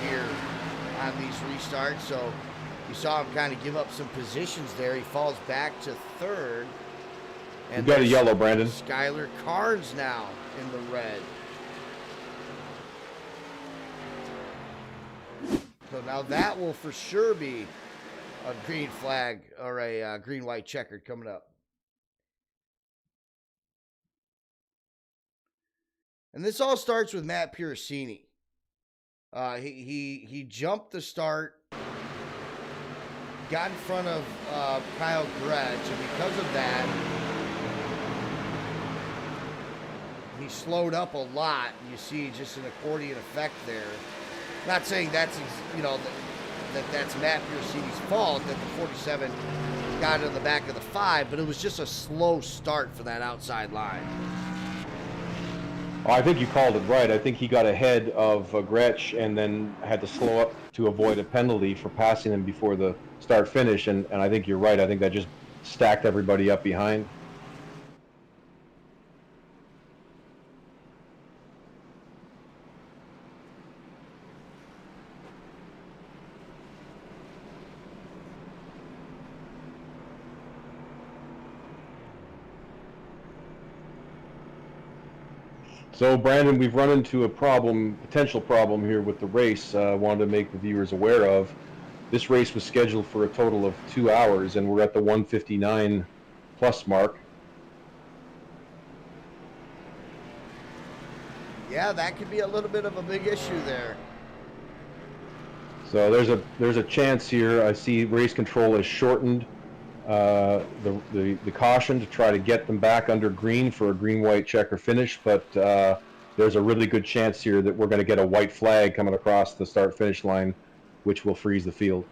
here on these restarts. So you saw him kind of give up some positions there. He falls back to third. And you got a yellow, Brandon. Skylar Carnes now in the red. So now that will for sure be a green flag or a green-white checkered coming up. And this all starts with Matt Pirosini. He jumped the start, got in front of Kyle Gretsch, and because of that, he slowed up a lot. You see just an accordion effect there. Not saying that's, you know, that's Matt Pirosini's fault that the 47 got into the back of the 5, but it was just a slow start for that outside line. I think you called it right. I think he got ahead of Gretsch and then had to slow up to avoid a penalty for passing him before the start-finish, and I think you're right. I think that just stacked everybody up behind. So, Brandon, we've run into a potential problem here with the race. I wanted to make the viewers aware of. This race was scheduled for a total of 2 hours, and we're at the 1:59 plus mark. Yeah, that could be a little bit of a big issue there. So there's a chance here. I see race control is shortened the caution to try to get them back under green for a green-white checker finish, but there's a really good chance here that we're going to get a white flag coming across the start-finish line, which will freeze the field.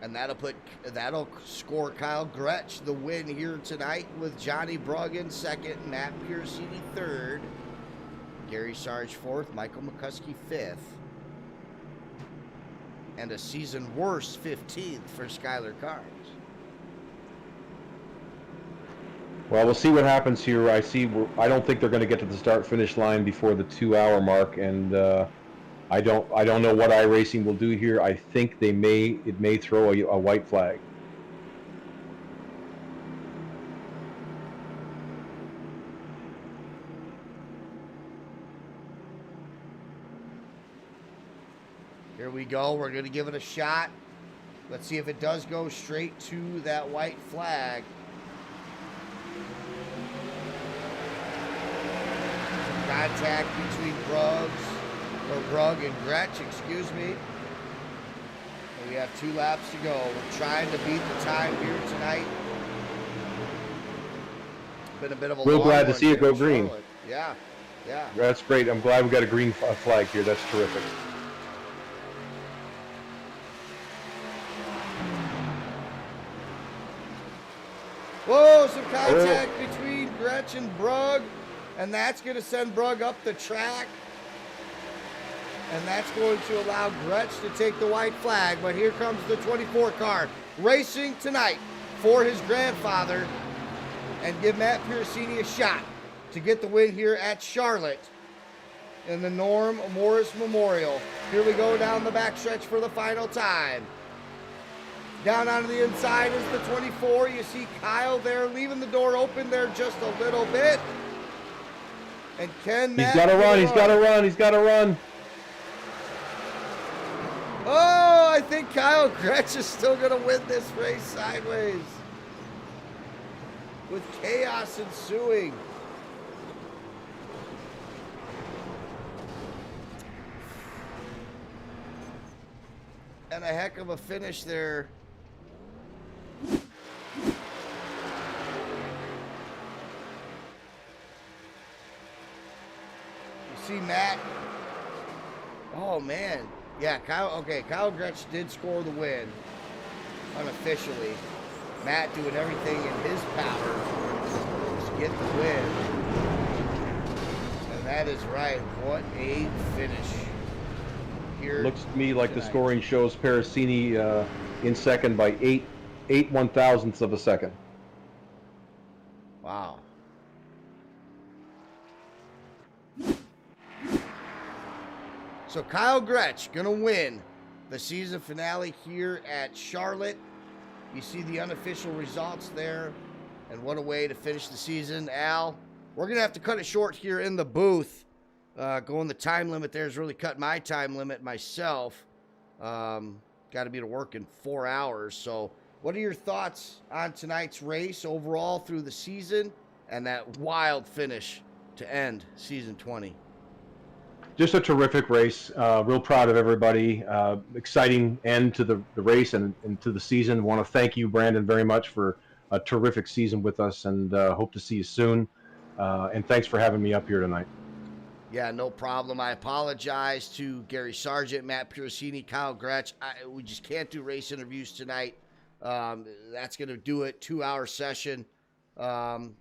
And that'll score Kyle Gretsch the win here tonight, with Johnny Brugg in second, Matt Piercini third, Gary Sarge fourth, Michael McCuskey fifth, and a season worst 15th for Skylar Carnes. Well, we'll see what happens here. I don't think they're going to get to the start-finish line before the 2-hour mark, and I don't know what iRacing will do here. I think it may throw a white flag. Here we go. We're going to give it a shot. Let's see if it does go straight to that white flag. Contact between Brugg and Gretsch, excuse me. And we have 2 laps to go. We're trying to beat the time here tonight. Been a bit of a real long glad to one see it here go in green. Charlotte. Yeah, yeah. That's great. I'm glad we got a green flag here. That's terrific. Whoa, some contact between Gretsch and Brugg, and that's going to send Brugg up the track. And that's going to allow Gretsch to take the white flag. But here comes the 24 car racing tonight for his grandfather, and give Matt Piercini a shot to get the win here at Charlotte in the Norm Morris Memorial. Here we go down the backstretch for the final time. Down onto the inside is the 24. You see Kyle there leaving the door open there just a little bit. And can Matt... He's got to run. He's got to run. He's got to run. Oh, I think Kyle Gretsch is still going to win this race sideways, with chaos ensuing. And a heck of a finish there. You see Matt. Oh, man. Yeah, Kyle Gretsch did score the win unofficially. Matt doing everything in his power to get the win. And that is right. What a finish here. Looks to me like tonight. the scoring shows Piercini in second by 8 one-thousandths of a second. Wow. So Kyle Gretsch gonna win the season finale here at Charlotte. You see the unofficial results there, and what a way to finish the season. Al, we're gonna have to cut it short here in the booth. Going the time limit there has really cut my time limit myself. Got to be to work in 4 hours. So what are your thoughts on tonight's race overall through the season and that wild finish to end season 20? Just a terrific race. Real proud of everybody. Exciting end to the race and to the season. Want to thank you, Brandon, very much for a terrific season with us, and hope to see you soon. And thanks for having me up here tonight. Yeah, no problem. I apologize to Gary Sargent, Matt Piercini, Kyle Gretsch. We just can't do race interviews tonight. That's going to do it. 2-hour session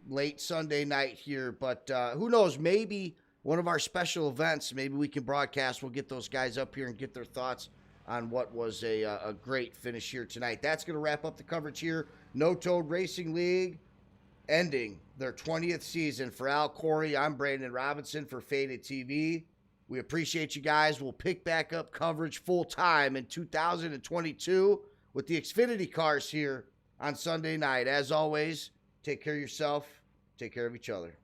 late Sunday night here. But who knows, maybe one of our special events, maybe we can broadcast. We'll get those guys up here and get their thoughts on what was a great finish here tonight. That's going to wrap up the coverage here. No Toad Racing League ending their 20th season. For Al Corey, I'm Brandon Robinson for Faded TV. We appreciate you guys. We'll pick back up coverage full time in 2022 with the Xfinity cars here on Sunday night. As always, take care of yourself. Take care of each other.